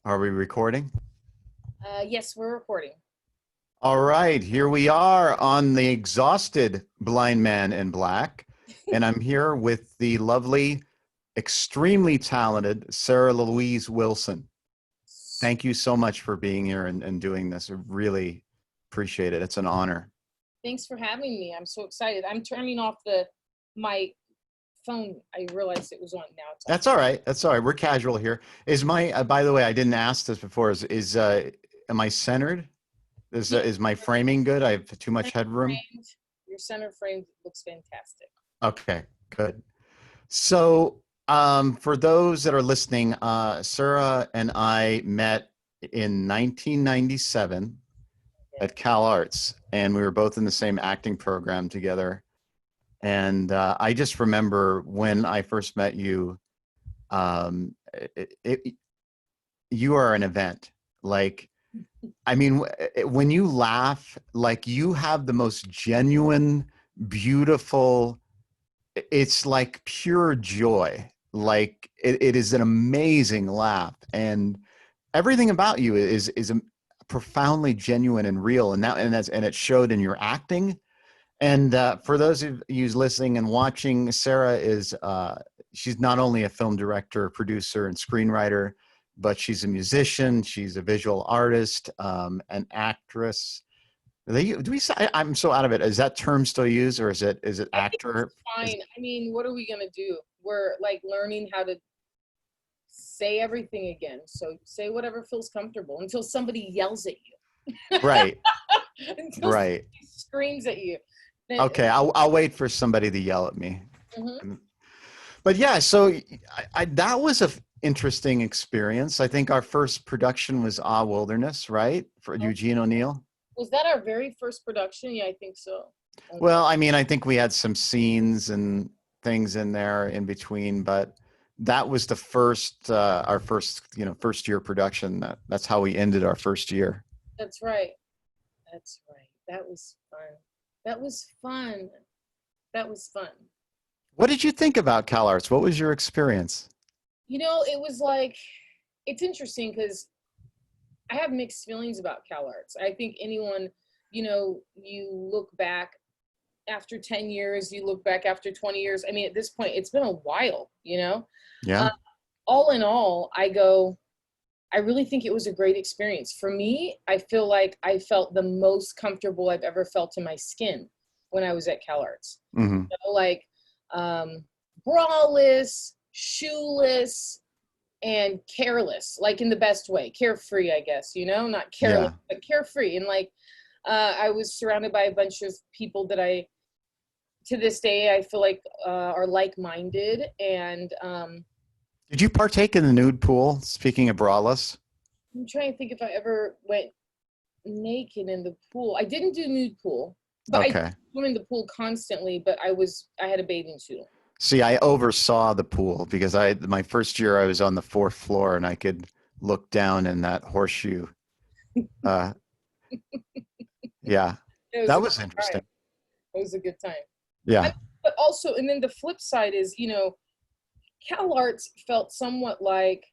Are we recording? Yes, we're recording. All right, here we are on the exhausted blind man in black. And I'm here with the lovely, extremely talented Sarah Louise Wilson. Thank you so much for being here and doing this. I really appreciate it. It's an honor. Thanks for having me. I'm so excited. I'm turning off my phone. I realized it was on. Now it's on. That's all right. That's all right. We're casual here. Is my, by the way, I didn't ask this before. Am I centered? Yeah, Is my framing good? I have too much center headroom? framed. Your center frame looks fantastic. Okay, good. So, for those that are listening, Sarah and I met in 1997 Yeah. at CalArts, and we were both in the same acting program together. And I just remember when I first met you, um, you are an event. Like, I mean, when you laugh, like you have the most genuine, beautiful, it's like pure joy. Like it is an amazing laugh, and everything about you is profoundly genuine and real, and it showed in your acting. And for those of you listening and watching, Sarah is she's not only a film director, producer, and screenwriter, but she's a musician. She's a visual artist, an actress. Do we say? I'm so out of it. Is that term still used, or is it I think it's actor? Is fine. I mean, what are we gonna do? We're like learning how to say everything again. So say whatever feels comfortable until somebody yells at you. right, Until right. somebody screams at you. Then, Okay, I'll wait for somebody to yell at me. mhm. But yeah, so that was a interesting experience. I think our first production was Ah Wilderness, right, for Eugene O'Neill. Was that our very first production? Yeah, I think so. Well, I mean, I think we had some scenes and things in there in between, but that was the first, our first, first year production. That's how we ended our first year. That's right. That's right. That was fun. That was fun. That was fun. What did you think about CalArts? What was your experience? It was like, it's interesting because I have mixed feelings about CalArts. I think anyone, you look back after 10 years, you look back after 20 years. I mean, at this point, it's been a while. Uh, Yeah, all in all, I really think it was a great experience. For me, I feel like I felt the most comfortable I've ever felt in my skin when I was at CalArts. hmm, Like um, braless, shoeless, and careless, like in the best way. Carefree, I guess, not careless, yeah. but carefree. And like I was surrounded by a bunch of people that to this day, I feel like are like-minded. And Did you partake in the nude pool? Speaking of braless. I'm trying to think if I ever went naked in the pool. I didn't do nude pool, but I Okay. swim in the pool constantly. But I had a bathing suit on. See, I oversaw the pool because my first year I was on the fourth floor and I could look down in that horseshoe. Uh, yeah, It was that a good was time. interesting. It was a good time. Yeah. But also, and then the flip side is, CalArts felt somewhat like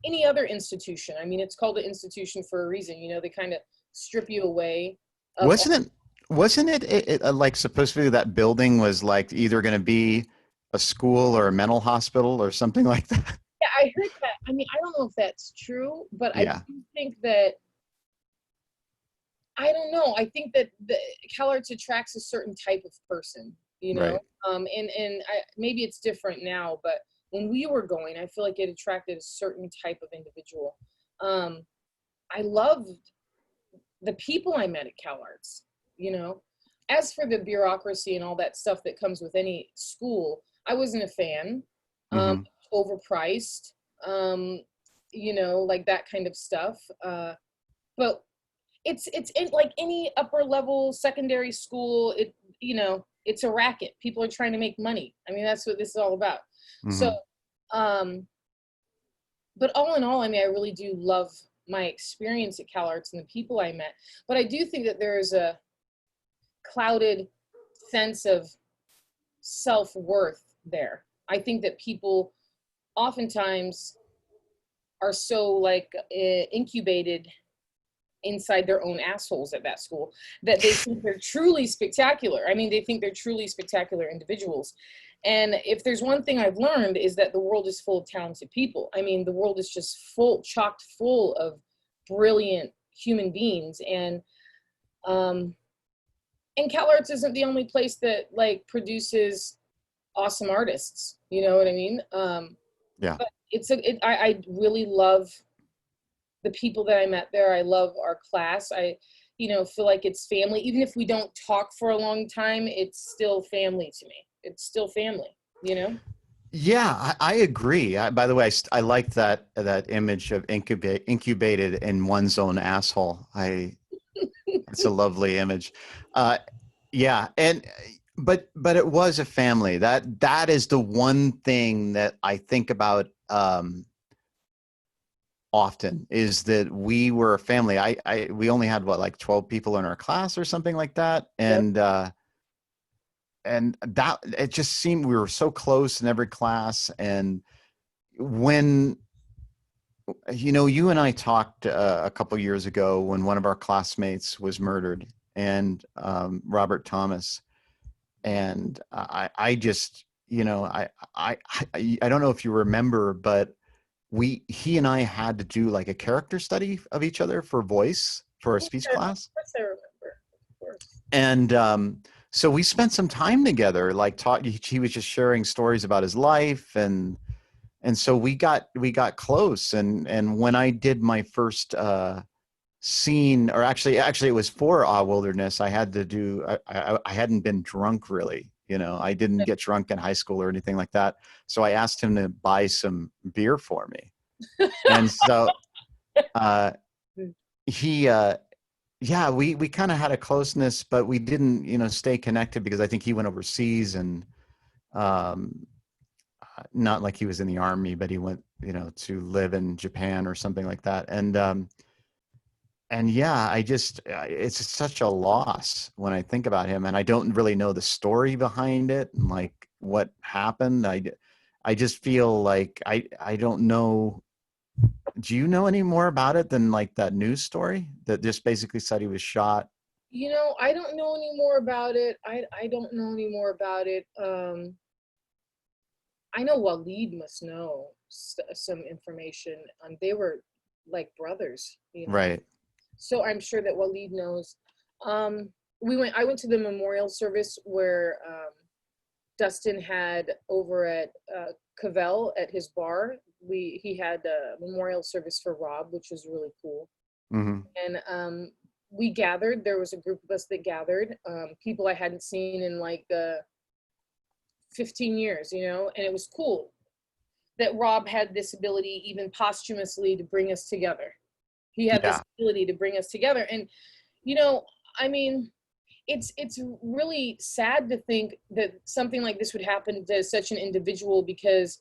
any other institution. I mean, it's called an institution for a reason. They kind of strip you away of all. Wasn't it, wasn't it like supposed to be that building was like either going to be a school or a mental hospital or something like that? Yeah, I heard that. I mean, I don't know if that's true, but I Yeah. do think that, I don't know. I think that the CalArts attracts a certain type of person, you know. Right. Maybe it's different now, but when we were going, I feel like it attracted a certain type of individual. Um, I loved the people I met at CalArts, you know. As for the bureaucracy and all that stuff that comes with any school, I wasn't a fan. Um, Hmm. Overpriced, like that kind of stuff. But it's like any upper level secondary school. It's a racket. People are trying to make money. I mean, that's what this is all about. So, Hmm. um, but all in all, I mean, I really do love my experience at CalArts and the people I met. But I do think that there is a clouded sense of self-worth there. I think that people oftentimes are so like incubated inside their own assholes at that school that they think they're truly spectacular. I mean, they think they're truly spectacular individuals. And if there's one thing I've learned is that the world is full of talented people. I mean, the world is just chocked full of brilliant human beings. And CalArts isn't the only place that like produces awesome artists. You know what I mean? Yeah. But I really love the people that I met there. I love our class. I, feel like it's family. Even if we don't talk for a long time, it's still family to me. It's still family, you know? Yeah, I agree. By the way, I like that image of incubated in one's own asshole. It's a lovely image. Yeah, and but it was a family. That is the one thing that I think about often, is that we were a family. We only had what, like 12 people in our class or something like that, Yep. and that it just seemed we were so close in every class. And when you and I talked a couple years ago when one of our classmates was murdered, and Robert Thomas. And I just, I don't know if you remember, but he and I had to do like a character study of each other for voice for a speech Of class. course I remember. Of course. And so we spent some time together, like he was just sharing stories about his life, and so we got close. And when I did my first scene, or actually it was for Wilderness, I had to do, I hadn't been drunk really, I didn't get drunk in high school or anything like that, so I asked him to buy some beer for me. And so he yeah, we kind of had a closeness, but we didn't stay connected, because I think he went overseas, and um not like he was in the army, but he went to live in Japan or something like that. And yeah, it's such a loss when I think about him, and I don't really know the story behind it and like what happened. I just feel like I don't know. Do you know any more about it than like that news story that just basically said he was shot? I don't know any more about it. I don't know any more about it. I know Waleed must know some information. They were like brothers. Right. So I'm sure that Waleed knows. Um, I went to the memorial service where Dustin had over at Cavell at his bar. He had a memorial service for Rob, which was really cool. Mm-hmm. And we gathered. There was a group of us that gathered, people I hadn't seen in like 15 years, and it was cool that Rob had this ability, even posthumously, to bring us together. He had this Yeah. ability to bring us together. And, I mean, it's really sad to think that something like this would happen to such an individual, because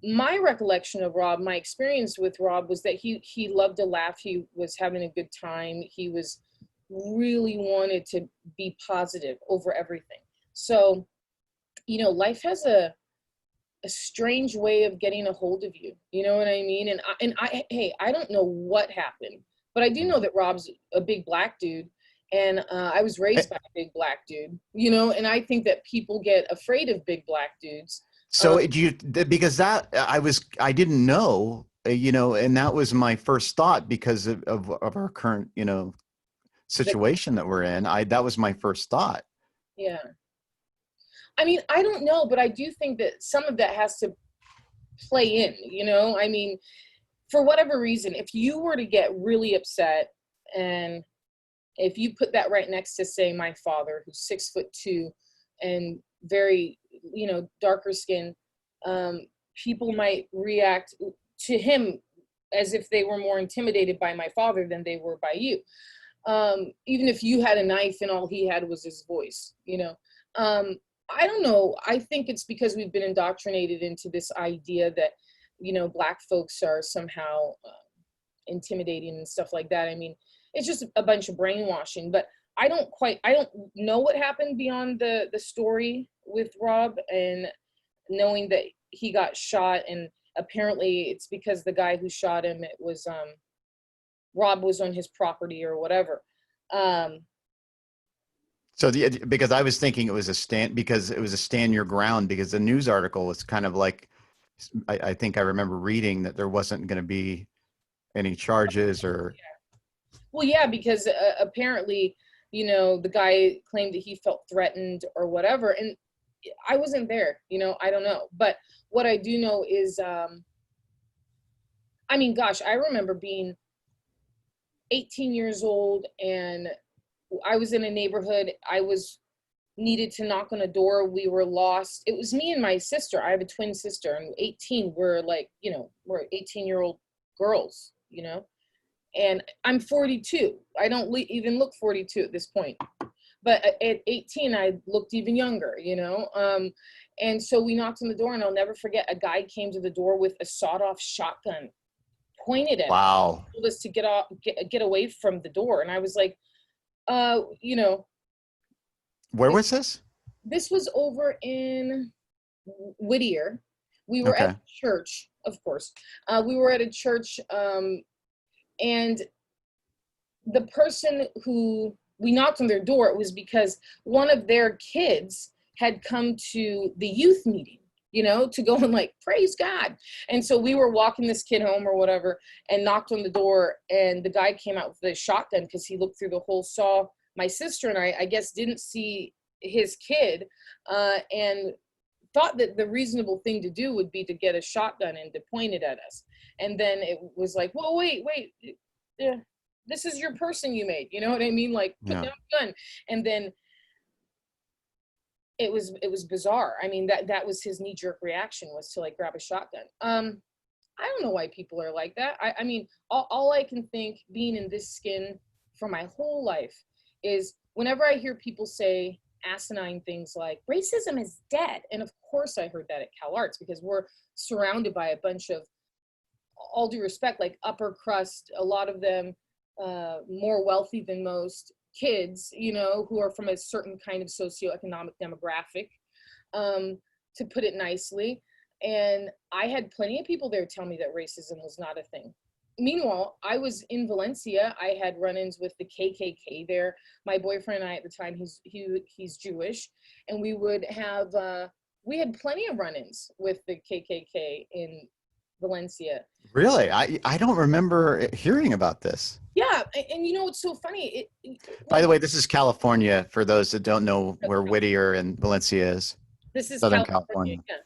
my recollection of Rob, my experience with Rob, was that he loved to laugh. He was having a good time. He was really wanted to be positive over everything. So, life has a strange way of getting a hold of you. You know what I mean? Hey, I don't know what happened, but I do know that Rob's a big black dude, and I was raised by a big black dude. And I think that people get afraid of big black dudes. So because I didn't know, and that was my first thought, because of our current, situation that we're in. That was my first thought. Yeah. I mean, I don't know, but I do think that some of that has to play in, I mean, for whatever reason, if you were to get really upset, and if you put that right next to, say, my father, who's 6'2" and very, darker skin, people might react to him as if they were more intimidated by my father than they were by you. Even if you had a knife and all he had was his voice, I don't know. I think it's because we've been indoctrinated into this idea that, black folks are somehow intimidating and stuff like that. I mean, it's just a bunch of brainwashing, but I don't know what happened beyond the story with Rob, and knowing that he got shot. And apparently it's because the guy who shot him, it was Rob was on his property or whatever. So because I was thinking it was a stand your ground, because the news article was kind of like, I think I remember reading that there wasn't going to be any charges or. Well, yeah, because apparently, you know, the guy claimed that he felt threatened or whatever, and I wasn't there, you know, I don't know. But what I do know is, I mean, gosh, I remember being 18 years old, and I was in a neighborhood. I was needed to knock on a door. We were lost. It was me and my sister. I have a twin sister, and 18, we're like, you know, we're 18-year-old girls, you know, and I'm 42. I don't even look 42 at this point. But at 18, I looked even younger, you know? And so we knocked on the door, and I'll never forget, a guy came to the door with a sawed-off shotgun, pointed at us, Wow. told us to get away from the door. And I was like, you know. Where was this? This was over in Whittier. We were Okay. at church, of course. We were at a church, and the person who we knocked on their door, it was because one of their kids had come to the youth meeting, you know, to go and like, praise God. And so we were walking this kid home or whatever, and knocked on the door, and the guy came out with a shotgun because he looked through the hole, saw my sister and I guess didn't see his kid, and thought that the reasonable thing to do would be to get a shotgun and to point it at us. And then it was like, well, wait, yeah, this is your person you made, you know what I mean? Like, put Yeah. down the gun. And then it was bizarre. I mean, that was his knee-jerk reaction, was to like grab a shotgun. I don't know why people are like that. I mean, all I can think, being in this skin for my whole life, is whenever I hear people say asinine things like racism is dead, and of course I heard that at CalArts, because we're surrounded by a bunch of, all due respect, like upper crust, a lot of them more wealthy than most kids, you know, who are from a certain kind of socioeconomic demographic, to put it nicely. And I had plenty of people there tell me that racism was not a thing. Meanwhile, I was in Valencia. I had run-ins with the KKK there. My boyfriend and I at the time, he's Jewish, and we would have we had plenty of run-ins with the KKK in Valencia. Really? I don't remember hearing about this. Yeah, and you know what's so funny? By Like, the way, this is California, for those that don't know where Whittier and Valencia is. this is Southern California. California. Yeah.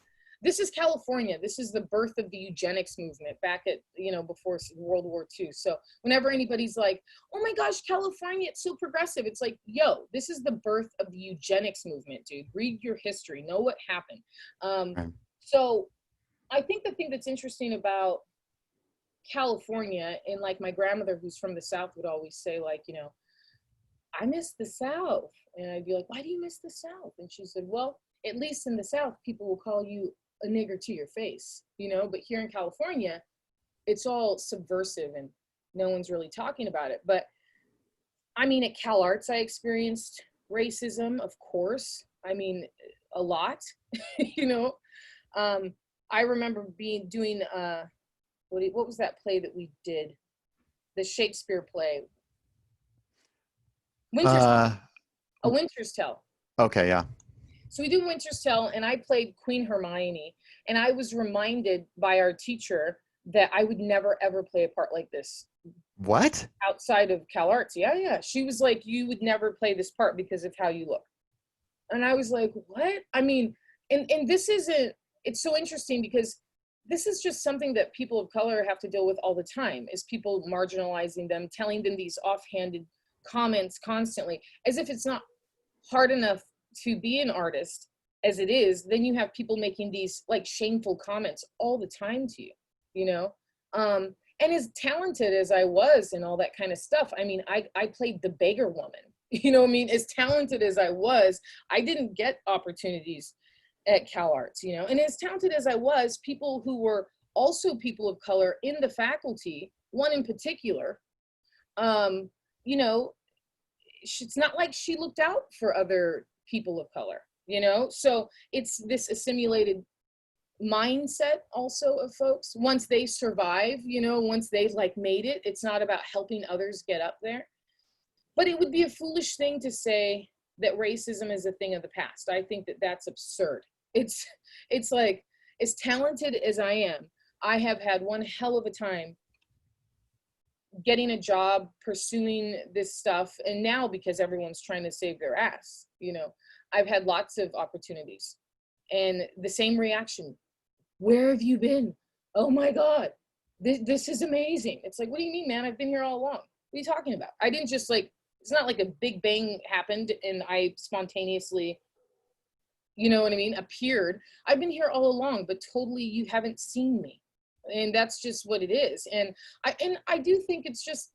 This is California. This is the birth of the eugenics movement back at, you know, before World War II. So whenever anybody's like, oh my gosh, California, it's so progressive, it's like, yo, this is the birth of the eugenics movement, dude. Read your history, know what happened. Right. So I think the thing that's interesting about California, and like my grandmother who's from the South would always say, like, you know, I miss the South. And I'd be like, why do you miss the South? And she said, well, at least in the South, people will call you a nigger to your face, you know, but here in California, it's all subversive and no one's really talking about it. But I mean, at CalArts, I experienced racism, of course. I mean, a lot, you know. I remember doing, what was that play that we did? The Shakespeare play. A Winter's Tale. Okay, yeah. So we do Winter's Tale, and I played Queen Hermione, and I was reminded by our teacher that I would never ever play a part like this. What? Outside of CalArts. Yeah. She was like, you would never play this part because of how you look. And I was like, what? I mean, and this isn't, it's so interesting because this is just something that people of color have to deal with all the time, is people marginalizing them, telling them these offhanded comments constantly, as if it's not hard enough to be an artist as it is. Then you have people making these like shameful comments all the time to you, you know. And as talented as I was and all that kind of stuff, I mean, I played the beggar woman, you know what I mean? As talented as I was, I didn't get opportunities at CalArts, you know. And as talented as I was, people who were also people of color in the faculty, one in particular, you know, it's not like she looked out for other people of color, you know. So it's this assimilated mindset also of folks. Once they survive, you know, once they've like made it, it's not about helping others get up there. But it would be a foolish thing to say that racism is a thing of the past. I think that that's absurd. It's like, as talented as I am, I have had one hell of a time getting a job, pursuing this stuff. And now, because everyone's trying to save their ass, you know, I've had lots of opportunities and the same reaction. Where have you been? Oh my God, this is amazing. It's like, what do you mean, man? I've been here all along. What are you talking about? I didn't just like, it's not like a big bang happened and I spontaneously, you know what I mean, appeared. I've been here all along, but totally you haven't seen me. And that's just what it is. And I do think it's just,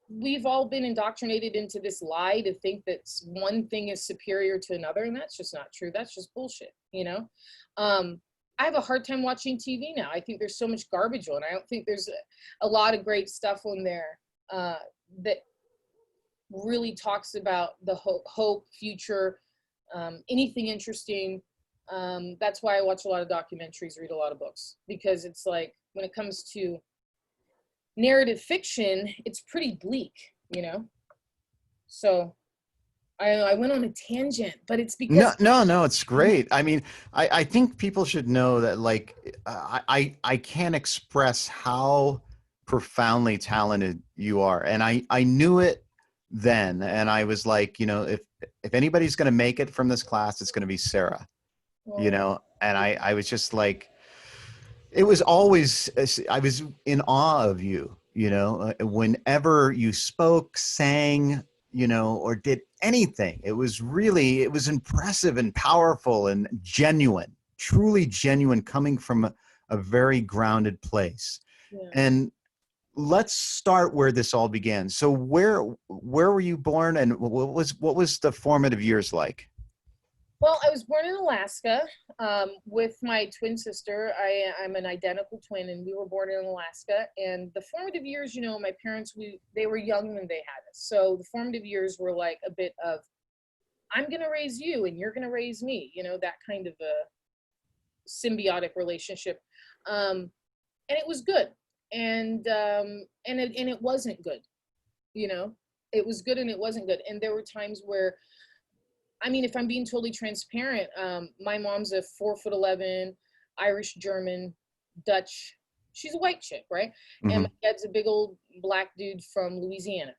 we've all been indoctrinated into this lie to think that one thing is superior to another, and that's just not true. That's just bullshit, you know? I have a hard time watching TV now. I think there's so much garbage on. I don't think there's a lot of great stuff on there that really talks about the hope, future, anything interesting. That's why I watch a lot of documentaries, read a lot of books, because it's like, when it comes to narrative fiction, it's pretty bleak, you know? So I went on a tangent, but it's because No, it's great. I mean, I think people should know that, like, I can't express how profoundly talented you are. And I knew it then. And I was like, you know, if anybody's going to make it from this class, it's going to be Sarah, you know? And I was just like, it was always, I was in awe of you, you know, whenever you spoke, sang, you know, or did anything. It was impressive and powerful and genuine, truly genuine, coming from a very grounded place. yeah. And let's start where this all began. So where were you born, and what was the formative years like? Well, I was born in Alaska with my twin sister. I'm an identical twin, and we were born in Alaska. And the formative years, you know, my parents, they were young when they had us. So the formative years were like a bit of, I'm going to raise you and you're going to raise me, you know, that kind of a symbiotic relationship. And it was good. And it wasn't good, you know, it was good and it wasn't good. And there were times where, I mean, if I'm being totally transparent, my mom's a 4'11", Irish, German, Dutch. She's a white chick, right? Mm-hmm. And my dad's a big old black dude from Louisiana.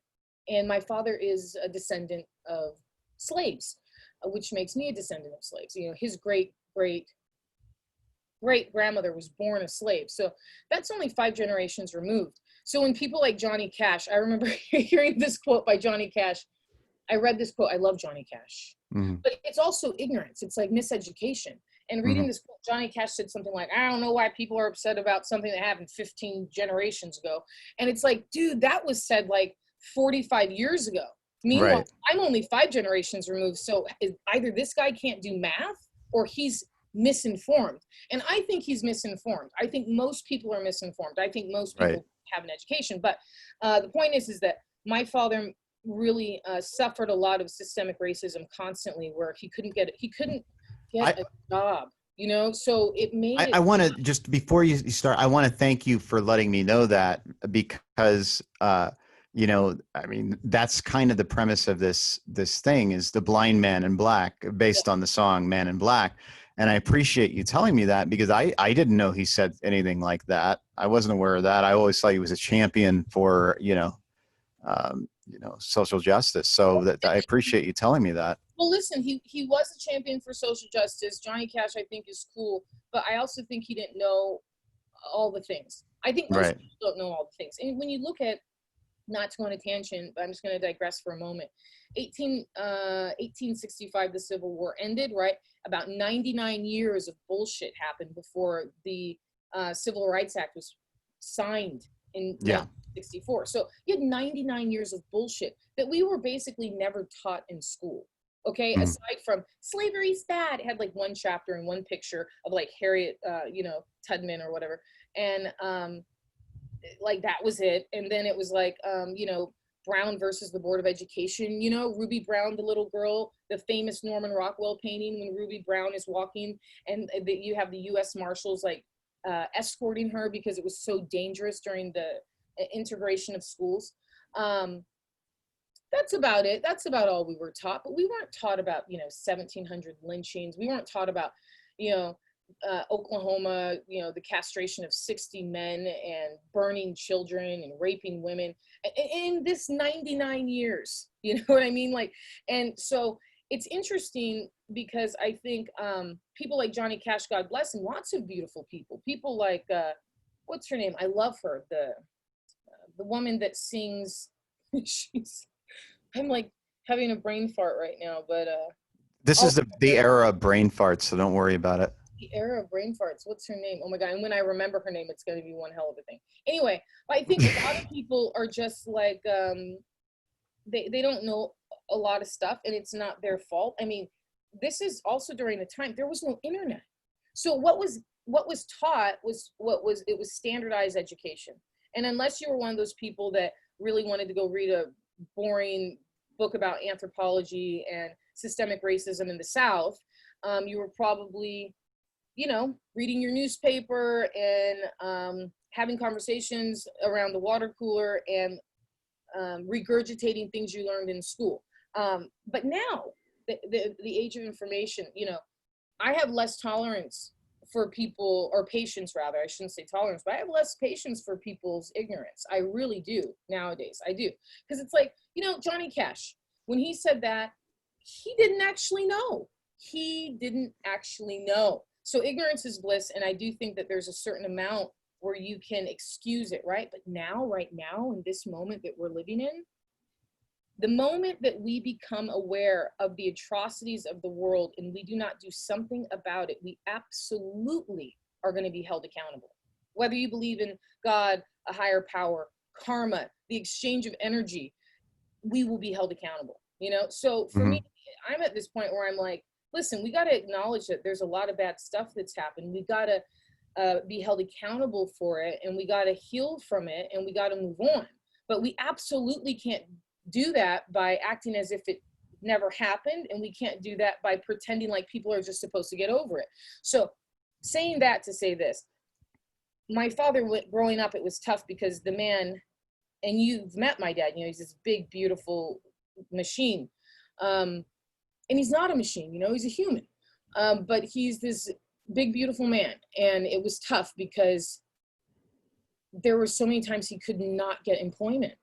And my father is a descendant of slaves, which makes me a descendant of slaves. You know, his great grandmother was born a slave. So that's only 5 generations removed. So when people like Johnny Cash, I remember hearing this quote by Johnny Cash. I read this quote. I love Johnny Cash. Mm-hmm. But it's also ignorance. It's like miseducation. And reading this quote, Johnny Cash said something like, I don't know why people are upset about something that happened 15 generations ago. And it's like, dude, that was said like 45 years ago. Meanwhile, Right. I'm only 5 generations removed. So either this guy can't do math or he's misinformed. And I think he's misinformed. I think most people are misinformed. I think most people have an education. But the point is that my father really suffered a lot of systemic racism constantly, where he couldn't get a job, you know. So it made I want to, just before you start, I want to thank you for letting me know that, because you know, I mean, that's kind of the premise of this thing, is the blind man in black, based on the song Man in Black. And I appreciate you telling me that, because I didn't know he said anything like that. I wasn't aware of that. I always thought he was a champion for, you know, social justice. So that I appreciate you telling me that. Well, listen, he was a champion for social justice. Johnny Cash, I think, is cool, but I also think he didn't know all the things. I think most people don't know all the things. And when you look at, not to go on a tangent, but I'm just going to digress for a moment. 1865, the Civil War ended, right? About 99 years of bullshit happened before the Civil Rights Act was signed in 1964. So you had 99 years of bullshit that we were basically never taught in school. Okay, aside from slavery's bad, it had like one chapter and one picture of like Harriet, Tubman or whatever, and like that was it. And then it was like, Brown versus the Board of Education. You know, Ruby Brown, the little girl, the famous Norman Rockwell painting when Ruby Brown is walking, and you have the U.S. Marshals like escorting her because it was so dangerous during the integration of schools. That's about it. That's about all we were taught. But we weren't taught about, you know, 1700 lynchings. We weren't taught about, you know, Oklahoma, you know, the castration of 60 men and burning children and raping women in this 99 years. You know what I mean? Like, and so it's interesting because I think people like Johnny Cash, God bless him, lots of beautiful people like, what's her name? I love her. The woman that sings, I'm like having a brain fart right now, but This is the era of brain farts, so don't worry about it. the era of brain farts. What's her name? Oh my God. And when I remember her name, it's going to be one hell of a thing. Anyway, I think a lot of people are just like, they don't know a lot of stuff, and it's not their fault. I mean, this is also during the time there was no internet. So what was taught was it was standardized education. And unless you were one of those people that really wanted to go read a boring book about anthropology and systemic racism in the South, you were probably, you know, reading your newspaper and having conversations around the water cooler and regurgitating things you learned in school. But now, the age of information, you know, I have less tolerance for people, or patience rather, I shouldn't say tolerance, but I have less patience for people's ignorance. I really do nowadays, I do. Because it's like, you know, Johnny Cash, when he said that, he didn't actually know. He didn't actually know. So ignorance is bliss, and I do think that there's a certain amount where you can excuse it, right? But now, right now, in this moment that we're living in, the moment that we become aware of the atrocities of the world and we do not do something about it, we absolutely are going to be held accountable. Whether you believe in God, a higher power, karma, the exchange of energy, we will be held accountable, you know? So for me, I'm at this point where I'm like, listen, we got to acknowledge that there's a lot of bad stuff that's happened. We got to be held accountable for it, and we got to heal from it, and we got to move on. But we absolutely can't do that by acting as if it never happened, and we can't do that by pretending like people are just supposed to get over it. So saying that to say this, my father, growing up, it was tough because the man, and you've met my dad, you know, he's this big, beautiful machine. And he's not a machine, you know, he's a human. But he's this big, beautiful man. And it was tough because there were so many times he could not get employment.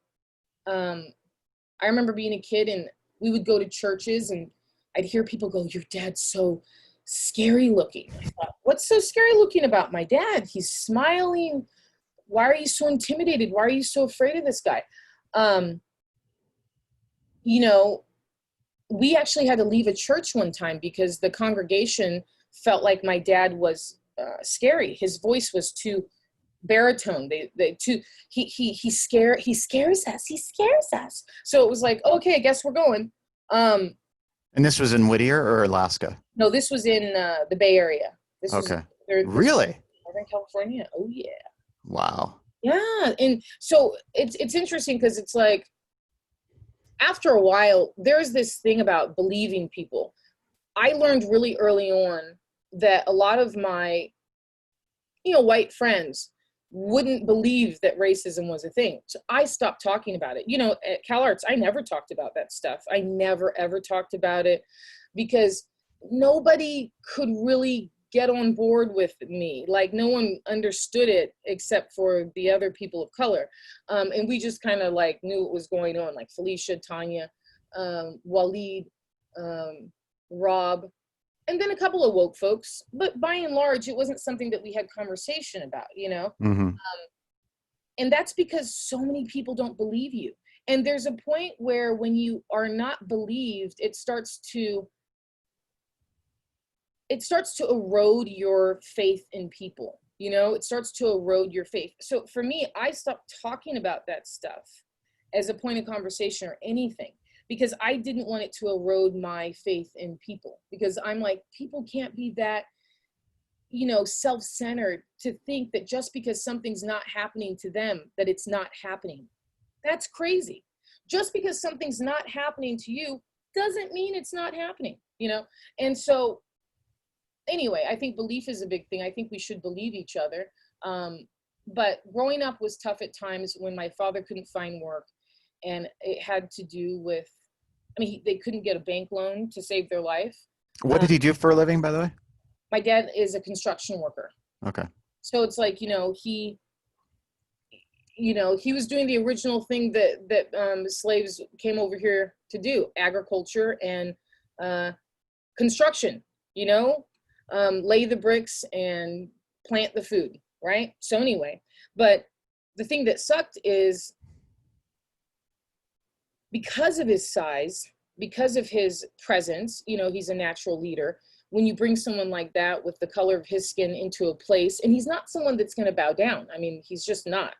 I remember being a kid and we would go to churches and I'd hear people go, your dad's so scary looking. I thought, what's so scary looking about my dad? He's smiling. Why are you so intimidated? Why are you so afraid of this guy? You know, we actually had to leave a church one time because the congregation felt like my dad was scary. His voice was too baritone. He scares us. So it was like, okay, I guess we're going. And this was in Whittier or Alaska? No, this was in the Bay Area. This okay. Was really? Northern California. Oh yeah. Wow. Yeah, and so it's interesting because it's like after a while, there's this thing about believing people. I learned really early on that a lot of my, you know, white friends wouldn't believe that racism was a thing. So I stopped talking about it. You know, at CalArts, I never talked about that stuff. I never, ever talked about it because nobody could really get on board with me. Like no one understood it except for the other people of color. And we just kind of like knew what was going on, like Felicia, Tanya, Waleed, Rob, and then a couple of woke folks, but by and large, it wasn't something that we had conversation about, you know? And that's because so many people don't believe you. And there's a point where when you are not believed, it starts to erode your faith in people, you know? It starts to erode your faith. So for me, I stopped talking about that stuff as a point of conversation or anything, because I didn't want it to erode my faith in people. Because I'm like, people can't be that, you know, self-centered to think that just because something's not happening to them, that it's not happening. That's crazy. just because something's not happening to you doesn't mean it's not happening, you know? And so anyway, I think belief is a big thing. I think we should believe each other. But growing up was tough at times when my father couldn't find work, and it had to do with, I mean, they couldn't get a bank loan to save their life. What did he do for a living, by the way? My dad is a construction worker. Okay. So it's like, he was doing the original thing that slaves came over here to do, agriculture and construction, lay the bricks and plant the food, right? So anyway, but the thing that sucked is because of his size, because of his presence, he's a natural leader. When you bring someone like that with the color of his skin into a place, and he's not someone that's going to bow down. I mean, he's just not.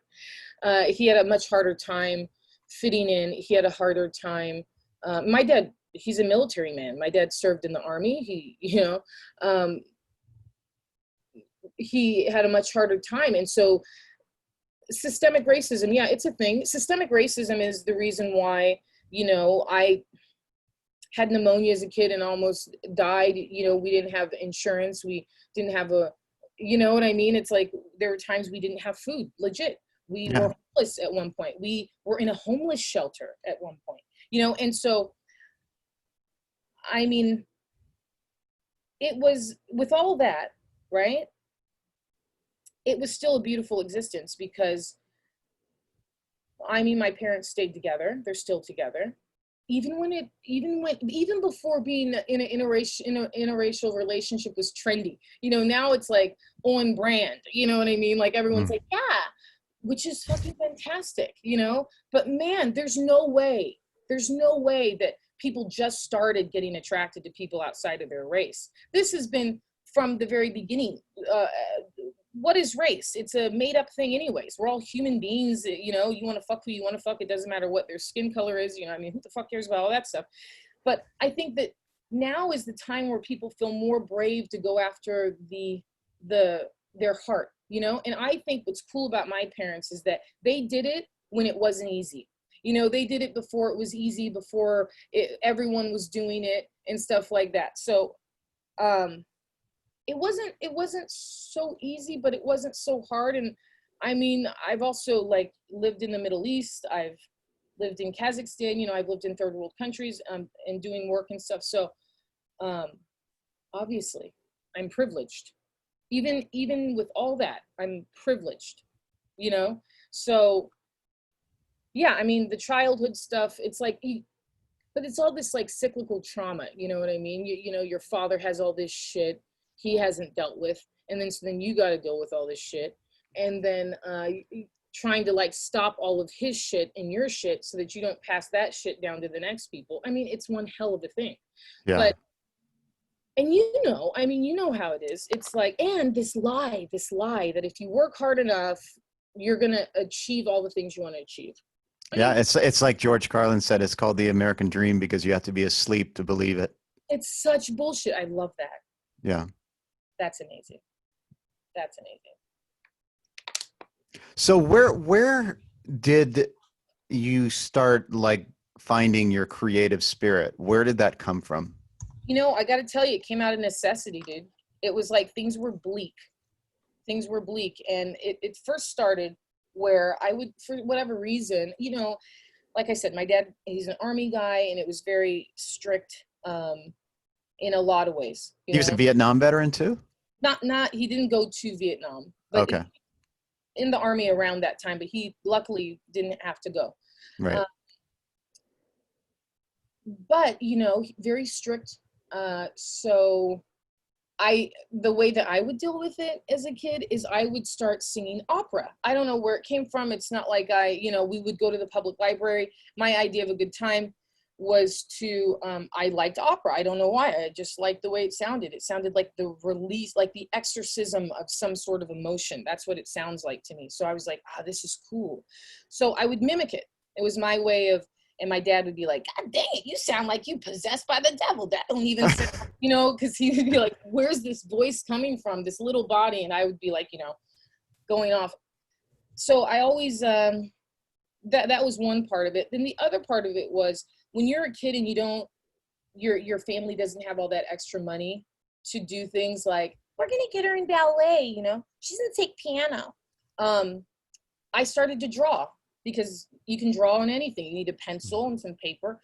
He had a much harder time fitting in. He had a harder time. My dad, he's a military man. My dad served in the Army. He had a much harder time. And so systemic racism, yeah, it's a thing. Systemic racism is the reason why, I had pneumonia as a kid and almost died. We didn't have insurance. We didn't have you know what I mean? It's like there were times we didn't have food, legit. We were homeless at one point. We were in a homeless shelter at one point, and so, I mean, it was, with all that, right? It was still a beautiful existence because, I mean, my parents stayed together. They're still together. Even before being in an interracial relationship was trendy. Now it's like on brand, you know what I mean? Like everyone's like, yeah, which is fucking fantastic, but man, there's no way that people just started getting attracted to people outside of their race. This has been from the very beginning. What is race? It's a made up thing anyways. We're all human beings. You want to fuck who you want to fuck. It doesn't matter what their skin color is. I mean, who the fuck cares about all that stuff? But I think that now is the time where people feel more brave to go after their heart, and I think what's cool about my parents is that they did it when it wasn't easy. They did it before it was easy, before everyone was doing it and stuff like that. So, it wasn't so easy, but it wasn't so hard. And I mean, I've also lived in the Middle East. I've lived in Kazakhstan, I've lived in third world countries, and doing work and stuff. So, obviously I'm privileged, even with all that, I'm privileged, So yeah, I mean, the childhood stuff, it's like, but it's all this cyclical trauma. You know what I mean? Your father has all this shit he hasn't dealt with, and then you got to deal with all this shit, and then trying to stop all of his shit and your shit so that you don't pass that shit down to the next people. I mean, it's one hell of a thing. Yeah. But, and I mean, you know how it is. It's and this lie that if you work hard enough, you're gonna achieve all the things you want to achieve. Yeah, it's like George Carlin said, it's called the American dream because you have to be asleep to believe it. It's such bullshit. I love that. Yeah. That's amazing. That's amazing. So where did you start finding your creative spirit? Where did that come from? I got to tell you, it came out of necessity, dude. It was things were bleak. Things were bleak. And it first started where I would, for whatever reason, like I said, my dad, he's an Army guy, and it was very strict in a lot of ways. He was a Vietnam veteran too? Not he didn't go to Vietnam, but okay. In the Army around that time, but he luckily didn't have to go. Right. But very strict. So the way that I would deal with it as a kid is I would start singing opera. I don't know where it came from. It's not like we would go to the public library. My idea of a good time was I liked opera. I don't know why. I just liked the way it sounded. It sounded like the release, like the exorcism of some sort of emotion. That's what it sounds like to me. So I was like, this is cool. So I would mimic it. It was my way of, and my dad would be like, God dang it, you sound like you possessed by the devil. That don't even sound, because he would be like, where's this voice coming from, this little body? And I would be like, going off. So I always, that was one part of it. Then the other part of it was when you're a kid and you don't, your family doesn't have all that extra money to do things like, we're gonna get her in ballet, you know, she's gonna take piano. I started to draw because you can draw on anything. You need a pencil and some paper.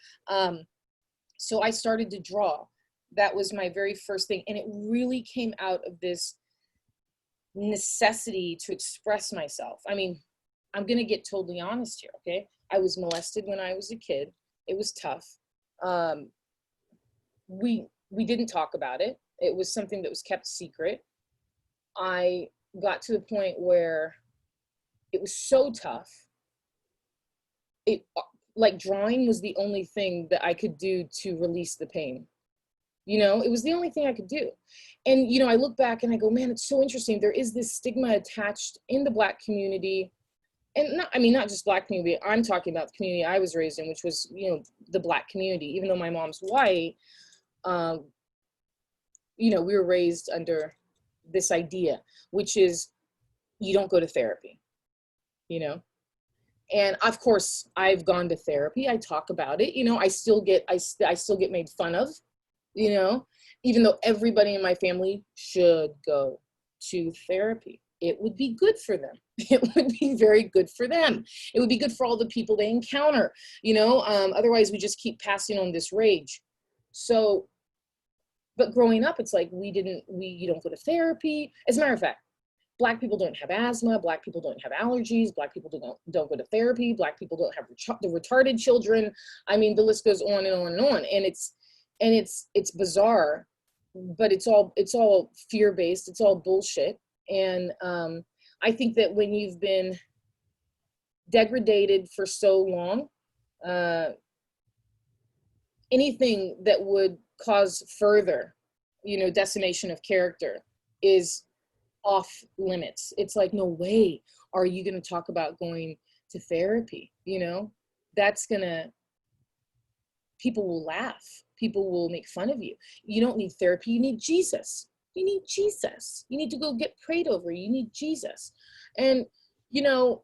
So I started to draw. That was my very first thing. And it really came out of this necessity to express myself. I mean, I'm going to get totally honest here, okay? I was molested when I was a kid. It was tough. We didn't talk about it. It was something that was kept secret. I got to the point where it was so tough. It, like, drawing was the only thing that I could do to release the pain. You know, it was the only thing I could do. And, you know, I look back and I go, man, it's so interesting. There is this stigma attached in the Black community. And not, I mean, not just Black community, I'm talking about the community I was raised in, which was, you know, the Black community. Even though my mom's white, you know, we were raised under this idea, which is you don't go to therapy, you know? And of course, I've gone to therapy. I talk about it. You know, I still get made fun of, you know, even though everybody in my family should go to therapy. It would be good for them. It would be very good for them. It would be good for all the people they encounter, you know, otherwise we just keep passing on this rage. So, but growing up, it's like you don't go to therapy. As a matter of fact, Black people don't have asthma. Black people don't have allergies. Black people don't go to therapy. Black people don't have the retarded children. I mean, the list goes on and on and on. And it's bizarre, but it's all fear-based. It's all bullshit. And I think that when you've been degraded for so long, anything that would cause further, you know, decimation of character is off limits. It's like, no way are you going to talk about going to therapy, you know? People will laugh. People will make fun of you. You don't need therapy. You need Jesus. You need Jesus. You need to go get prayed over. You need Jesus. And, you know,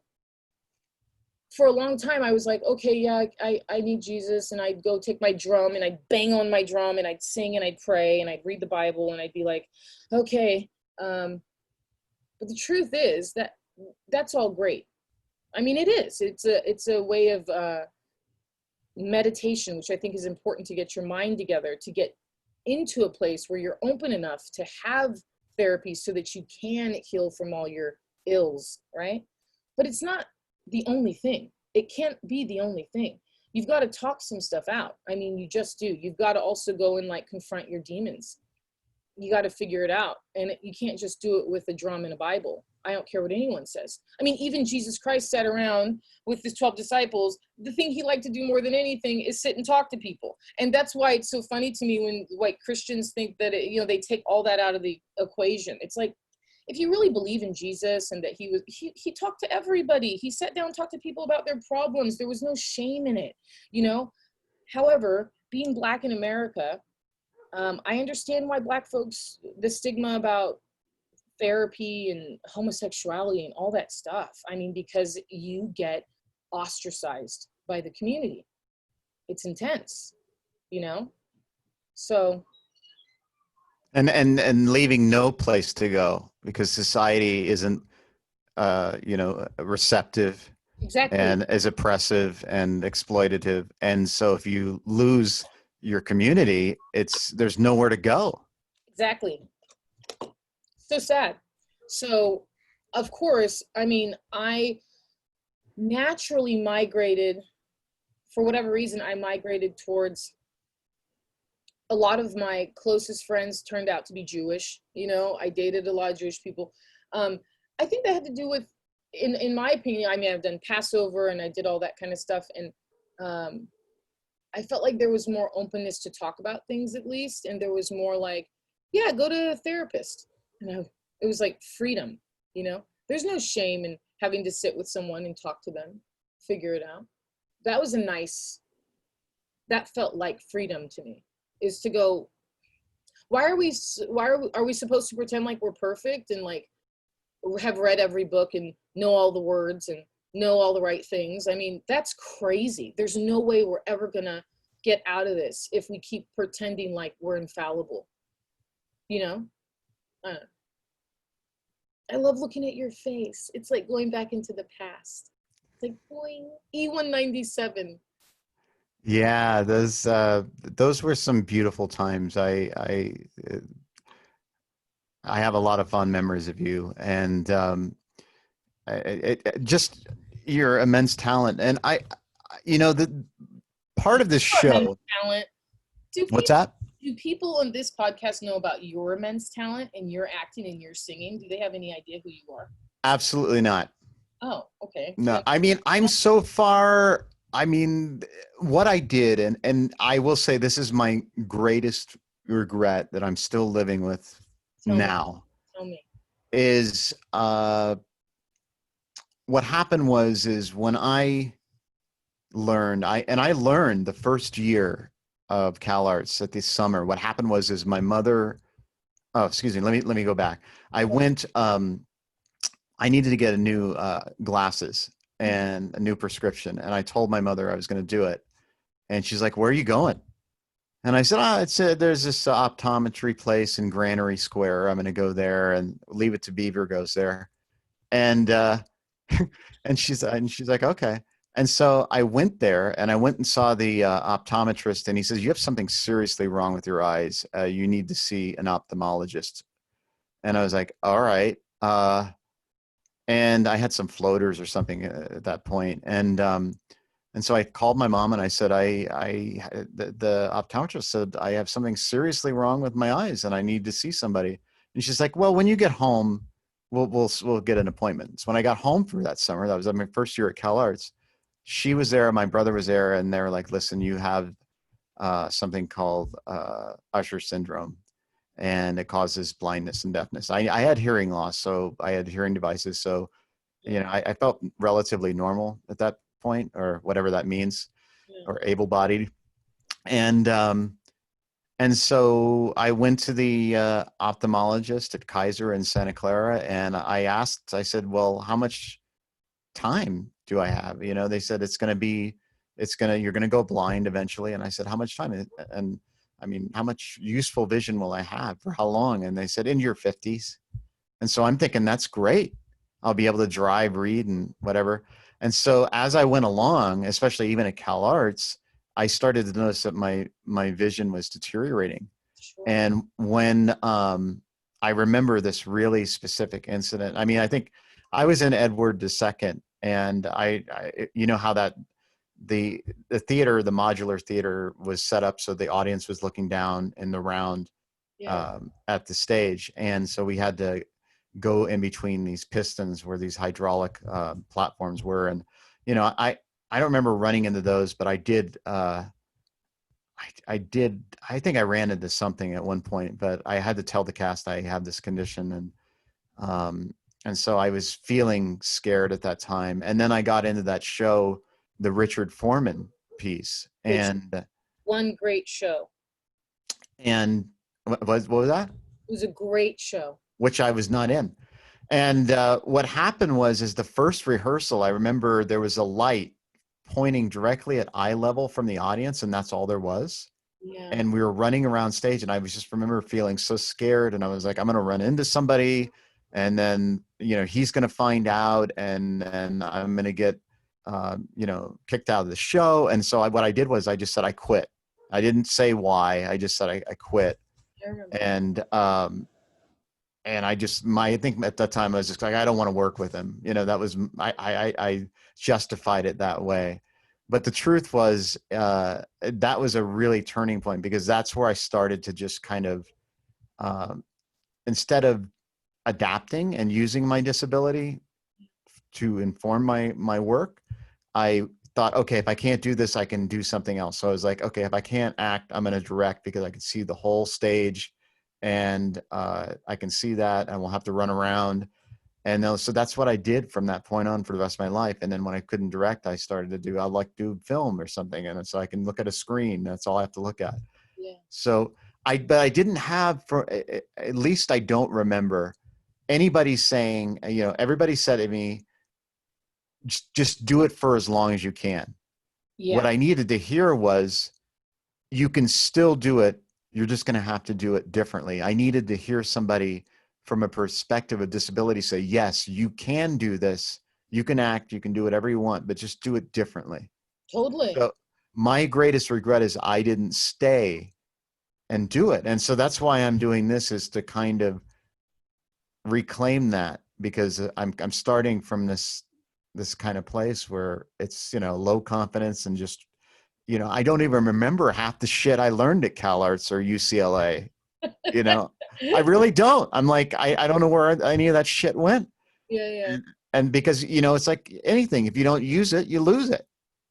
for a long time, I was like, okay, yeah, I need Jesus. And I'd go take my drum and I'd bang on my drum and I'd sing and I'd pray and I'd read the Bible and I'd be like, okay. But the truth is that that's all great. I mean, it is. It's a way of meditation, which I think is important to get your mind together, to get into a place where you're open enough to have therapy so that you can heal from all your ills, right? But it's not the only thing. It can't be the only thing. You've got to talk some stuff out. I mean, you just do. You've got to also go and like confront your demons. You got to figure it out. And you can't just do it with a drum and a Bible. I don't care what anyone says. I mean, even Jesus Christ sat around with his 12 disciples. The thing he liked to do more than anything is sit and talk to people. And that's why it's so funny to me when white Christians think that, you know, they take all that out of the equation. It's like, if you really believe in Jesus and that he talked to everybody, he sat down and talked to people about their problems. There was no shame in it, you know? However, being Black in America, I understand why Black folks, the stigma about therapy and homosexuality and all that stuff. I mean, because you get ostracized by the community. It's intense, you know? So. And leaving no place to go because society isn't, you know, receptive. Exactly. And is oppressive and exploitative. And so if you lose your community, there's nowhere to go. Exactly. So sad. So, of course, I mean, I naturally migrated, for whatever reason, I migrated towards, a lot of my closest friends turned out to be Jewish. You know, I dated a lot of Jewish people. I think that had to do with, in my opinion, I mean, I've done Passover and I did all that kind of stuff. And I felt like there was more openness to talk about things, at least. And there was more like, yeah, go to a therapist. And it was like freedom, you know? There's no shame in having to sit with someone and talk to them, figure it out. That was that felt like freedom to me, is to go, are we supposed to pretend like we're perfect and like have read every book and know all the words? And know all the right things. I mean, that's crazy. There's no way we're ever gonna get out of this if we keep pretending like we're infallible. You know? Uh, I love looking at your face. It's like going back into the past. It's like boing, E197. Yeah, those were some beautiful times. I have a lot of fond memories of you, and just your immense talent. And the part of this Your immense show. talent. Do What's people that? do people on this podcast know about your immense talent and your acting and your singing? Do they have any idea who you are? Absolutely not. Oh, okay. No, I mean, I'm so far. I mean, what I did, and I will say this is my greatest regret that I'm still living with Tell me. now, Tell me. is what happened is when I learned, I learned the first year of CalArts at this summer. What happened is my mother. Oh, excuse me. Let me go back. I went. I needed to get a new glasses and a new prescription, and I told my mother I was going to do it, and she's like, "Where are you going?" And I said, there's this optometry place in Granary Square. I'm going to go there, and Leave It to Beaver goes there, and and she's like, okay. And so I went there, and I went and saw the optometrist, and he says, "You have something seriously wrong with your eyes. You need to see an ophthalmologist." And I was like, "All right." And I had some floaters or something at that point, and so I called my mom and I said, the optometrist said I have something seriously wrong with my eyes and I need to see somebody. And she's like, "Well, when you get home, we'll get an appointment." So when I got home for that summer, that was my first year at CalArts. She was there, my brother was there, and they were like, "Listen, you have something called Usher syndrome, and it causes blindness and deafness." I had hearing loss, so I had hearing devices. So, I felt relatively normal at that point, or whatever that means, Yeah. or able-bodied. And so I went to the ophthalmologist at Kaiser in Santa Clara, and I said, "Well, how much time do I have?" They said you're going to go blind eventually. And I said, "How much time?" And I mean, how much useful vision will I have for how long? And they said, "In your 50s." And so I'm thinking, that's great. I'll be able to drive, read, and whatever. And so as I went along, especially even at CalArts, I started to notice that my vision was deteriorating. Sure. And when I remember this really specific incident, I mean, I think I was in Edward II, and I how that the theater, the modular theater, was set up so the audience was looking down in the round Yeah. at the stage, and so we had to go in between these pistons where these hydraulic platforms were. And I don't remember running into those, but I did. I did. I think I ran into something at one point, but I had to tell the cast I had this condition, and so I was feeling scared at that time. And then I got into that show, the Richard Foreman piece, Which and one great show. what was that? It was a great show. Which I was not in. And what happened is the first rehearsal, I remember there was a light pointing directly at eye level from the audience, and that's all there was. Yeah. And we were running around stage, and I was just remember feeling so scared, and I was like, I'm going to run into somebody, and then he's going to find out, and I'm going to get kicked out of the show. And so what I did was I just said I quit. I didn't say why. I just said I quit. I remember. And I think at that time I was just like, I don't want to work with him. That was, I justified it that way. But the truth was, that was a really turning point, because that's where I started to just kind of, instead of adapting and using my disability to inform my work, I thought, okay, if I can't do this, I can do something else. So I was like, okay, if I can't act, I'm going to direct, because I can see the whole stage, and I can see that, and we'll have to run around. And so that's what I did from that point on for the rest of my life. And then when I couldn't direct, I started to do, I'd like to do film or something. And so I can look at a screen. That's all I have to look at. Yeah. So but I didn't have, at least I don't remember anybody saying, everybody said to me, just do it for as long as you can. What Yeah, I needed to hear was, you can still do it. You're just going to have to do it differently. I needed to hear somebody from a perspective of disability say, yes, you can do this. You can act, you can do whatever you want, but just do it differently. totally. So my greatest regret is I didn't stay and do it. And so that's why I'm doing this, is to kind of reclaim that, because I'm starting from this kind of place where it's, low confidence and just, I don't even remember half the shit I learned at CalArts or UCLA. You know, I really don't. I'm like, I don't know where any of that shit went. Yeah, yeah, And because, it's like anything, if you don't use it, you lose it.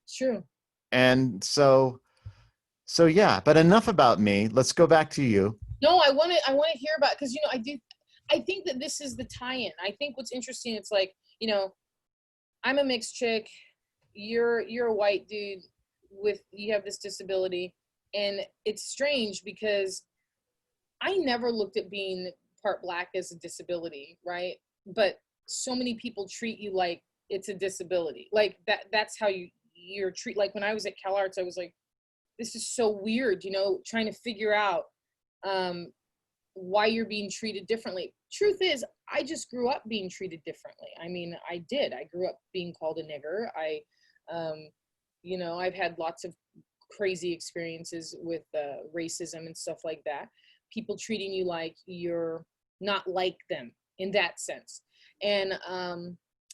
it's true. And so yeah, but enough about me. Let's go back to you. No, I want to hear about, because I think that this is the tie-in. I think what's interesting, it's like, I'm a mixed chick, you're a white dude you have this disability, and it's strange because I never looked at being part black as a disability, right? But so many people treat you like it's a disability. Like that's how you're treated. Like when I was at CalArts, I was like, this is so weird, trying to figure out um, why you're being treated differently. Truth is, I just grew up being treated differently. I mean, I did. I grew up being called a nigger. I've had lots of crazy experiences with racism and stuff like that. People treating you like you're not like them in that sense. And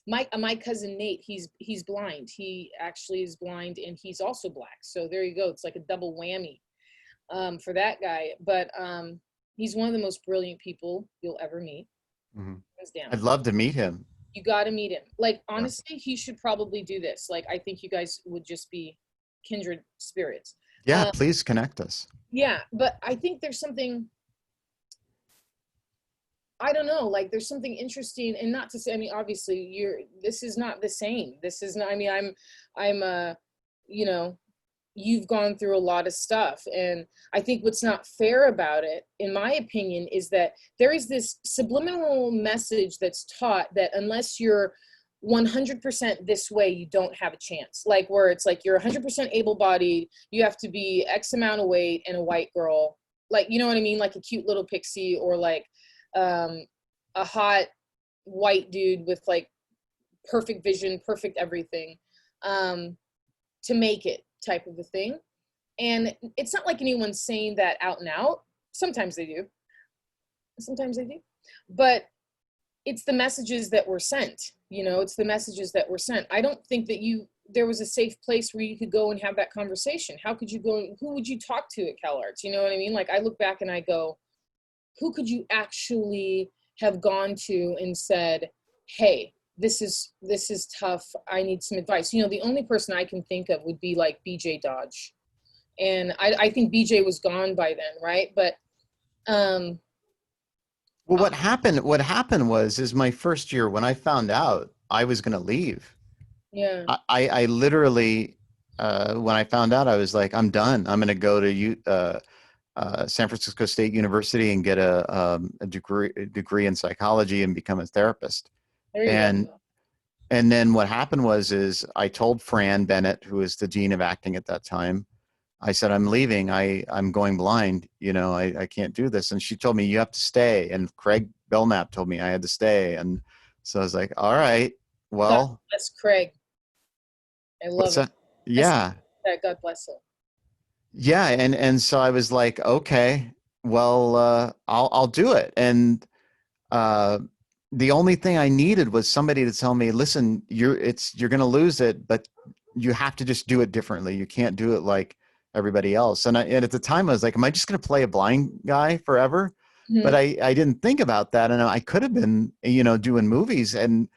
my cousin Nate, he's blind. He actually is blind, and he's also black. So there you go. It's like a double whammy for that guy. But he's one of the most brilliant people you'll ever meet. Mm-hmm. Hands down. I'd love to meet him. You got to meet him. Like, Yeah. honestly, he should probably do this. Like, I think you guys would just be kindred spirits. Yeah, Um, please connect us. yeah, but I think there's something, I don't know, like there's something interesting, and not to say, I mean, obviously this is not the same. This is not, I mean, I'm you know, you've gone through a lot of stuff. And I think what's not fair about it, in my opinion, is that there is this subliminal message that's taught that unless you're 100% this way, you don't have a chance. Like where it's like you're 100% able-bodied, you have to be X amount of weight and a white girl. Like, you know what I mean? Like a cute little pixie, or like a hot white dude with like perfect vision, perfect everything, to make it type of a thing. And it's not like anyone's saying that out and out. Sometimes they do. Sometimes they do. But it's the messages that were sent. It's the messages that were sent. I don't think that there was a safe place where you could go and have that conversation. How could you go? Who would you talk to at CalArts? You know what I mean? Like I look back and I go, who could you actually have gone to and said, hey, this is tough, I need some advice? The only person I can think of would be like BJ Dodge. And I think BJ was gone by then, right? But Well, what happened is my first year, when I found out I was going to leave, yeah, I literally, when I found out, I was like, I'm done. I'm going to go to San Francisco State University and get a degree in psychology and become a therapist. there you And go. and then what happened is I told Fran Bennett, who was the dean of acting at that time, I said, I'm leaving. I'm going blind. I can't do this. And she told me, you have to stay. And Craig Belknap told me I had to stay. And so I was like, all right, God well, bless Craig. I what's love him. that? Yeah. God bless him. Yeah. And so I was like, okay, well, I'll do it. And uh, the only thing I needed was somebody to tell me, listen, you're going to lose it, but you have to just do it differently. You can't do it like everybody else. And at the time I was like, am I just going to play a blind guy forever? But Mhm. I didn't think about that. And I could have been, doing movies and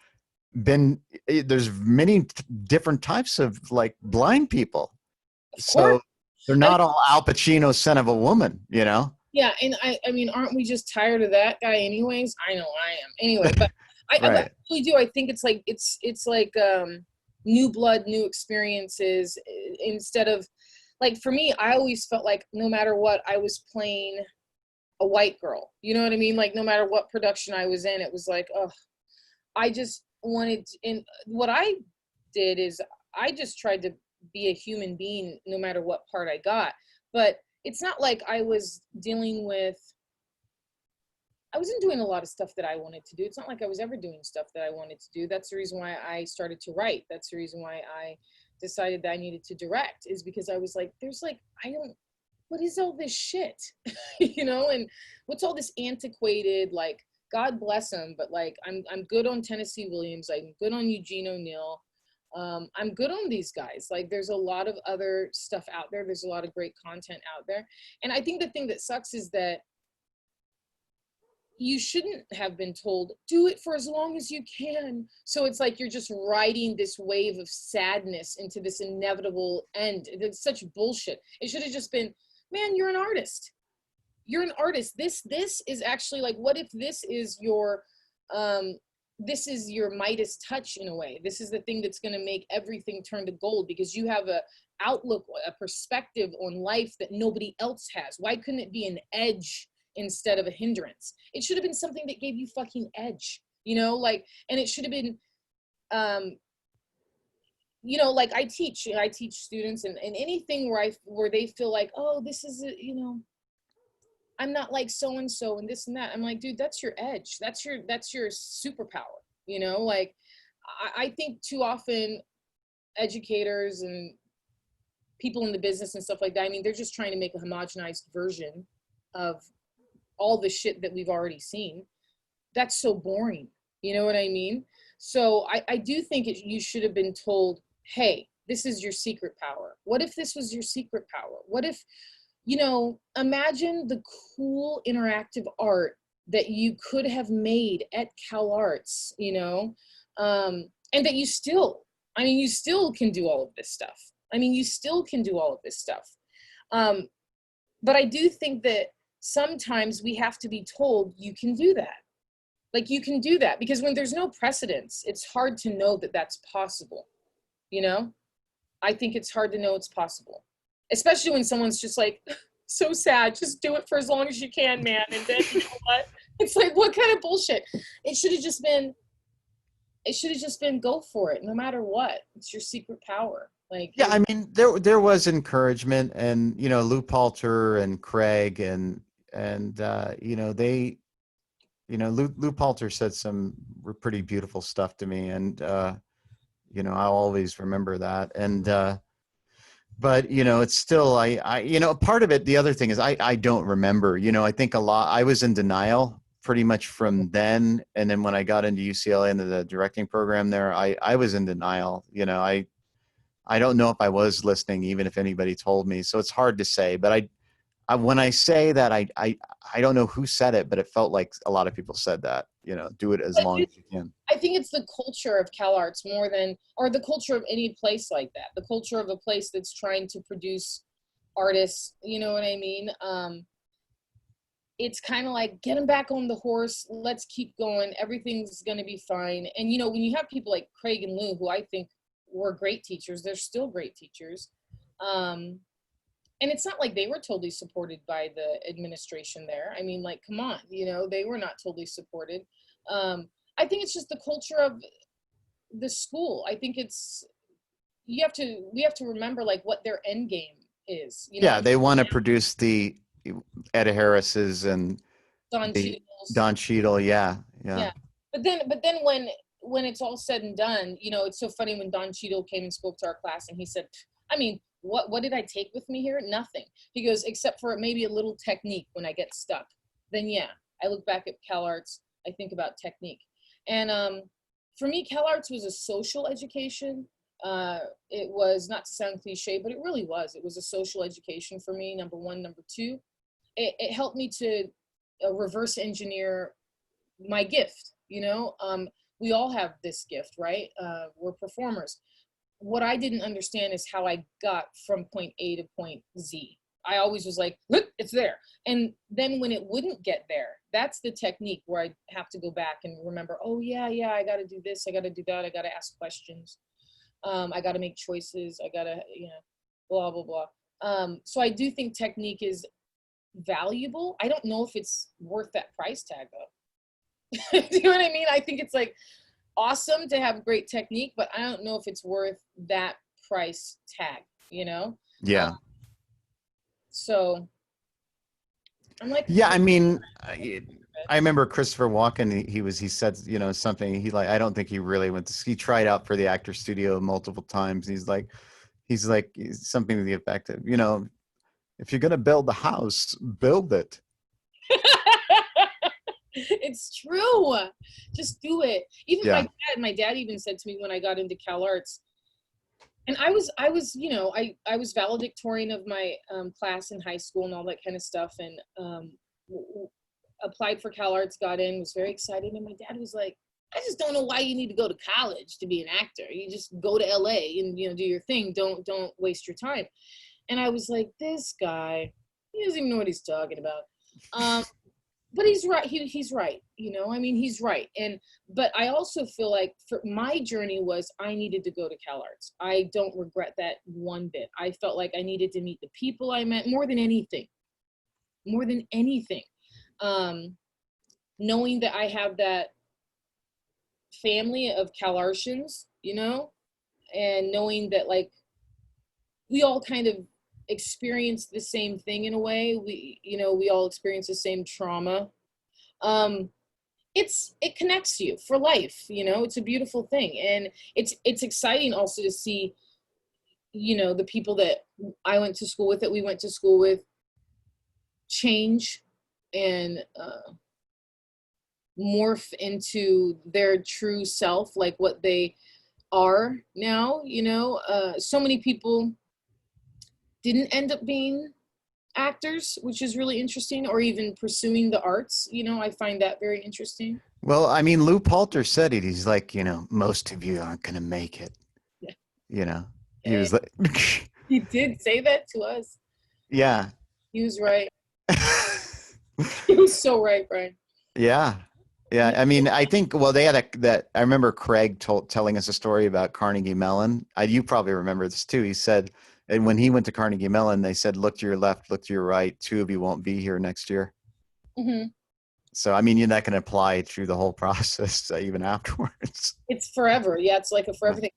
been, there's many different types of like blind people. Of course. So they're I mean, not all Al Pacino, Son of a Woman. yeah, and I mean, aren't we just tired of that guy anyways? I know I am. Anyway, but I Right. really do. I think it's like new blood, new experiences, instead of, like, for me, I always felt like no matter what, I was playing a white girl. You know what I mean? Like no matter what production I was in, it was like, oh, I just wanted, and what I did is I just tried to be a human being no matter what part I got. But it's not like I was dealing with, I wasn't doing a lot of stuff that I wanted to do. It's not like I was ever doing stuff that I wanted to do. That's the reason why I started to write. That's the reason why I decided that I needed to direct, is because I was like, there's like, I don't, what is all this shit? You know, and what's all this antiquated, like, God bless him, but like, I'm good on Tennessee Williams. I'm good on Eugene O'Neill. I'm good on these guys. Like, there's a lot of other stuff out there. There's a lot of great content out there. And I think the thing that sucks is that you shouldn't have been told, do it for as long as you can. So it's like you're just riding this wave of sadness into this inevitable end. It's such bullshit. It should have just been, man, you're an artist. You're an artist. This is actually like, what if this is your Midas touch in a way? This is the thing that's going to make everything turn to gold, because you have a outlook, a perspective on life that nobody else has. Why couldn't it be an edge instead of a hindrance? It should have been something that gave you fucking edge, you know, like, and it should have been, you know, like I teach students, and anything where they feel like, oh, this is, you know, I'm not like so-and-so and this and that. I'm like, dude, that's your edge. That's your superpower, you know? Like, I think too often educators and people in the business and stuff like that, I mean, they're just trying to make a homogenized version of all the shit that we've already seen. That's so boring. You know what I mean? So I do think you should have been told, hey, this is your secret power. What if this was your secret power? What if, you know, imagine the cool interactive art that you could have made at CalArts, you know, and that you still can do all of this stuff. I mean, you still can do all of this stuff. But I do think that sometimes we have to be told you can do that. Like, you can do that, because when there's no precedence, it's hard to know that that's possible. You know, I think it's hard to know it's possible, especially when someone's just like, so sad, just do it for as long as you can, man. And then, you know what? It's like, what kind of bullshit? It should have just been go for it, no matter what. It's your secret power. Like, Yeah, I mean, there was encouragement, and you know, Lou Palter and Craig and you know, they, you know, Lou Palter said some pretty beautiful stuff to me, and you know, I'll always remember that. And but you know, it's still, you know, part of it, the other thing is I don't remember. You know, I think I was in denial pretty much from then, and then when I got into UCLA into the directing program there, I was in denial. You know, I don't know if I was listening, even if anybody told me. So it's hard to say. But when I say that, I don't know who said it, but it felt like a lot of people said that. You know, do it as long as you can. I think it's the culture of CalArts more than, or the culture of any place like that. The culture of a place that's trying to produce artists. You know what I mean? It's kind of like, get them back on the horse. Let's keep going. Everything's going to be fine. And, you know, when you have people like Craig and Lou, who I think were great teachers, they're still great teachers. And it's not like they were totally supported by the administration there. I mean, like, come on, you know, they were not totally supported. I think it's just the culture of the school. I think we have to remember like what their end game is. You know, Yeah, they want to produce the Ed Harris's and Don the Cheadle's. Don Cheadle. Yeah. Yeah. But then when it's all said and done, you know, it's so funny when Don Cheadle came and spoke to our class, and he said, I mean, what did I take with me here? Nothing. He goes, except for maybe a little technique when I get stuck. Then yeah, I look back at CalArts, I think about technique. And for me, CalArts was a social education. It was, not to sound cliche, but it really was. It was a social education for me, number one. Number two, it helped me to reverse engineer my gift. You know, we all have this gift, right? We're performers. What I didn't understand is how I got from point A to point Z. I always was like, look, it's there. And then when it wouldn't get there, that's the technique where I have to go back and remember, oh yeah, I got to do this. I got to do that. I got to ask questions. I got to make choices. I got to, you know, blah, blah, blah. So I do think technique is valuable. I don't know if it's worth that price tag though. Do you know what I mean? I think it's like, awesome to have great technique, but I don't know if it's worth that price tag, you know? Yeah. So I'm like, Yeah, I mean, I remember Christopher Walken. He said, you know, something. He like, I don't think he really went to. He tried out for the actor studio multiple times. He's like something to the effect of, you know, if you're gonna build the house, build it. it's true. Just do it. Even Yeah. my dad even said to me when I got into CalArts, and I was, you know, I was valedictorian of my class in high school and all that kind of stuff, and applied for CalArts, got in, was very excited, and my dad was like, I just don't know why you need to go to college to be an actor. You just go to LA and, you know, do your thing. Don't waste your time. And I was like, this guy, he doesn't even know what he's talking about. But he's right. He's right. You know, I mean, he's right. But I also feel like for my journey was I needed to go to CalArts. I don't regret that one bit. I felt like I needed to meet the people I met more than anything. More than anything. Knowing that I have that family of CalArtians, you know, and knowing that like we all kind of experience the same thing in a way. We all experience the same trauma. It connects you for life, you know. It's a beautiful thing, and it's exciting also to see, you know, the people that I went to school with, that we went to school with, change and morph into their true self, like what they are now, you know. So many people didn't end up being actors, which is really interesting, or even pursuing the arts. You know, I find that very interesting. Well, I mean, Lou Poulter said it. He's like, you know, most of you aren't gonna make it. Yeah. You know, he And was like, he did say that to us. yeah. He was right. He was so right, Brian. Yeah. Yeah. I mean, I think, well, they had that. I remember Craig telling us a story about Carnegie Mellon. You probably remember this too. He said, and when he went to Carnegie Mellon, they said, look to your left, look to your right. Two of you won't be here next year. Mm-hmm. So, I mean, you're not going to apply through the whole process even afterwards. It's forever. Yeah, it's like a forever thing.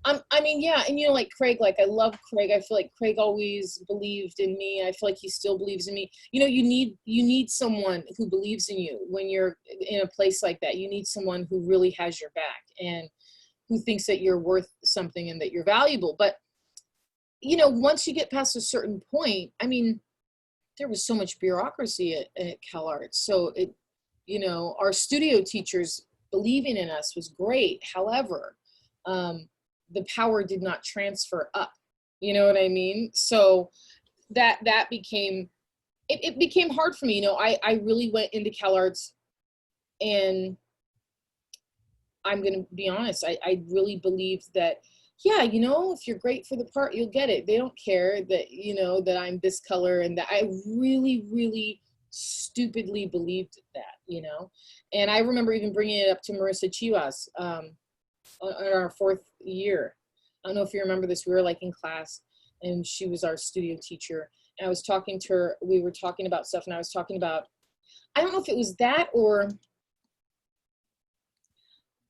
I mean, yeah, and you know, like Craig, like I love Craig. I feel like Craig always believed in me. I feel like he still believes in me. You know, you need someone who believes in you when you're in a place like that. You need someone who really has your back and who thinks that you're worth something and that you're valuable. But you know, once you get past a certain point, I mean, there was so much bureaucracy at CalArts. So it, you know, our studio teachers believing in us was great. However, the power did not transfer up. You know what I mean? So that became, it became hard for me. You know, I really went into CalArts, and I'm going to be honest, I really believed that, yeah, you know, if you're great for the part, you'll get it. They don't care that, you know, that I'm this color, and that I really, really stupidly believed that, you know. And I remember even bringing it up to Marissa Chivas in our fourth year. I don't know if you remember this. We were like in class, and she was our studio teacher. And I was talking to her. We were talking about stuff, and I was talking about, I don't know if it was that or,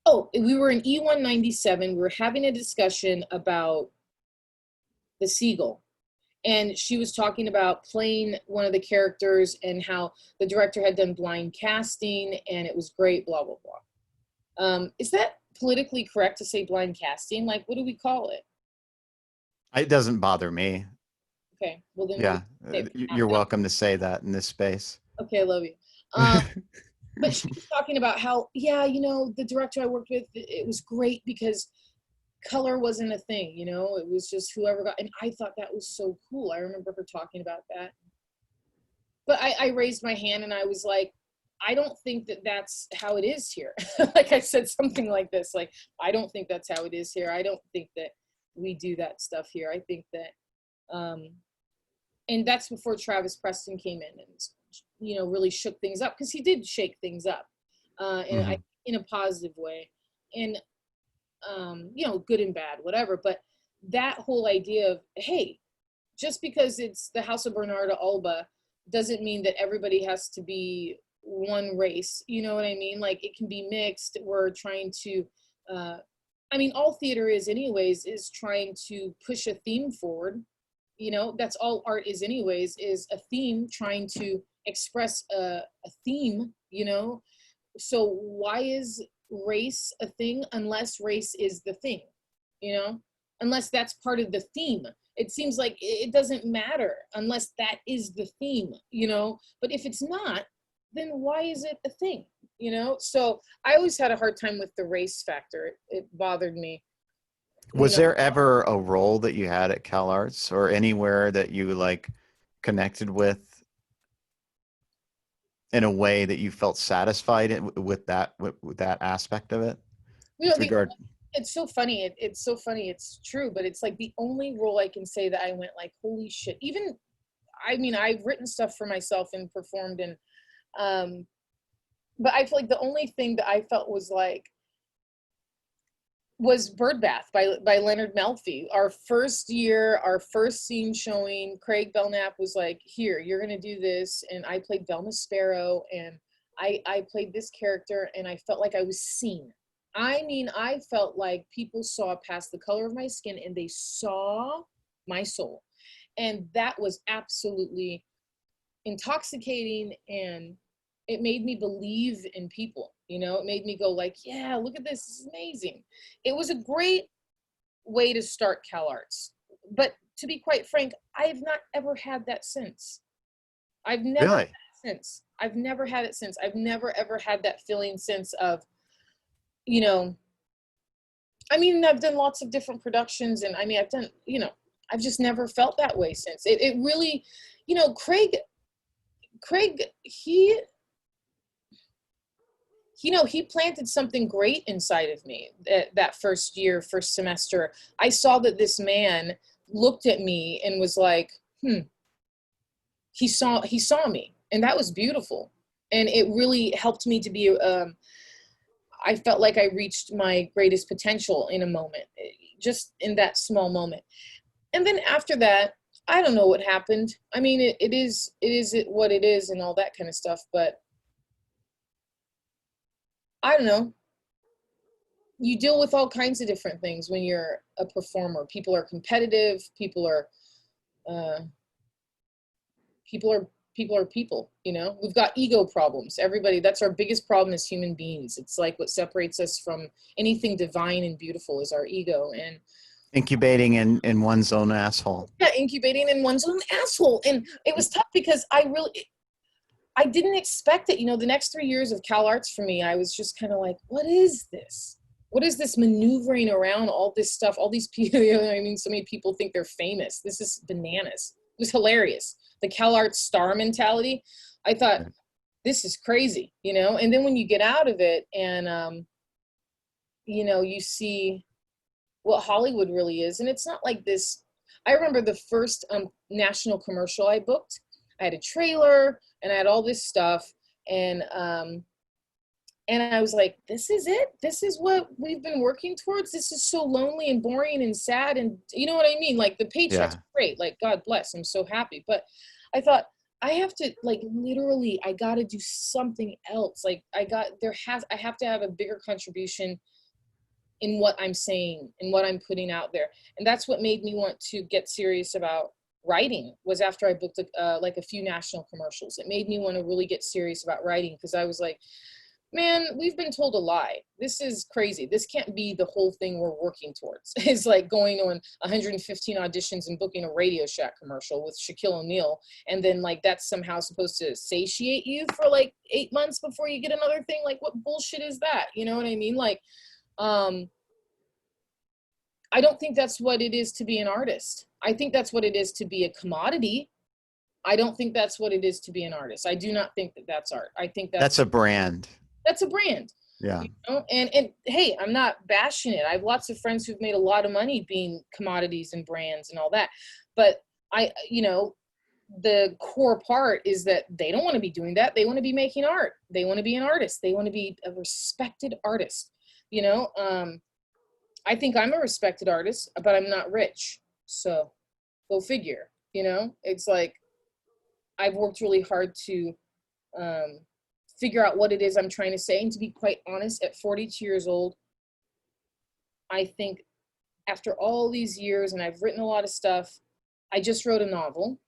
oh, we were in E197. We were having a discussion about the seagull. And she was talking about playing one of the characters and how the director had done blind casting and it was great, blah, blah, blah. Is that politically correct to say blind casting? Like, what do we call it? It doesn't bother me. Okay, well then. Yeah. You're welcome to say that in this space. Okay, I love you. But she was talking about how, yeah, you know, the director I worked with, it was great because color wasn't a thing, you know, it was just whoever got, and I thought that was so cool. I remember her talking about that. But I raised my hand and I was like, I don't think that that's how it is here. Like I said something like this, like, I don't think that's how it is here. I don't think that we do that stuff here. I think that, and that's before Travis Preston came in and, you know, really shook things up, because he did shake things up in a positive way. And, you know, good and bad, whatever. But that whole idea of, hey, just because it's the House of Bernarda Alba doesn't mean that everybody has to be one race. You know what I mean? Like, it can be mixed. We're trying to I mean, all theater is anyways, is trying to push a theme forward. You know, that's all art is anyways, is a theme trying to express a theme, you know? So why is race a thing unless race is the thing, you know? Unless that's part of the theme. It seems like it doesn't matter unless that is the theme, you know? But if it's not, then why is it a thing, you know? So I always had a hard time with the race factor. It bothered me, you Was know? there ever a role that you had at CalArts or anywhere that you like connected with in a way that you felt satisfied with that aspect of it? You know, With regard, it's so funny. It's so funny. It's true, but it's like the only role I can say that I went like, holy shit. Even, I mean, I've written stuff for myself and performed, and um, but I feel like the only thing that I felt was like was Birdbath by Leonard Malfi. Our first year, our first scene showing, Craig Belknap was like, "Here, you're gonna do this," and I played Velma Sparrow, and I played this character, and I felt like I was seen. I mean, I felt like people saw past the color of my skin, and they saw my soul, and that was absolutely intoxicating, and it made me believe in people, you know. It made me go like, yeah, look at this is amazing. It was a great way to start CalArts, but to be quite frank, I've not ever had that since. I've never had really? it since. I've never had it since. I've never ever had that feeling since of, you know, I mean, I've done lots of different productions, and I mean, I've done, you know, I've just never felt that way since. It really, you know, Craig, he, you know, he planted something great inside of me that first year, first semester. I saw that this man looked at me and was like, he saw me, and that was beautiful. And it really helped me to be, I felt like I reached my greatest potential in a moment, just in that small moment. And then after that, I don't know what happened. I mean, it is what it is and all that kind of stuff, but I don't know. You deal with all kinds of different things when you're a performer. People are competitive. Uh, people are people. You know, we've got ego problems. Everybody. That's our biggest problem as human beings. It's like what separates us from anything divine and beautiful is our ego. And Incubating in one's own asshole. yeah, incubating in one's own asshole. And it was tough because I didn't expect it. You know, the next 3 years of CalArts for me, I was just kind of like, what is this? What is this maneuvering around all this stuff? All these people, you know, I mean, so many people think they're famous. This is bananas. It was hilarious. The CalArts star mentality. I thought, this is crazy, you know? And then when you get out of it and, you know, you see what Hollywood really is. And it's not like this. I remember the first national commercial I booked. I had a trailer and I had all this stuff. And I was like, this is it? This is what we've been working towards? This is so lonely and boring and sad. And you know what I mean? Like the paycheck's Yeah. great. Like, God bless. I'm so happy. But I thought, I have to, like, literally, I got to do something else. Like I have to have a bigger contribution in what I'm saying and what I'm putting out there. And that's what made me want to get serious about writing, was after I booked like a few national commercials. It made me want to really get serious about writing, because I was like, man, we've been told a lie. This is crazy. This can't be the whole thing we're working towards. It's like going on 115 auditions and booking a Radio Shack commercial with Shaquille O'Neal. And then like that's somehow supposed to satiate you for like 8 months before you get another thing. Like what bullshit is that? You know what I mean? Like, I don't think that's what it is to be an artist. I think that's what it is to be a commodity. I don't think that's what it is to be an artist. I do not think that that's art. I think That's a brand. that's a brand. Yeah. You know? And hey, I'm not bashing it. I have lots of friends who've made a lot of money being commodities and brands and all that. But you know, the core part is that they don't want to be doing that. They want to be making art. They want to be an artist. They want to be a respected artist. You know, I think I'm a respected artist, but I'm not rich. So go figure, you know, it's like, I've worked really hard to figure out what it is I'm trying to say. And to be quite honest, at 42 years old, I think after all these years, and I've written a lot of stuff, I just wrote a novel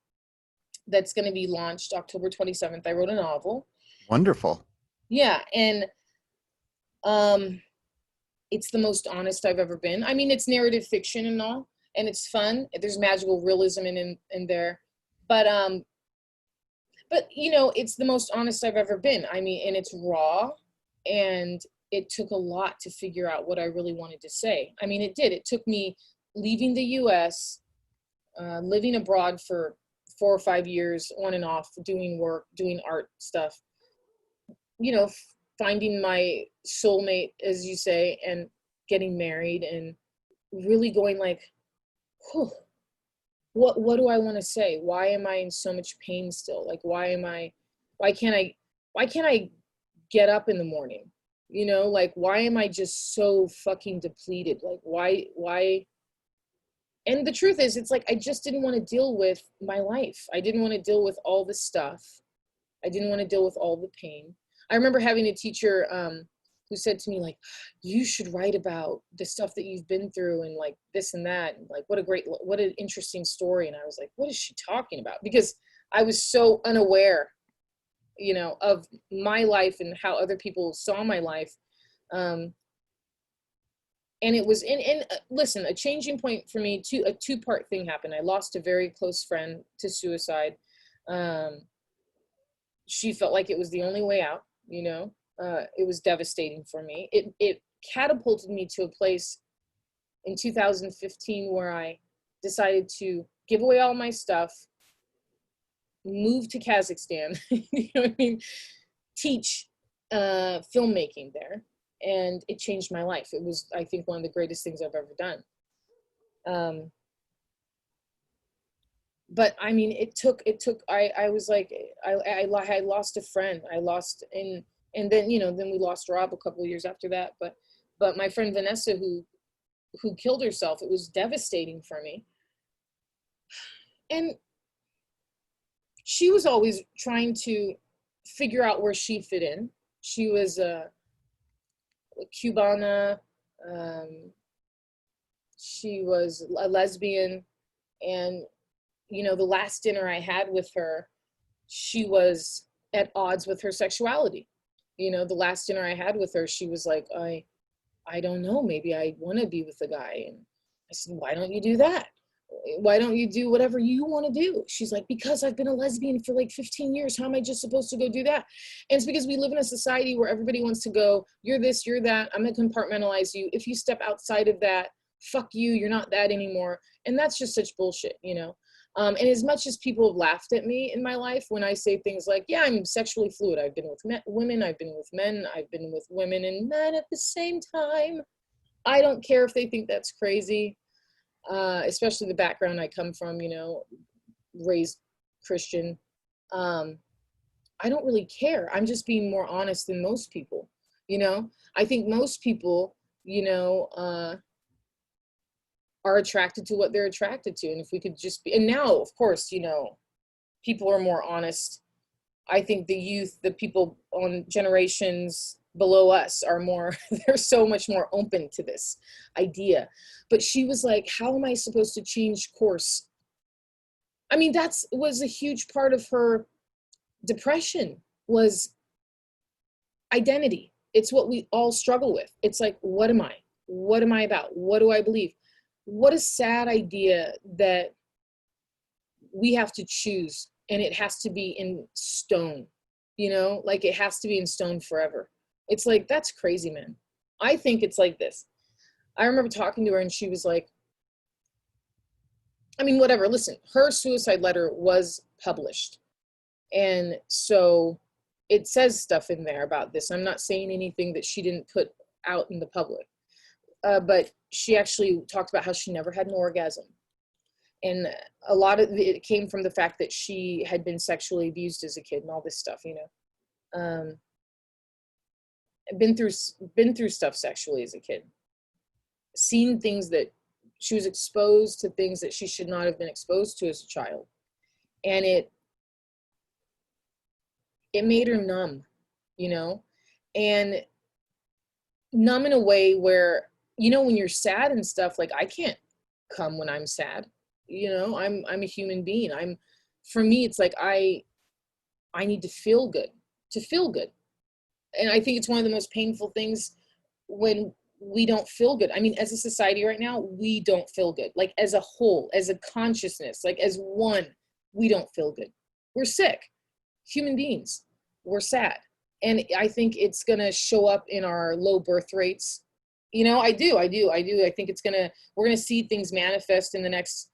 that's going to be launched October 27th. I wrote a novel. Wonderful. Yeah. And it's the most honest I've ever been. I mean, it's narrative fiction and all, and it's fun. There's magical realism in there. But you know, it's the most honest I've ever been. I mean, and it's raw, and it took a lot to figure out what I really wanted to say. I mean, it did. It took me leaving the US, living abroad for 4 or 5 years on and off, doing work, doing art stuff, you know, finding my soulmate, as you say, and getting married, and really going like, whew, what do I want to say? Why am I in so much pain still? Like, why can't I get up in the morning? You know, like, why am I just so fucking depleted? Like, why? And the truth is, it's like, I just didn't want to deal with my life. I didn't want to deal with all the stuff. I didn't want to deal with all the pain. I remember having a teacher who said to me, like, you should write about the stuff that you've been through, and like this and that, and like, what an interesting story. And I was like, what is she talking about? Because I was so unaware, you know, of my life and how other people saw my life. And it was listen, a changing point for me too. A two-part thing happened. I lost a very close friend to suicide. She felt like it was the only way out, you know. It was devastating for me. It catapulted me to a place in 2015 where I decided to give away all my stuff, move to Kazakhstan, you know what I mean, teach filmmaking there, and it changed my life. It was, I think, one of the greatest things I've ever done. But I mean, it took, I was like, I lost a friend. And then, you know, then we lost Rob a couple of years after that. But my friend Vanessa, who killed herself, it was devastating for me. And she was always trying to figure out where she fit in. She was a Cubana. She was a lesbian. And, you know, the last dinner I had with her, she was at odds with her sexuality. You know, the last dinner I had with her, she was like, I don't know, maybe I want to be with a guy. And I said, why don't you do that? Why don't you do whatever you want to do? She's like, because I've been a lesbian for like 15 years. How am I just supposed to go do that? And it's because we live in a society where everybody wants to go, you're this, you're that. I'm going to compartmentalize you. If you step outside of that, fuck you, you're not that anymore. And that's just such bullshit, you know? And as much as people have laughed at me in my life when I say things like, yeah, I'm sexually fluid. I've been with women, I've been with men, I've been with women and men at the same time. I don't care if they think that's crazy, especially the background I come from, you know, raised Christian. I don't really care. I'm just being more honest than most people, you know? I think most people, you know, are attracted to what they're attracted to. And if we could just be, and now, of course, you know, people are more honest. I think the youth, the people on generations below us are more, they're so much more open to this idea. But she was like, how am I supposed to change course? I mean, was a huge part of her depression, was identity. It's what we all struggle with. It's like, what am I? What am I about? What do I believe? What a sad idea that we have to choose, and it has to be in stone, you know, like it has to be in stone forever. It's like, that's crazy, man. I think it's like this. I remember talking to her and she was like, I mean, whatever, listen, her suicide letter was published. And so it says stuff in there about this. I'm not saying anything that she didn't put out in the public. But she actually talked about how she never had an orgasm. And a lot of it came from the fact that she had been sexually abused as a kid and all this stuff, you know. Been through stuff sexually as a kid. Seen things that she was exposed to, things that she should not have been exposed to as a child. And it made her numb, you know, and numb in a way where, when you're sad and stuff, like I can't come when I'm sad. I'm a human being. For me, it's like I need to feel good, and I think it's one of the most painful things when we don't feel good. I mean, as a society right now, we don't feel good. Like as a whole, as a consciousness, like as one, we don't feel good. We're sick. Human beings. We're sad. And I think it's going to show up in our low birth rates. I do. I think we're going to see things manifest in the next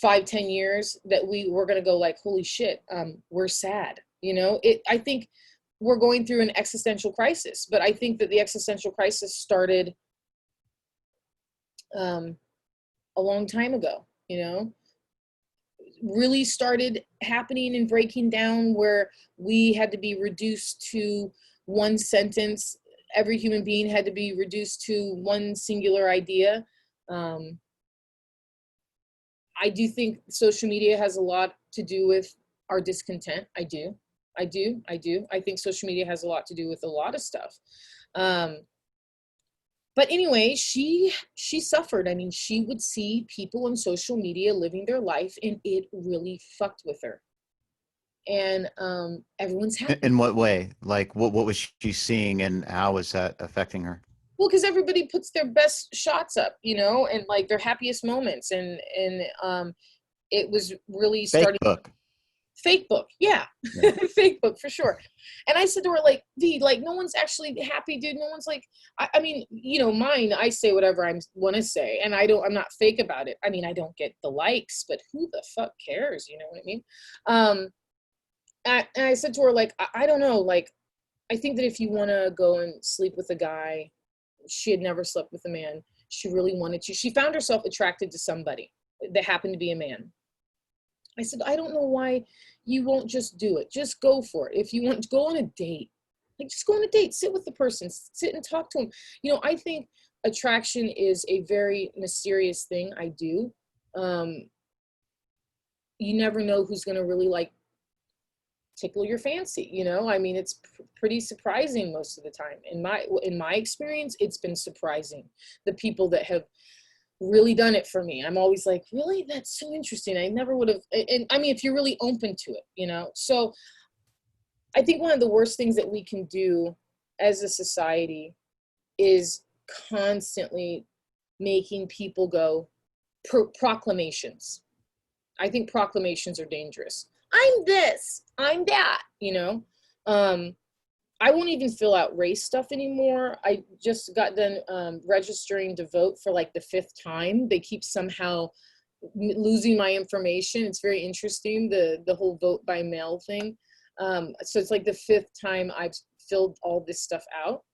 5-10 years that we're going to go like, holy shit, we're sad. I think we're going through an existential crisis, but I think that the existential crisis started a long time ago, really started happening and breaking down where we had to be reduced to one sentence. Every human being had to be reduced to one singular idea. I do think social media has a lot to do with our discontent. I do. I think social media has a lot to do with a lot of stuff. But anyway, she suffered. I mean, she would see people on social media living their life, and it really fucked with her. And everyone's happy. In what way? Like, what was she seeing, and how was that affecting her? Well, because everybody puts their best shots up, and like their happiest moments, and it was really starting. Fake book, yeah. Fake book for sure. And I said to her, like, V, like, no one's actually happy, dude. No one's like, I mean, mine, I say whatever I want to say, and I'm not fake about it. I mean, I don't get the likes, but who the fuck cares? You know what I mean? And I said to her, like, I don't know, like, I think that if you want to go and sleep with a guy, she had never slept with a man. She really wanted to. She found herself attracted to somebody that happened to be a man. I said, I don't know why you won't just do it. Just go for it. If you want to go on a date, like just go on a date, sit with the person, sit and talk to them. I think attraction is a very mysterious thing. I do. You never know who's going to really like tickle your fancy. I mean, it's pretty surprising most of the time. In my experience, it's been surprising. The people that have really done it for me. I'm always like, really? That's so interesting. I never would have. And I mean, if you're really open to it, So I think one of the worst things that we can do as a society is constantly making people go proclamations. I think proclamations are dangerous. I'm this, I'm that, I won't even fill out race stuff anymore. I just got done registering to vote for like the 5th time. They keep somehow losing my information. It's very interesting, the whole vote by mail thing. So it's like the 5th time I've filled all this stuff out.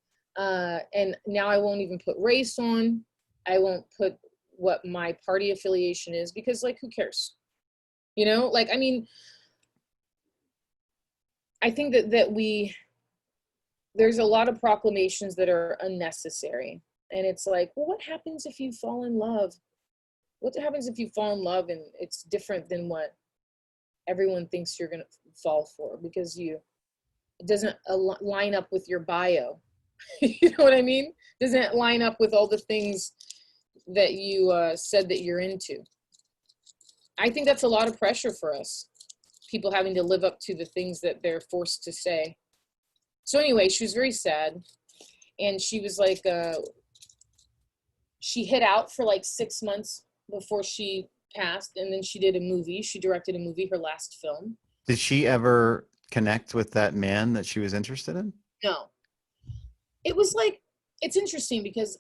And now I won't even put race on. I won't put what my party affiliation is, because like, who cares? Like, I mean, I think that there's a lot of proclamations that are unnecessary. And it's like, well, what happens if you fall in love? What happens if you fall in love and it's different than what everyone thinks you're going to fall for, because it doesn't line up with your bio. You know what I mean? Doesn't line up with all the things that you said that you're into. I think that's a lot of pressure for us. People having to live up to the things that they're forced to say. So anyway, she was very sad, and she was like, she hid out for like 6 months before she passed, and then she did a movie. She directed a movie, her last film. Did she ever connect with that man that she was interested in? No. It was like, it's interesting because,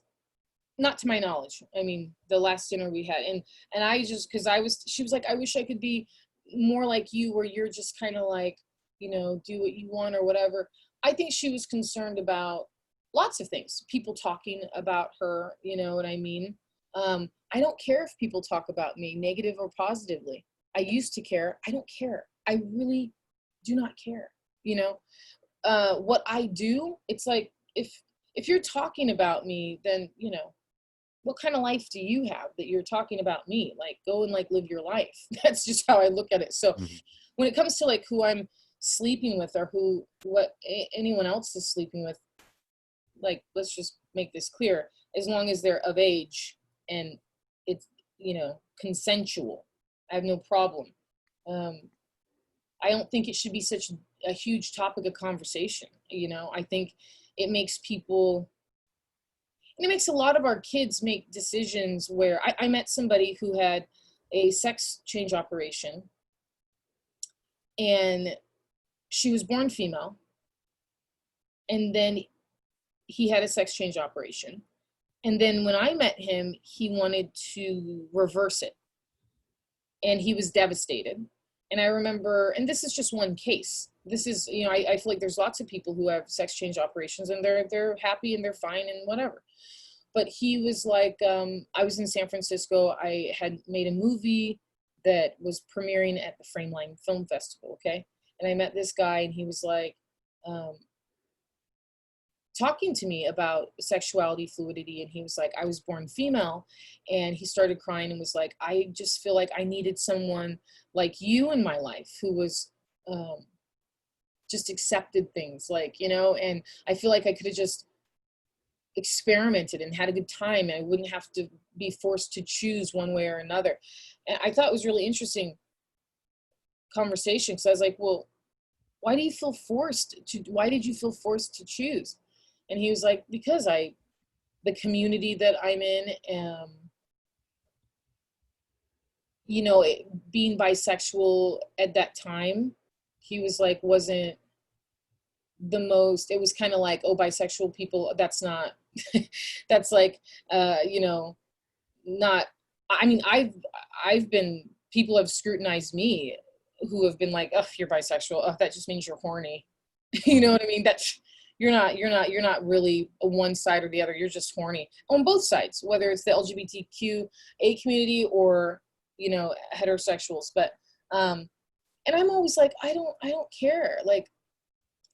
not to my knowledge. I mean, the last dinner we had, and I just, because she was like, I wish I could be more like you, where you're just kind of like, do what you want or whatever. I think she was concerned about lots of things. People talking about her, you know what I mean? I don't care if people talk about me, negative or positively. I used to care. I don't care. I really do not care. What I do, it's like, if you're talking about me, then, what kind of life do you have that you're talking about me? Like, go and like live your life. That's just how I look at it. So when it comes to like who I'm sleeping with, or what anyone else is sleeping with, like, let's just make this clear. as long as they're of age and it's, you know, consensual. I have no problem. I don't think it should be such a huge topic of conversation. You know, I think it makes people, and it makes a lot of our kids make decisions where I met somebody who had a sex change operation, and she was born female, and then he had a sex change operation. And then when I met him, he wanted to reverse it. And he was devastated. And I remember, and this is just one case. This is, you know, I feel like there's lots of people who have sex change operations and they're happy and they're fine and whatever. But he was like, I was in San Francisco. I had made a movie that was premiering at the Frameline Film Festival, okay? And I met this guy, and he was like, talking to me about sexuality, fluidity, and he was like, I was born female. And he started crying and was like, I just feel like I needed someone like you in my life who was just accepted things, like, you know, and I feel like I could have just experimented and had a good time, and I wouldn't have to be forced to choose one way or another. And I thought it was really interesting conversation, because I was like, well, why did you feel forced to choose? And he was like, because the community that I'm in, you know, being bisexual at that time, he was like, wasn't the most, it was kind of like, oh, bisexual people, that's not, that's like, you know, not, I mean, I've been, people have scrutinized me who have been like, oh, you're bisexual. Oh, that just means you're horny. You know what I mean? That's, you're not really a one side or the other. You're just horny on both sides, whether it's the LGBTQA community or, you know, heterosexuals. But, and I'm always like, I don't care. Like,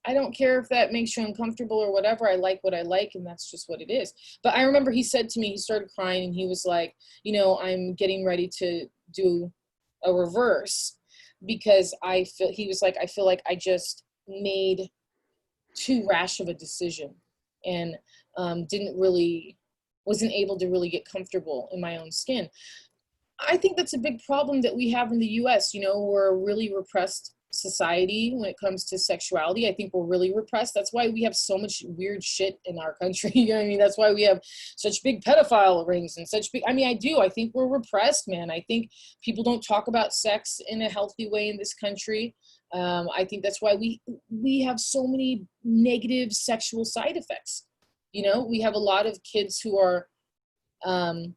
I don't care if that makes you uncomfortable or whatever. I like what I like, and that's just what it is. But I remember he said to me, he started crying, and he was like, you know, I'm getting ready to do a reverse, because he was like, I feel like I just made too rash of a decision, and wasn't able to really get comfortable in my own skin. I think that's a big problem that we have in the US. You know, we're a really repressed society when it comes to sexuality. I think we're really repressed. That's why we have so much weird shit in our country. You know what I mean? That's why we have such big pedophile rings and such big, I mean, I think we're repressed, man. I think people don't talk about sex in a healthy way in this country. I think that's why we have so many negative sexual side effects. You know, we have a lot of kids who are, I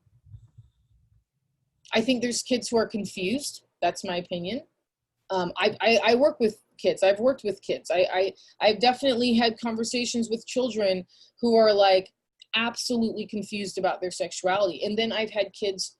think there's kids who are confused. That's my opinion. I work with kids. I've worked with kids. I've definitely had conversations with children who are like absolutely confused about their sexuality. And then I've had kids,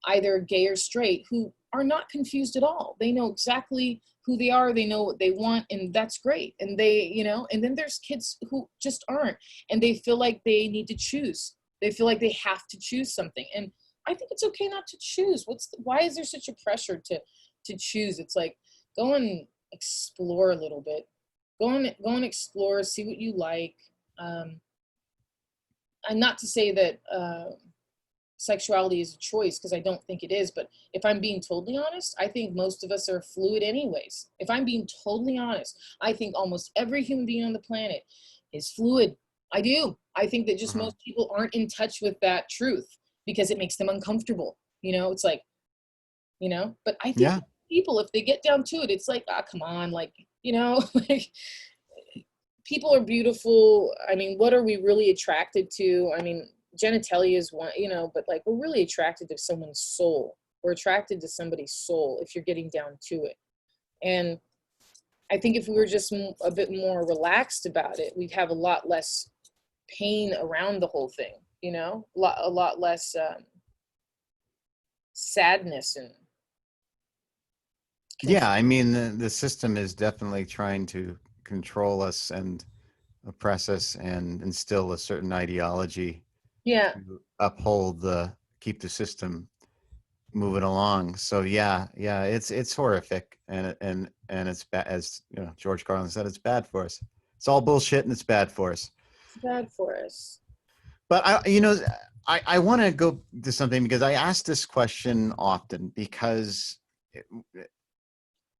either gay or straight, who are not confused at all. They know exactly who they are. They know what they want, and that's great. And they, you know, and then there's kids who just aren't, and they feel like they need to choose. They feel like they have to choose something. And I think it's okay not to choose. Why is there such a pressure to choose? It's like, go and explore a little bit. Go and explore, see what you like. And not to say that sexuality is a choice, because I don't think it is, but if I'm being totally honest, I think most of us are fluid anyways. If I'm being totally honest, I think almost every human being on the planet is fluid. I do. I think that just most people aren't in touch with that truth because it makes them uncomfortable. You know, it's like, you know, but I think people, if they get down to it, it's like, ah, come on, like, you know, like, people are beautiful. I mean, what are we really attracted to? I mean, genitalia is one, you know, but like, we're really attracted to someone's soul. We're attracted to somebody's soul if you're getting down to it. And I think if we were just a bit more relaxed about it, we'd have a lot less pain around the whole thing, you know, a lot less sadness. And yeah, I mean, the system is definitely trying to control us and oppress us and instill a certain ideology yeah, to keep the system moving along. So yeah, it's horrific, and it's bad. As you know, George Carlin said, it's bad for us. It's all bullshit, and it's bad for us. it's bad for us. But I want to go to something because I ask this question often because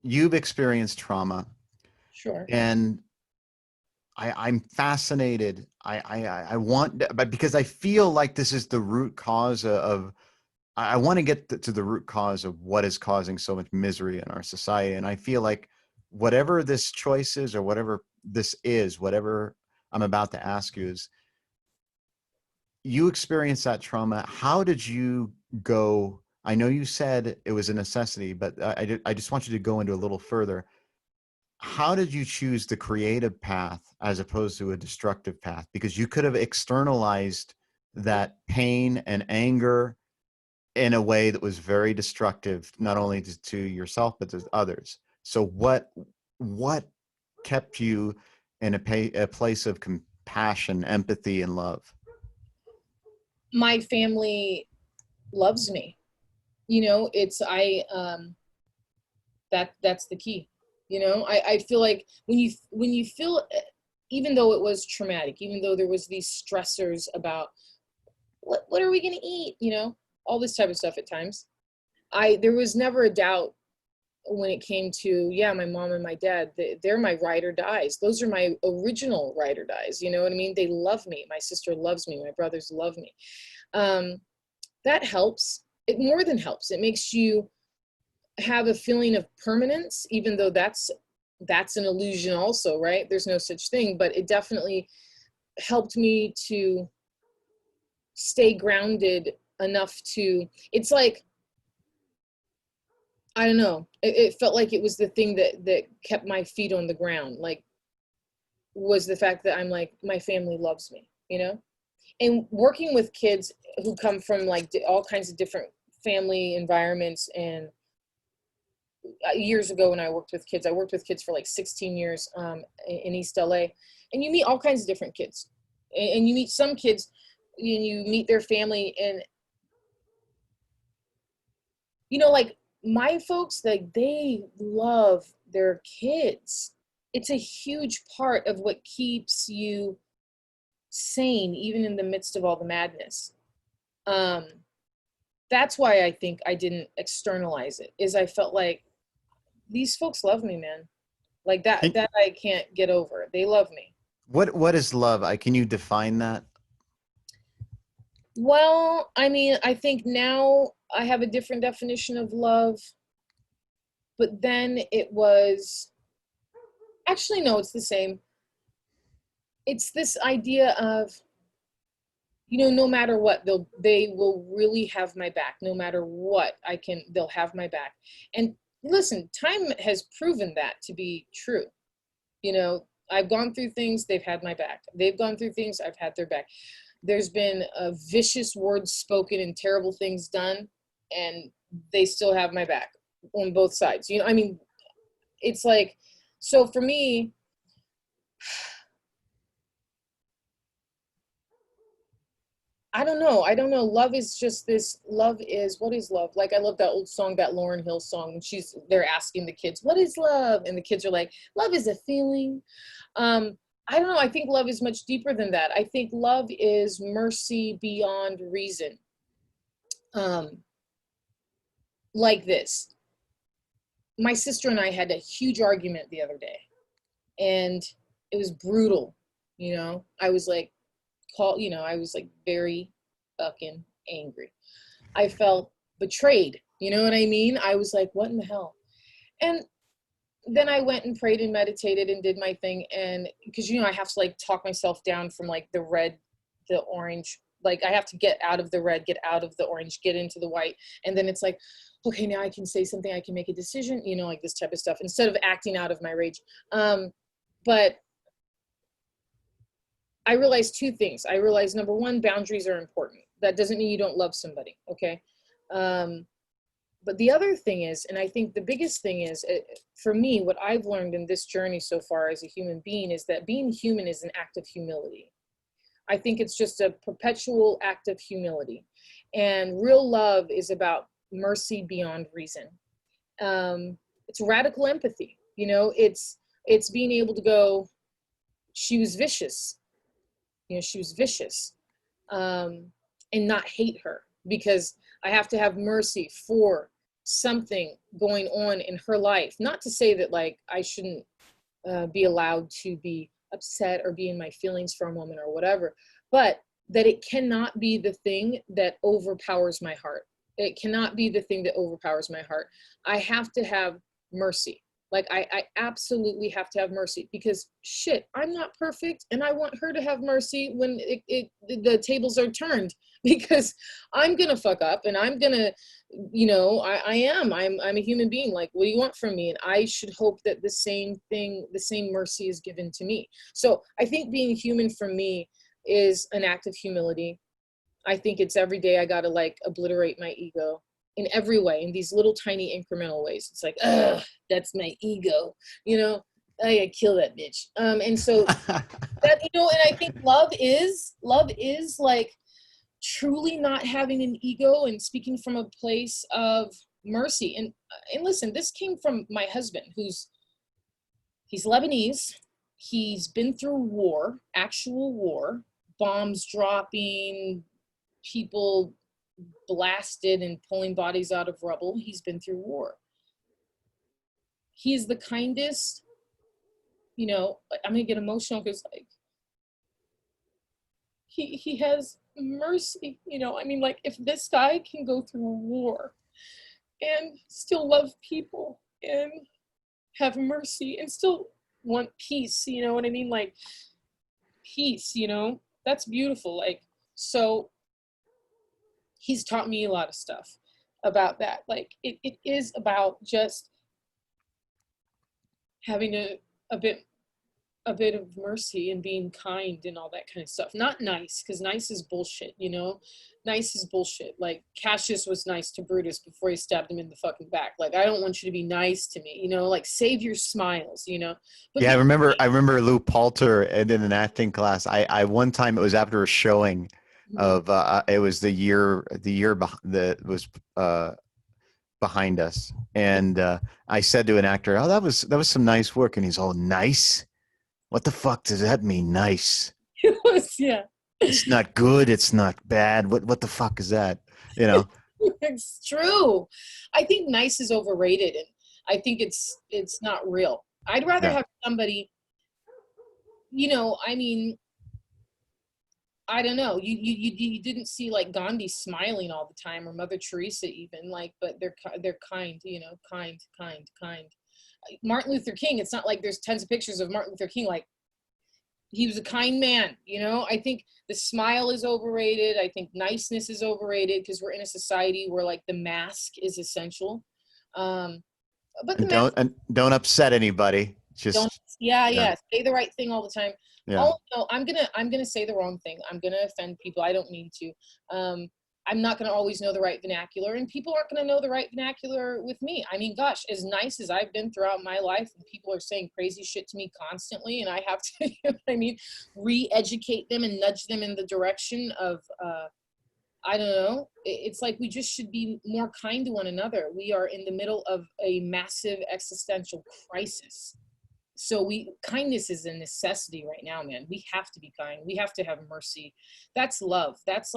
you've experienced trauma, Sure. and I'm fascinated. I want, but because I feel like this is the root cause of I want to get to the root cause of what is causing so much misery in our society. And I feel like whatever this choice is, or whatever this is, whatever I'm about to ask you is, you experienced that trauma. How did you go? I know you said it was a necessity, but I just want you to go into a little further. How did you choose the creative path as opposed to a destructive path? Because you could have externalized that pain and anger in a way that was very destructive, not only to yourself, but to others. So what kept you in a place of compassion, empathy, and love? My family loves me. It's that's the key. I feel like when you feel, even though it was traumatic, even though there was these stressors about what are we going to eat, all this type of stuff at times, there was never a doubt when it came to, yeah, my mom and my dad, they're my ride or dies. Those are my original ride or dies. You know what I mean? They love me. My sister loves me. My brothers love me. um, that helps. It more than helps. It makes you have a feeling of permanence, even though that's an illusion also, right? There's no such thing, but it definitely helped me to stay grounded enough to, it's like, I don't know, it felt like it was the thing that kept my feet on the ground, like, was the fact that I'm like, my family loves me, and working with kids who come from like all kinds of different family environments. And years ago when I worked with kids for like 16 years in East LA, and you meet all kinds of different kids, and you meet some kids and you meet their family, and like my folks, like, they love their kids. It's a huge part of what keeps you sane even in the midst of all the madness. um that's why I think I didn't externalize it, is I felt like these folks love me, man. Like that I can't get over. They love me. What is love? Can you define that? Well, I mean, I think now I have a different definition of love, but then it was, actually no, it's the same. It's this idea of, no matter what, they will really have my back. No matter what, they'll have my back. And listen, time has proven that to be true. I've gone through things, they've had my back. They've gone through things, I've had their back. There's been vicious words spoken and terrible things done, and they still have my back on both sides. I mean, it's like, so for me, I don't know. I don't know. Love is just this. Love is, what is love? Like, I love that old song, that Lauryn Hill song, when they're asking the kids, what is love? And the kids are like, love is a feeling. I don't know. I think love is much deeper than that. I think love is mercy beyond reason. Um, like this. My sister and I had a huge argument the other day, and it was brutal. I was like, I was like very fucking angry. I felt betrayed. You know what I mean? I was like, what in the hell? And then I went and prayed and meditated and did my thing. And because, I have to like talk myself down from like the red, the orange, like I have to get out of the red, get out of the orange, get into the white. And then it's like, okay, now I can say something, I can make a decision, like this type of stuff, instead of acting out of my rage. But I realized two things. I realized, number one, boundaries are important. That doesn't mean you don't love somebody, okay? But the other thing is, and I think the biggest thing is, for me, what I've learned in this journey so far as a human being is that being human is an act of humility. I think it's just a perpetual act of humility. And real love is about mercy beyond reason. It's radical empathy. It's being able to go, she was vicious. She was vicious. and not hate her, because I have to have mercy for something going on in her life. Not to say that like I shouldn't be allowed to be upset or be in my feelings for a moment or whatever, but that it cannot be the thing that overpowers my heart. It cannot be the thing that overpowers my heart. I have to have mercy. Like I absolutely have to have mercy, because shit, I'm not perfect, and I want her to have mercy when the tables are turned, because I'm gonna fuck up, and I'm gonna, you know, I'm a human being. Like, what do you want from me? And I should hope that the same thing, the same mercy is given to me. So I think being human for me is an act of humility. I think it's every day I gotta like obliterate my ego in every way, in these little tiny incremental ways. It's like, ugh, that's my ego, you know, I gotta kill that bitch. And so that, you know, and I think love is like truly not having an ego and speaking from a place of mercy. And listen, this came from my husband, he's Lebanese. He's been through war, actual war, bombs dropping, people blasted and pulling bodies out of rubble. He's been through war. He is the kindest, you know, I'm gonna get emotional because like he has mercy, you know. I mean, like, if this guy can go through war and still love people and have mercy and still want peace, you know what I mean? Like, peace, you know, that's beautiful. Like, so he's taught me a lot of stuff about that. Like, it is about just having a bit of mercy and being kind and all that kind of stuff. Not nice, because nice is bullshit, you know? Nice is bullshit. Like, Cassius was nice to Brutus before he stabbed him in the fucking back. Like, I don't want you to be nice to me, you know? Like, save your smiles, you know? But Yeah, I remember Lou Palter in an acting class. I one time, it was after a showing of it was that was behind us, and I said to an actor, "Oh, that was some nice work," and he's all, "Nice? What the fuck does that mean, nice? it was, yeah. It's not good, it's not bad. What the fuck is that?" You know? It's true. I think nice is overrated, and I think it's not real. I'd rather Yeah. have somebody, you know, I mean, I don't know. You didn't see like Gandhi smiling all the time, or Mother Teresa even, like, but they're kind, you know, kind. Martin Luther King, it's not like there's tons of pictures of Martin Luther King. Like, he was a kind man, you know. I think the smile is overrated. I think niceness is overrated, because we're in a society where like the mask is essential. Um, but the And mask, don't upset anybody. don't, Just yeah, yeah, yeah, say the right thing all the time. yeah. Oh no, I'm gonna say the wrong thing. I'm gonna offend people. I don't mean to. I'm not gonna always know the right vernacular, and people aren't gonna know the right vernacular with me. I mean, gosh, as nice as I've been throughout my life, and people are saying crazy shit to me constantly, and I have to, you know what I mean, re-educate them and nudge them in the direction of, I don't know. It's like we just should be more kind to one another. We are in the middle of a massive existential crisis. So kindness is a necessity right now, man. We have to be kind. We have to have mercy. That's love. That's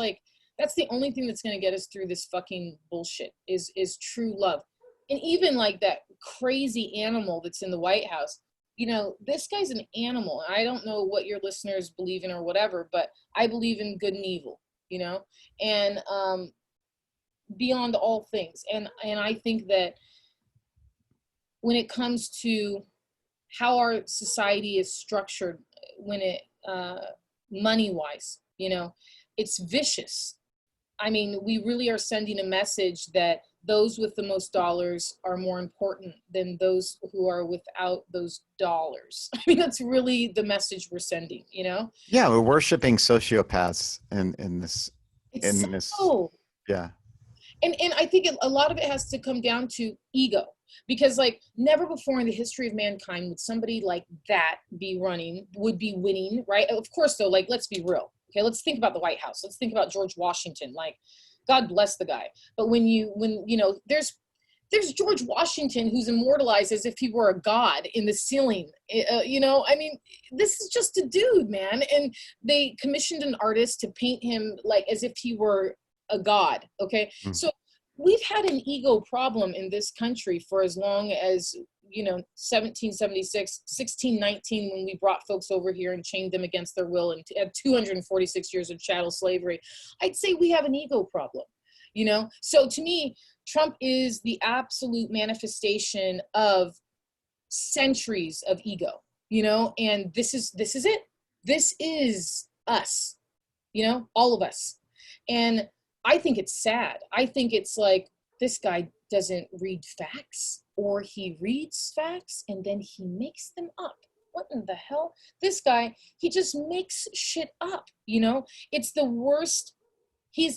the only thing that's going to get us through this fucking bullshit is true love. And even like that crazy animal that's in the White House, you know, this guy's an animal. I don't know what your listeners believe in or whatever, but I believe in good and evil, you know, and beyond all things. And I think that when it comes to how our society is structured, when it money wise, you know, it's vicious. I mean, we really are sending a message that those with the most dollars are more important than those who are without those dollars. I mean, that's really the message we're sending, you know? Yeah, we're worshiping sociopaths in this It's in this so, yeah. and I think a lot of it has to come down to ego, because like never before in the history of mankind would somebody like that would be winning, right? Of course, though, like, let's be real. Okay, let's think about the White House. Let's think about George Washington. Like, God bless the guy. But when you know, there's George Washington, who's immortalized as if he were a god in the ceiling. You know, I mean, this is just a dude, man. And they commissioned an artist to paint him like as if he were a god. Okay. Mm. So we've had an ego problem in this country for as long as, you know, 1776, 1619, when we brought folks over here and chained them against their will and had 246 years of chattel slavery. I'd say we have an ego problem, you know? So to me, Trump is the absolute manifestation of centuries of ego, you know? And this is it. This is us, you know, all of us. And I think it's sad. I think it's like, this guy doesn't read facts, or he reads facts and then he makes them up. What in the hell? This guy, he just makes shit up, you know? It's the worst. He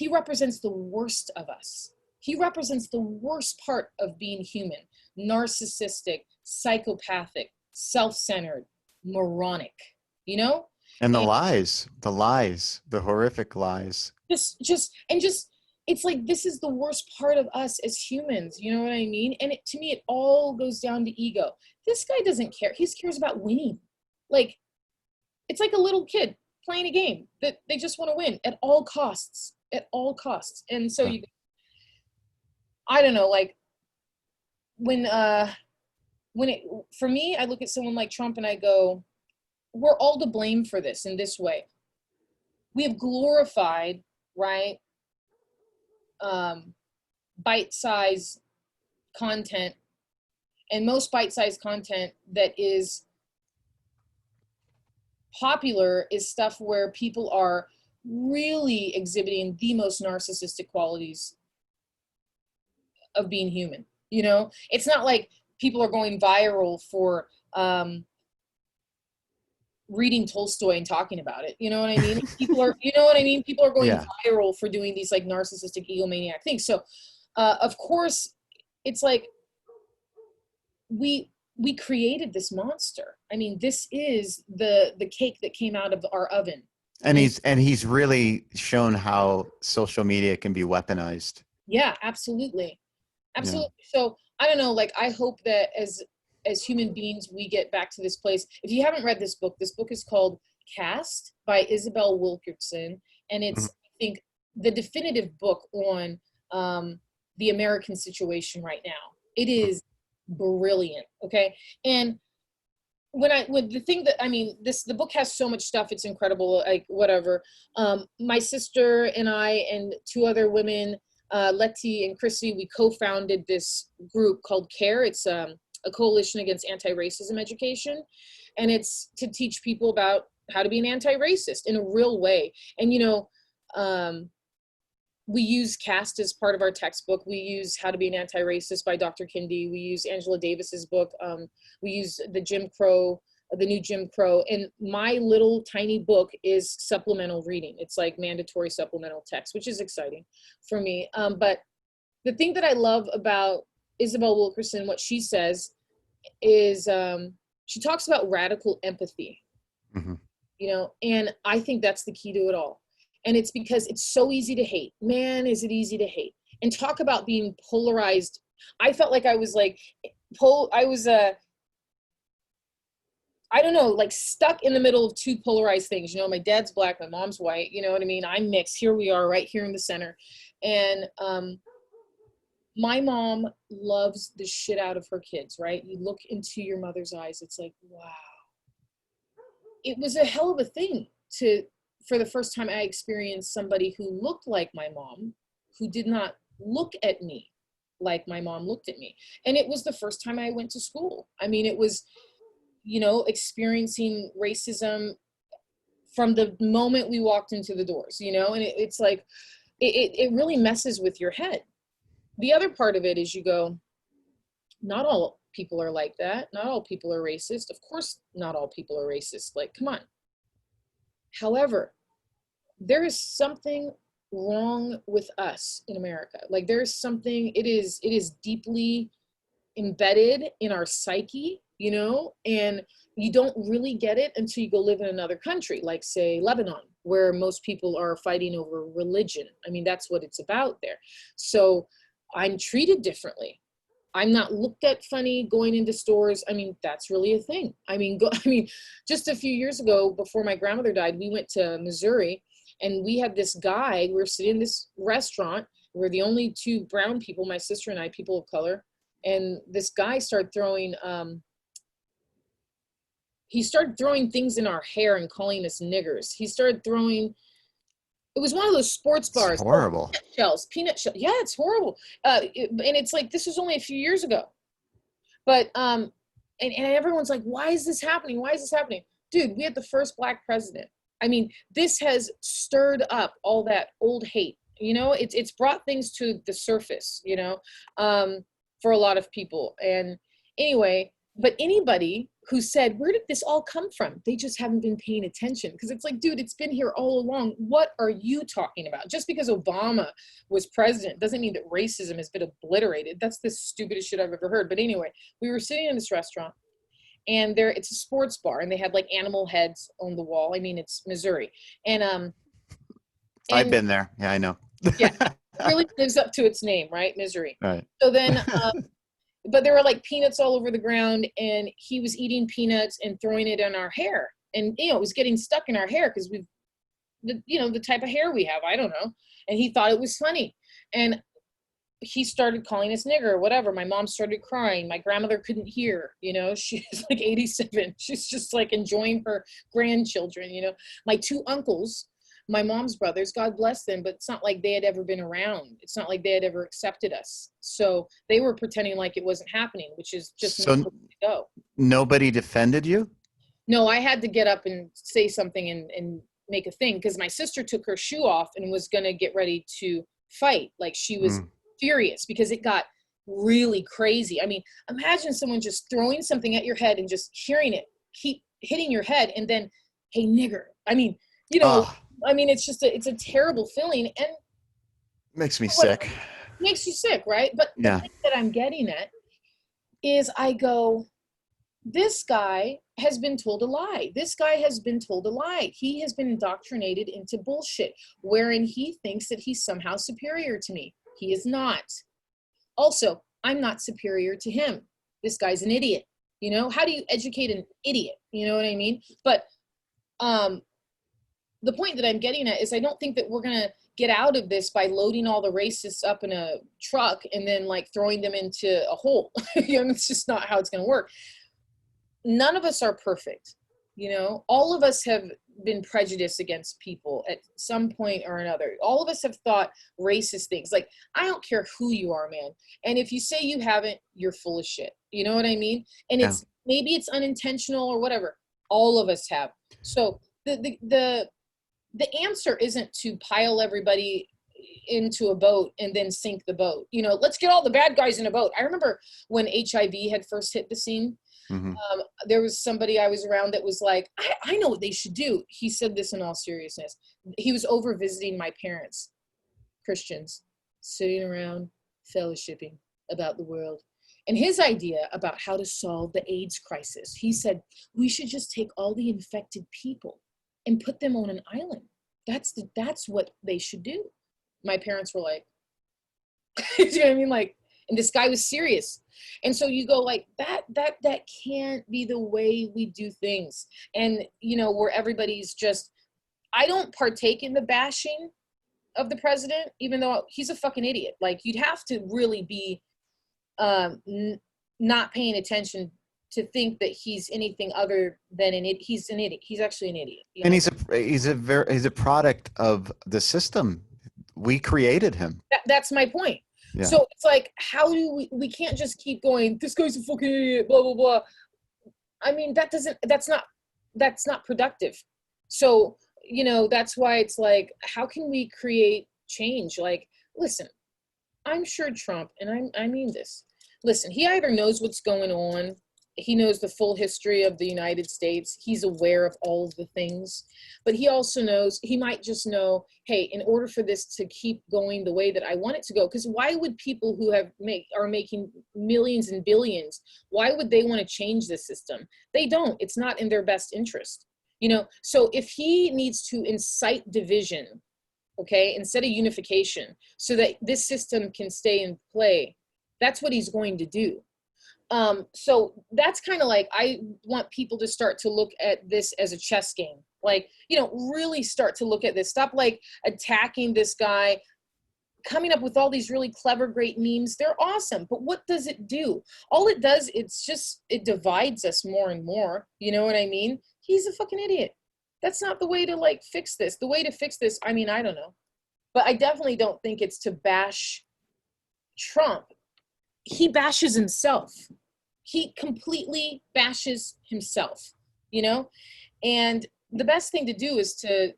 represents the worst of us. He represents the worst part of being human: narcissistic, psychopathic, self-centered, moronic, you know? And the lies, the horrific lies. Just it's like, this is the worst part of us as humans, you know what I mean? And to me, it all goes down to ego. This guy doesn't care. He cares about winning. Like, it's like a little kid playing a game that they just want to win at all costs, And so I don't know, like for me, I look at someone like Trump and I go, we're all to blame for this in this way. We have glorified, right, bite-sized content, and most bite-sized content that is popular is stuff where people are really exhibiting the most narcissistic qualities of being human. You know, it's not like people are going viral for reading Tolstoy and talking about it. You know what I mean? People are, you know what I mean? People are going viral for doing these like narcissistic egomaniac things. So, of course, it's like we created this monster. I mean, this is the cake that came out of our oven. And he's really shown how social media can be weaponized. Yeah, absolutely. Absolutely. Yeah. So I don't know, like, I hope that as human beings, we get back to this place. If you haven't read this book is called Caste by Isabel Wilkerson. And it's, I think, the definitive book on the American situation right now. It is brilliant. Okay. And the book has so much stuff. It's incredible. Like, whatever. My sister and I and two other women, Letty and Chrissy, we co-founded this group called CARE. It's a coalition against anti-racism education. And it's to teach people about how to be an anti-racist in a real way. And, you know, we use Caste as part of our textbook. We use How to Be an Anti-Racist by Dr. Kendi. We use Angela Davis's book. We use the new Jim Crow. And my little tiny book is supplemental reading. It's like mandatory supplemental text, which is exciting for me. But the thing that I love about Isabel Wilkerson, what she says is she talks about radical empathy, you know, and I think that's the key to it all. And it's because it's so easy to hate. Man, is it easy to hate. And talk about being polarized. I felt like I was like, I don't know, like stuck in the middle of two polarized things. You know, my dad's black, my mom's white, you know what I mean? I'm mixed. Here we are right here in the center. And my mom loves the shit out of her kids, right? You look into your mother's eyes, it's like, wow. It was a hell of a thing for the first time I experienced somebody who looked like my mom, who did not look at me like my mom looked at me. And it was the first time I went to school. I mean, it was, you know, experiencing racism from the moment we walked into the doors, you know, and it's like, it really messes with your head. The other part of it is you go, not all people are like that. Not all people are racist. Of course, not all people are racist. Like, come on. However, there is something wrong with us in America. Like, there's something, it is deeply embedded in our psyche, you know, and you don't really get it until you go live in another country, like say Lebanon, where most people are fighting over religion. I mean, that's what it's about there. So I'm treated differently. I'm not looked at funny going into stores. I mean, that's really a thing. I mean, just a few years ago, before my grandmother died, we went to Missouri, and we had this guy. We were sitting in this restaurant. We're the only two brown people, my sister and I, people of color. And this guy started throwing, things in our hair and calling us niggers. He started throwing, it was one of those sports bars. It's horrible. Peanut shells. Yeah, it's horrible. And it's like, this was only a few years ago. But, and everyone's like, why is this happening? Why is this happening? Dude, we had the first Black president. I mean, this has stirred up all that old hate. You know, it's brought things to the surface, you know, for a lot of people. And anyway, but anybody who said, where did this all come from? They just haven't been paying attention, because it's like, dude, it's been here all along. What are you talking about? Just because Obama was president doesn't mean that racism has been obliterated. That's the stupidest shit I've ever heard. But anyway, we were sitting in this restaurant, and it's a sports bar, and they had like animal heads on the wall. I mean, it's Missouri. And I've been there. Yeah, I know. Yeah, it really lives up to its name, right? Misery. Right. So then, but there were like peanuts all over the ground, and he was eating peanuts and throwing it in our hair. And, you know, it was getting stuck in our hair because the type of hair we have, I don't know. And he thought it was funny. And he started calling us nigger or whatever. My mom started crying. My grandmother couldn't hear, you know, she was like 87. She's just like enjoying her grandchildren, you know. My two uncles, my mom's brothers, God bless them, but it's not like they had ever been around. It's not like they had ever accepted us. So they were pretending like it wasn't happening, which is just so not the way to go. Nobody defended you? No, I had to get up and say something and make a thing, because my sister took her shoe off and was going to get ready to fight. Like, she was furious because it got really crazy. I mean, imagine someone just throwing something at your head and just hearing it keep hitting your head, and then, hey, nigger. I mean, you know, I mean, it's just it's a terrible feeling, and makes me sick. Makes you sick, right? But yeah. The thing that I'm getting at is, I go, this guy has been told a lie. This guy has been told a lie. He has been indoctrinated into bullshit, wherein he thinks that he's somehow superior to me. He is not. Also, I'm not superior to him. This guy's an idiot. You know, how do you educate an idiot? You know what I mean? But the point that I'm getting at is, I don't think that we're going to get out of this by loading all the racists up in a truck and then like throwing them into a hole. You know, it's just not how it's going to work. None of us are perfect. You know, all of us have been prejudiced against people at some point or another. All of us have thought racist things. Like, I don't care who you are, man. And if you say you haven't, you're full of shit. You know what I mean? And it's maybe it's unintentional or whatever. All of us have. So the answer isn't to pile everybody into a boat and then sink the boat. You know, let's get all the bad guys in a boat. I remember when HIV had first hit the scene. There was somebody I was around that was like, I know what they should do. He said this in all seriousness. He was over visiting my parents, Christians, sitting around fellowshipping about the world. And his idea about how to solve the AIDS crisis, he said, we should just take all the infected people and put them on an island. That's what they should do. My parents were like, you know what I mean? Like, and this guy was serious. And so you go like, that can't be the way we do things. And, you know, where everybody's just, I don't partake in the bashing of the president, even though he's a fucking idiot. Like, you'd have to really be not paying attention to think that he's anything other than an idiot. He's an idiot. He's actually an idiot. You know? And he's a product of the system. We created him. That's my point. Yeah. So it's like, how do we can't just keep going, this guy's a fucking idiot, blah, blah, blah. I mean, that's not productive. So, you know, that's why it's like, how can we create change? Like, listen, I'm sure Trump, and I mean this, listen, he either knows what's going on he knows the full history of the United States. He's aware of all of the things, but he also knows, he might just know, hey, in order for this to keep going the way that I want it to go, because why would people who are making millions and billions, why would they want to change the system? They don't. It's not in their best interest, you know? So if he needs to incite division, okay, instead of unification, so that this system can stay in play, that's what he's going to do. So that's kind of like, I want people to start to look at this as a chess game. Like, you know, really start to look at this. Stop like attacking this guy, coming up with all these really clever, great memes. They're awesome. But what does it do? All it does, it divides us more and more. You know what I mean? He's a fucking idiot. That's not the way to like fix this. The way to fix this, I mean, I don't know. But I definitely don't think it's to bash Trump. He bashes himself. He completely bashes himself, you know? And the best thing to do is to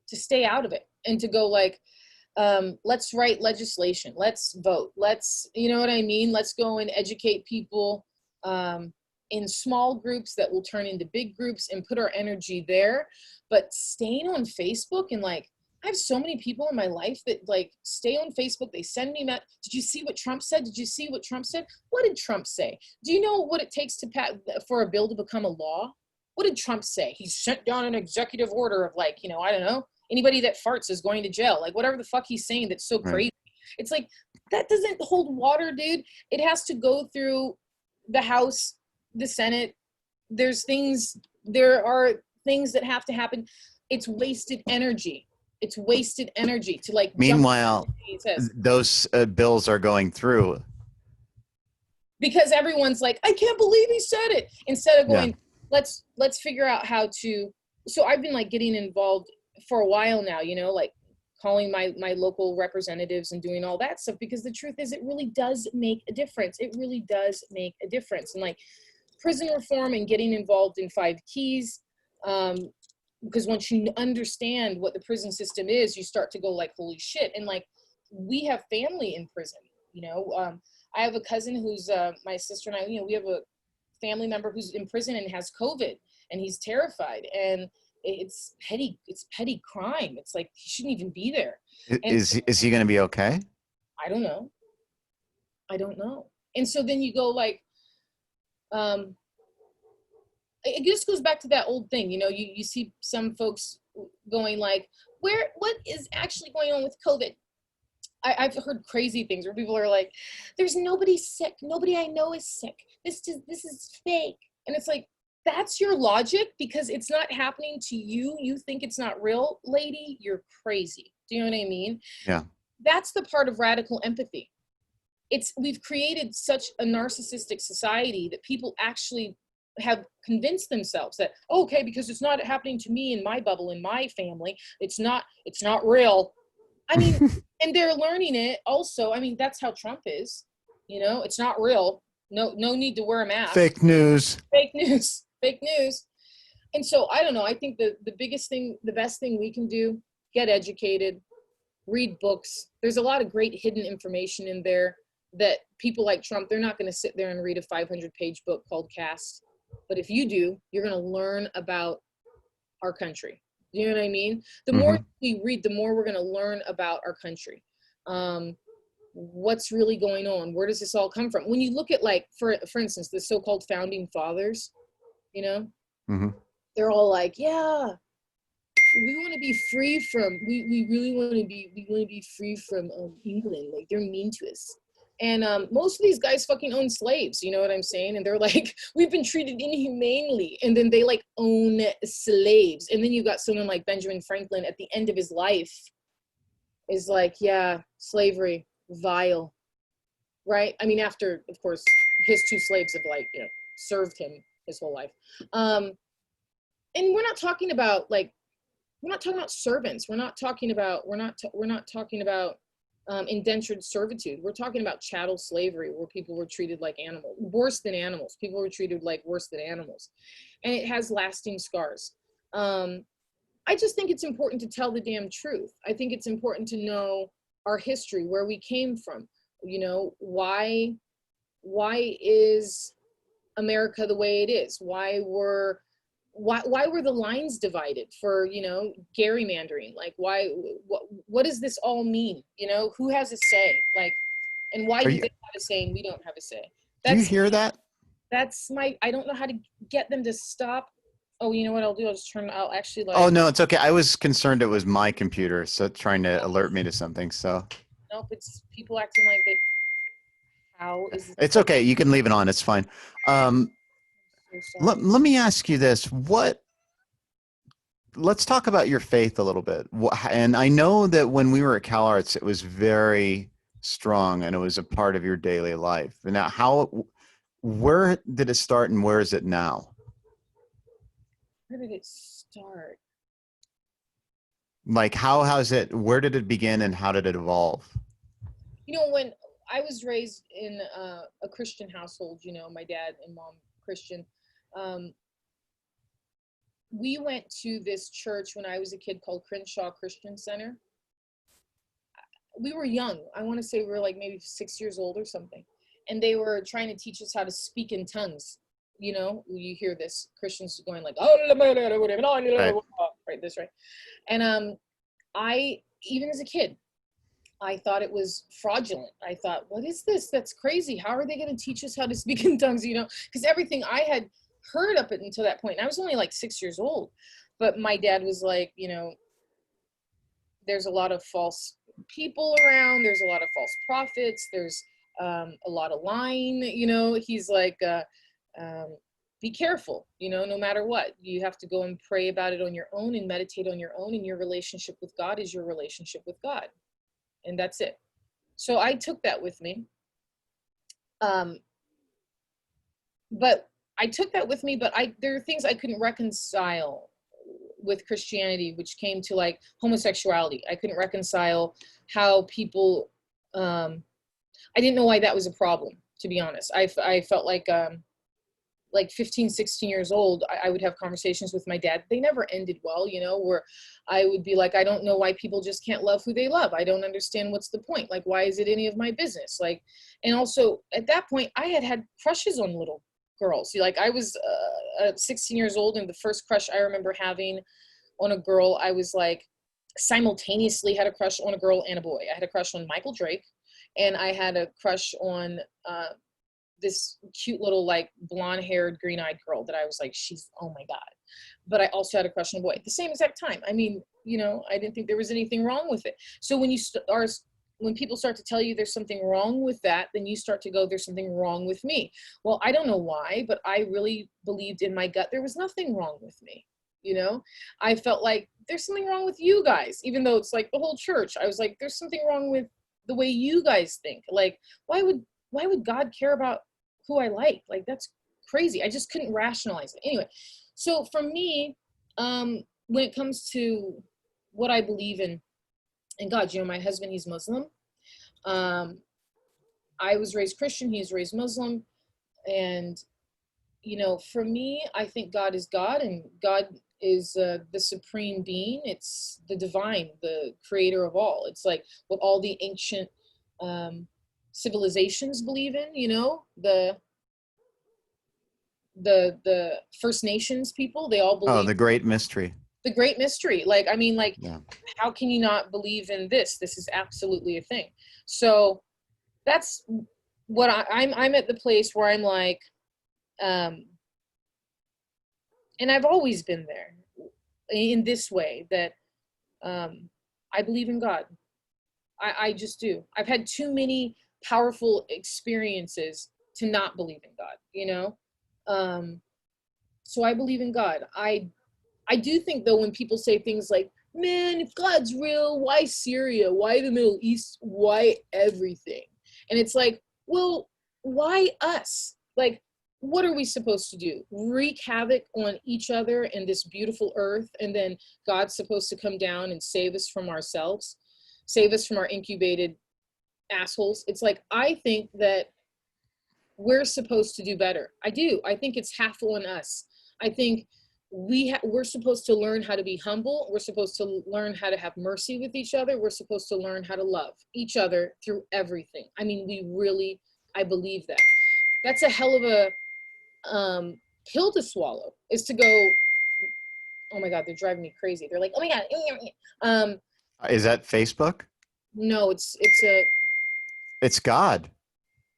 stay out of it and to go like, let's write legislation, let's vote, let's, you know what I mean? Let's go and educate people in small groups that will turn into big groups and put our energy there. But staying on Facebook and like, I have so many people in my life that like stay on Facebook. They send me, did you see what Trump said? Did you see what Trump said? What did Trump say? Do you know what it takes to for a bill to become a law? What did Trump say? He sent down an executive order of like, you know, I don't know, anybody that farts is going to jail. Like whatever the fuck he's saying that's so crazy. It's like, that doesn't hold water, dude. It has to go through the House, the Senate. There are things that have to happen. It's wasted energy. It's wasted energy to like. Meanwhile, those bills are going through because everyone's like, I can't believe he said it. Instead of going, let's figure out how to. So I've been like getting involved for a while now, you know, like calling my local representatives and doing all that stuff, because the truth is it really does make a difference. It really does make a difference. And like prison reform and getting involved in 5 Keys. Because once you understand what the prison system is, you start to go like, holy shit. And like, we have family in prison, you know. I have a cousin who's, my sister and I, you know, we have a family member who's in prison and has COVID and he's terrified. And it's petty crime. It's like, he shouldn't even be there. Is he going to be okay? I don't know. And so then you go like, it just goes back to that old thing, you know, you see some folks going like, what is actually going on with COVID? I've heard crazy things where people are like, there's nobody sick. Nobody I know is sick. This is fake. And it's like, that's your logic because it's not happening to you. You think it's not real, lady, you're crazy. Do you know what I mean? Yeah. That's the part of radical empathy. We've created such a narcissistic society that people actually have convinced themselves that, okay, because it's not happening to me in my bubble, in my family, it's not real. I mean, and they're learning it also. I mean, that's how Trump is, you know, it's not real. No need to wear a mask. Fake news. And so I don't know. I think the biggest thing, the best thing we can do, get educated, read books. There's a lot of great hidden information in there that people like Trump, they're not going to sit there and read a 500-page book called Caste. But if you do, you're going to learn about our country. You know what I mean? The more we read, the more we're going to learn about our country. What's really going on? Where does this all come from? When you look at like, for instance, the so-called founding fathers, you know, they're all like, yeah, we want to be free from, we really want to be free from England. Like they're mean to us. And most of these guys fucking own slaves, you know what I'm saying? And they're like, we've been treated inhumanely. And then they like own slaves. And then you got someone like Benjamin Franklin at the end of his life is like, yeah, slavery, vile, right? I mean, after, of course, his 2 slaves have like, you know, served him his whole life. And we're not talking about like, we're not talking about servants. We're not talking about indentured servitude. We're talking about chattel slavery, where people were treated like animals, worse than animals. People were treated like worse than animals. And it has lasting scars. I just think it's important to tell the damn truth. I think it's important to know our history, where we came from. You know, why is America the way it is? Why were the lines divided for, you know, gerrymandering? Like, what does this all mean? You know, who has a say? Like, and why Are do you, they have a say and we don't have a say? do you That's hear that? I don't know how to get them to stop. Oh, you know what I'll do? I'll actually Oh like, no, it's okay. I was concerned it was my computer, so trying to alert me to something. So nope, it's people acting like they, how is this? it's okay. You can leave it on. It's fine. Um, So let, sorry. let me ask you this. Let's talk about your faith a little bit. And I know that when we were at CalArts, it was very strong and it was a part of your daily life. And now where did it start and where is it now? Where did it start? Like where did it begin and how did it evolve? You know, when I was raised in a Christian household, you know, my dad and mom Christian, um, we went to this church when I was a kid called Crenshaw Christian Center. We were young. I want to say we were like maybe 6 years old or something. And they were trying to teach us how to speak in tongues. You know, you hear this Christians going like, oh, Right. right, this, right. And I, even as a kid, I thought it was fraudulent. I thought, what is this? That's crazy. How are they going to teach us how to speak in tongues? You know, because everything I had heard up until that point, and I was only like 6 years old, but my dad was like, you know, there's a lot of false people around. There's a lot of false prophets. There's a lot of lying. You know, he's like, be careful. You know, no matter what, you have to go and pray about it on your own and meditate on your own. And your relationship with God is your relationship with God, and that's it. So I took that with me. Um, but I took that with me, but there are things I couldn't reconcile with Christianity, which came to like homosexuality. I couldn't reconcile how people, I didn't know why that was a problem, to be honest. I felt like 15, 16 years old, I would have conversations with my dad. They never ended well, you know, where I would be like, I don't know why people just can't love who they love. I don't understand what's the point. Like, why is it any of my business? Like, and also at that point, I had crushes on little girls. See, like I was 16 years old, and the first crush I remember having on a girl, I was like simultaneously had a crush on a girl and a boy. I had a crush on Michael Drake, and I had a crush on this cute little like blonde haired green eyed girl that I was like, she's, oh my God. But I also had a crush on a boy at the same exact time. I mean, you know, I didn't think there was anything wrong with it. So when people start to tell you there's something wrong with that, then you start to go, there's something wrong with me. Well, I don't know why, but I really believed in my gut there was nothing wrong with me. You know, I felt like there's something wrong with you guys, even though it's like the whole church. I was like, there's something wrong with the way you guys think. Like, why would God care about who I like? Like, that's crazy. I just couldn't rationalize it. Anyway, so for me, when it comes to what I believe in God, you know, my husband, he's Muslim. I was raised Christian, he was raised Muslim. And, you know, for me, I think God is God, and God is the supreme being. It's the divine, the creator of all. It's like what all the ancient civilizations believe in, you know, the First Nations people, they all Oh, believe the great mystery. the great mystery. Like, I mean, like, Yeah. how can you not believe in this? This is absolutely a thing. So that's what I'm at the place where I'm like, and I've always been there in this way that I believe in God. I just do. I've had too many powerful experiences to not believe in God, you know? So I believe in God. I do think though, when people say things like, man, if God's real, why Syria? Why the Middle East? Why everything? And it's like, well, why us? Like, what are we supposed to do? Wreak havoc on each other in this beautiful earth, and then God's supposed to come down and save us from ourselves, save us from our incubated assholes? It's like, I think that we're supposed to do better. I do. I think it's half on us. I think we're supposed to learn how to be humble. We're supposed to learn how to have mercy with each other. We're supposed to learn how to love each other through everything. I mean, I believe that. That's a hell of a pill to swallow is to go, oh my God, they're driving me crazy. They're like, oh my God. Is that Facebook? No, It's God.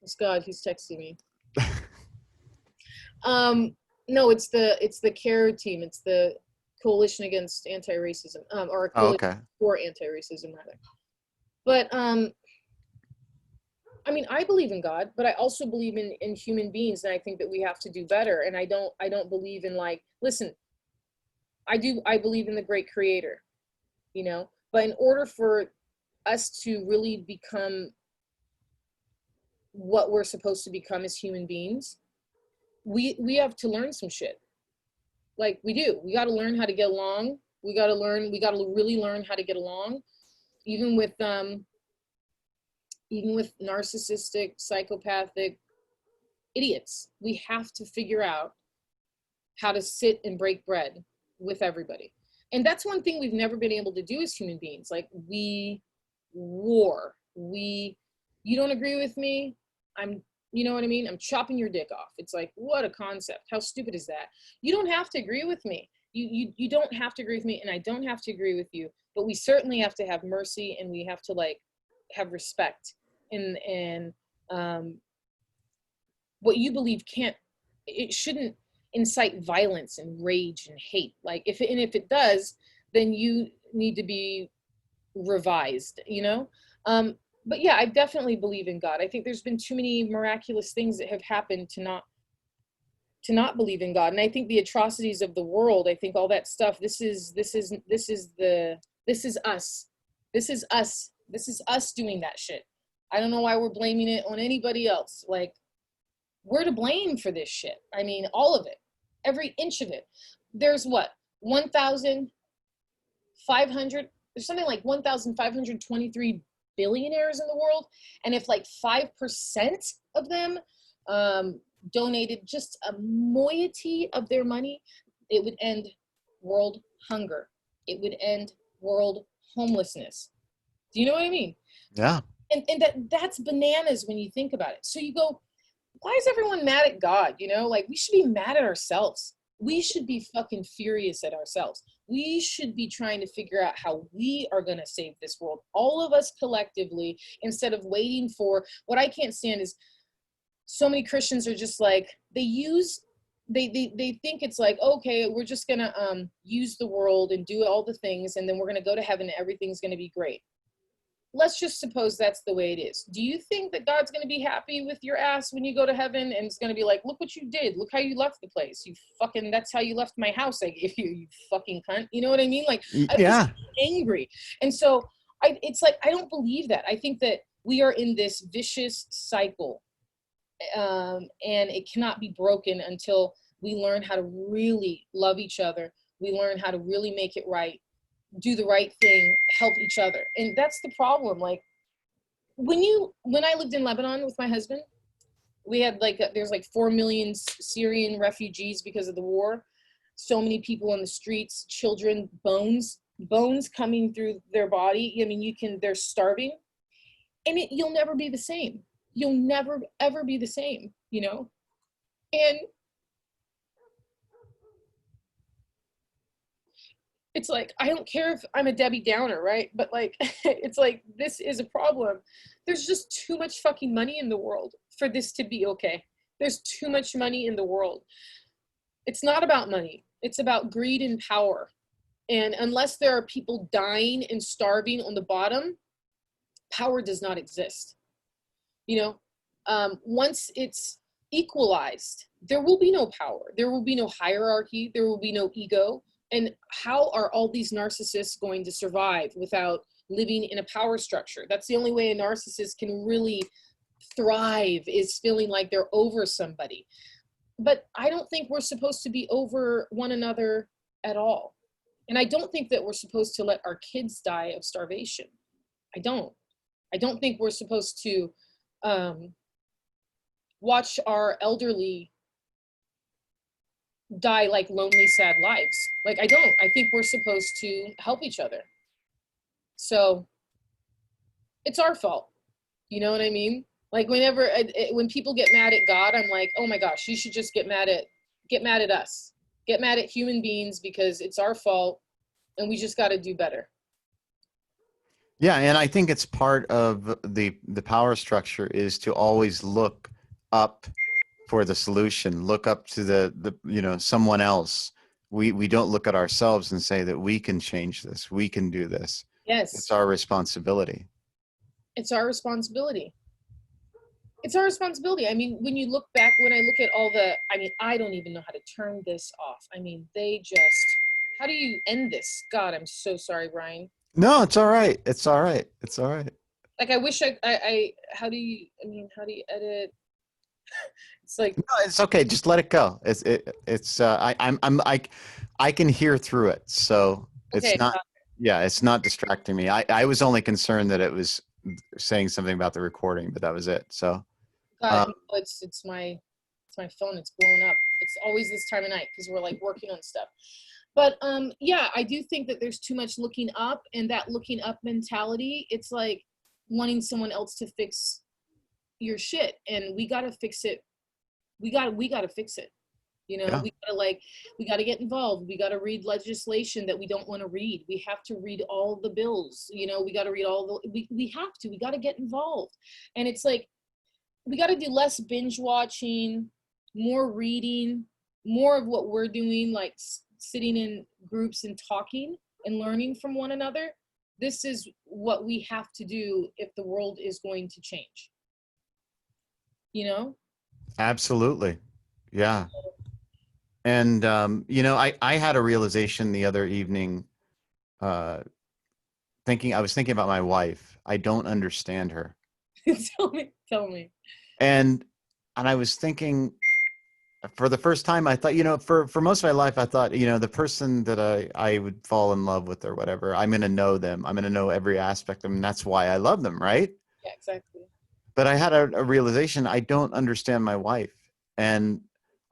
it's God. He's texting me. No, it's the CARE team. It's the Coalition Against Anti-Racism, or a Oh, Coalition okay. for Anti-Racism, rather. But I mean, I believe in God, but I also believe in human beings, and I think that we have to do better. And I don't believe in, like, listen, I believe in the great creator, you know, but in order for us to really become what we're supposed to become as human beings, we have to learn some shit. Like, we do. We got to learn how to get along. We got to really learn how to get along, even with narcissistic, psychopathic idiots. We have to figure out how to sit and break bread with everybody. And that's one thing we've never been able to do as human beings. Like, we war. You don't agree with me, you know what I mean? I'm chopping your dick off. It's like, what a concept. How stupid is that? You don't have to agree with me. You don't have to agree with me, and I don't have to agree with you, but we certainly have to have mercy, and we have to, like, have respect. And what you believe it shouldn't incite violence and rage and hate. Like, if it does, then you need to be revised, you know? But yeah, I definitely believe in God. I think there's been too many miraculous things that have happened to not believe in God. And I think the atrocities of the world, I think all that stuff, this is us. This is us. This is us doing that shit. I don't know why we're blaming it on anybody else. Like, we're to blame for this shit. I mean, all of it, every inch of it. There's what, 1,500, there's something like 1,523 billionaires in the world. And if like 5% of them donated just a moiety of their money, it would end world hunger. It would end world homelessness. Do you know what I mean? Yeah. And that's bananas when you think about it. So you go, why is everyone mad at God? You know, like, we should be mad at ourselves. We should be fucking furious at ourselves. We should be trying to figure out how we are going to save this world, all of us collectively, instead of waiting for, what I can't stand is so many Christians are just like, they think it's like, okay, we're just going to use the world and do all the things, and then we're going to go to heaven and everything's going to be great. Let's just suppose that's the way it is. Do you think that God's going to be happy with your ass when you go to heaven, and it's going to be like, look what you did. Look how you left the place. That's how you left my house I gave you, you fucking cunt. You know what I mean? Like, I was Yeah. angry. And so it's like, I don't believe that. I think that we are in this vicious cycle, and it cannot be broken until we learn how to really love each other. We learn how to really make it right, do the right thing, help each other. And that's the problem. Like, when I lived in Lebanon with my husband, we had there's like 4 million Syrian refugees because of the war. So many people on the streets, children, bones coming through their body. I mean, they're starving, and you'll never be the same. You'll never ever be the same, you know? And it's like, I don't care if I'm a Debbie Downer, right? But like, it's like, this is a problem. There's just too much fucking money in the world for this to be okay. There's too much money in the world. It's not about money. It's about greed and power. And unless there are people dying and starving on the bottom, power does not exist. You know, once it's equalized, there will be no power. There will be no hierarchy. There will be no ego. And how are all these narcissists going to survive without living in a power structure? That's the only way a narcissist can really thrive, is feeling like they're over somebody. But I don't think we're supposed to be over one another at all. And I don't think that we're supposed to let our kids die of starvation. I don't think we're supposed to watch our elderly die like lonely, sad lives. Like, I think we're supposed to help each other. So it's our fault. You know what I mean? Like whenever, when people get mad at God, I'm like, oh my gosh, you should just get mad at us. Get mad at human beings because it's our fault and we just got to do better. Yeah, and I think it's part of the power structure is to always look up for the solution, look up to the someone else. We don't look at ourselves and say that we can change this, we can do this. It's Yes. our responsibility. It's our responsibility. It's our responsibility. I mean, when you look back, when I look at all the, I mean, I don't even know how to turn this off. I mean, they just, how do you end this? God, I'm so sorry, Brian. No, it's all right. It's all right. It's all right. Like, I wish how do you, I mean, how do you edit? It's like, No, it's okay. Just let it go. I can hear through it. So it's okay, not, yeah, it's not distracting me. I was only concerned that it was saying something about the recording, but that was it. So, got it. No, it's my phone. It's blowing up. It's always this time of night because we're like working on stuff. But yeah, I do think that there's too much looking up, and that looking up mentality, it's like wanting someone else to fix your shit, and we got to fix it. We got to fix it. You know, yeah. we got to get involved. We got to read legislation that we don't want to read. We have to read all the bills. You know, we got to read all the, we got to get involved. And it's like, we got to do less binge watching, more reading, more of what we're doing, like sitting in groups and talking and learning from one another. This is what we have to do if the world is going to change. You know? Absolutely. Yeah. And, I had a realization the other evening, I was thinking about my wife. I don't understand her. Tell me. And I was thinking for the first time, I thought, for most of my life, I thought, the person that I would fall in love with or whatever, I'm going to know them. I'm going to know every aspect of them. And that's why I love them. Right. Yeah, exactly. But I had a realization. I don't understand my wife, and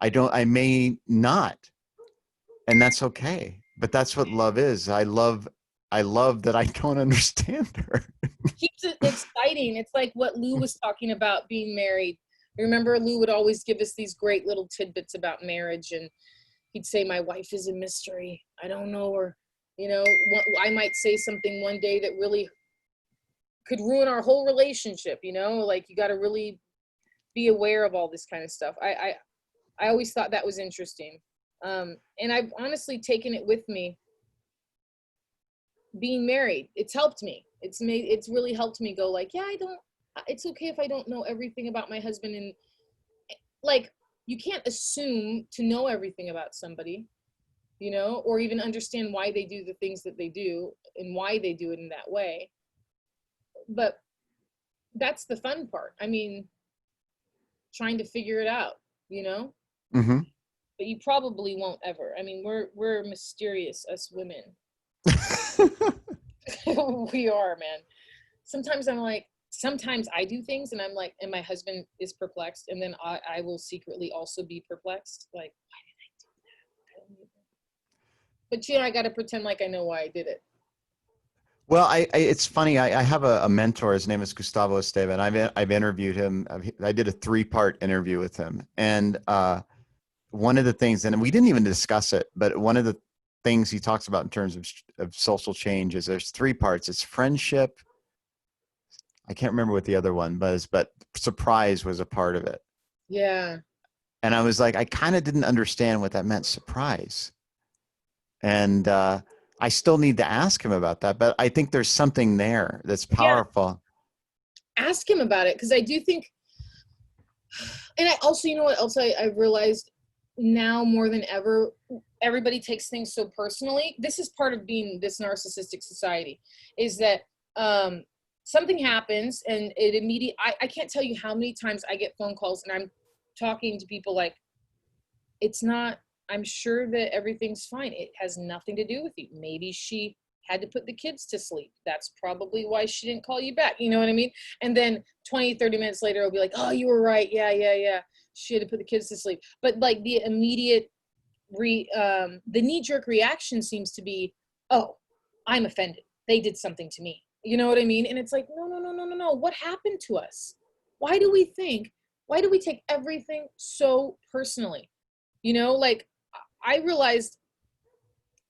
I may not, and that's okay. But that's what love is. I love that I don't understand her. Keeps it exciting. It's like what Lou was talking about being married. Remember, Lou would always give us these great little tidbits about marriage, and he'd say, my wife is a mystery. I don't know her. You know, I might say something one day that really could ruin our whole relationship, you know, like you got to really be aware of all this kind of stuff. I always thought that was interesting. And I've honestly taken it with me. Being married, it's helped me. It's really helped me go like, yeah, it's okay if I don't know everything about my husband. And like, you can't assume to know everything about somebody, you know, or even understand why they do the things that they do and why they do it in that way. But that's the fun part. I mean, trying to figure it out, you know. Mm-hmm. But you probably won't ever. I mean, we're mysterious, us women. We are, man. Sometimes I do things and I'm like, and my husband is perplexed, and then I will secretly also be perplexed. Like, why did I do that? I don't even. But I got to pretend like I know why I did it. Well, it's funny. I have a mentor. His name is Gustavo Esteban. I've interviewed him. I did a 3-part interview with him, and one of the things, and we didn't even discuss it, but one of the things he talks about in terms of social change is there's 3 parts. It's friendship. I can't remember what the other one was, but surprise was a part of it. Yeah. And I was like, I kind of didn't understand what that meant, surprise. And I still need to ask him about that, but I think there's something there that's powerful. Yeah. Ask him about it, because I do think, and I also, you know what else I realized now more than ever, everybody takes things so personally. This is part of being this narcissistic society, is that something happens and it immediately, I can't tell you how many times I get phone calls and I'm talking to people like, it's not, I'm sure that everything's fine. It has nothing to do with you. Maybe she had to put the kids to sleep. That's probably why she didn't call you back. You know what I mean? And then 20, 30 minutes later, I'll be like, oh, you were right. Yeah. She had to put the kids to sleep. But like the immediate, the knee-jerk reaction seems to be, oh, I'm offended. They did something to me. You know what I mean? And it's like, no. What happened to us? why do we take everything so personally? You know, like I realized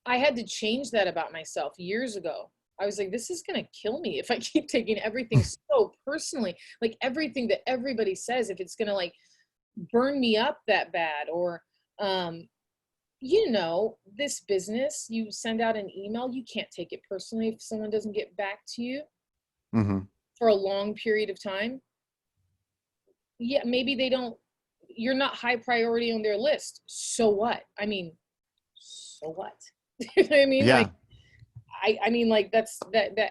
I had to change that about myself years ago. I was like, this is going to kill me if I keep taking everything so personally, like everything that everybody says, if it's going to like burn me up that bad, or, you know, this business, you send out an email, you can't take it personally if someone doesn't get back to you Mm-hmm. for a long period of time. Yeah, maybe you're not high priority on their list. So what? I mean, so what? You know what I mean? Like, Yeah. I mean, like that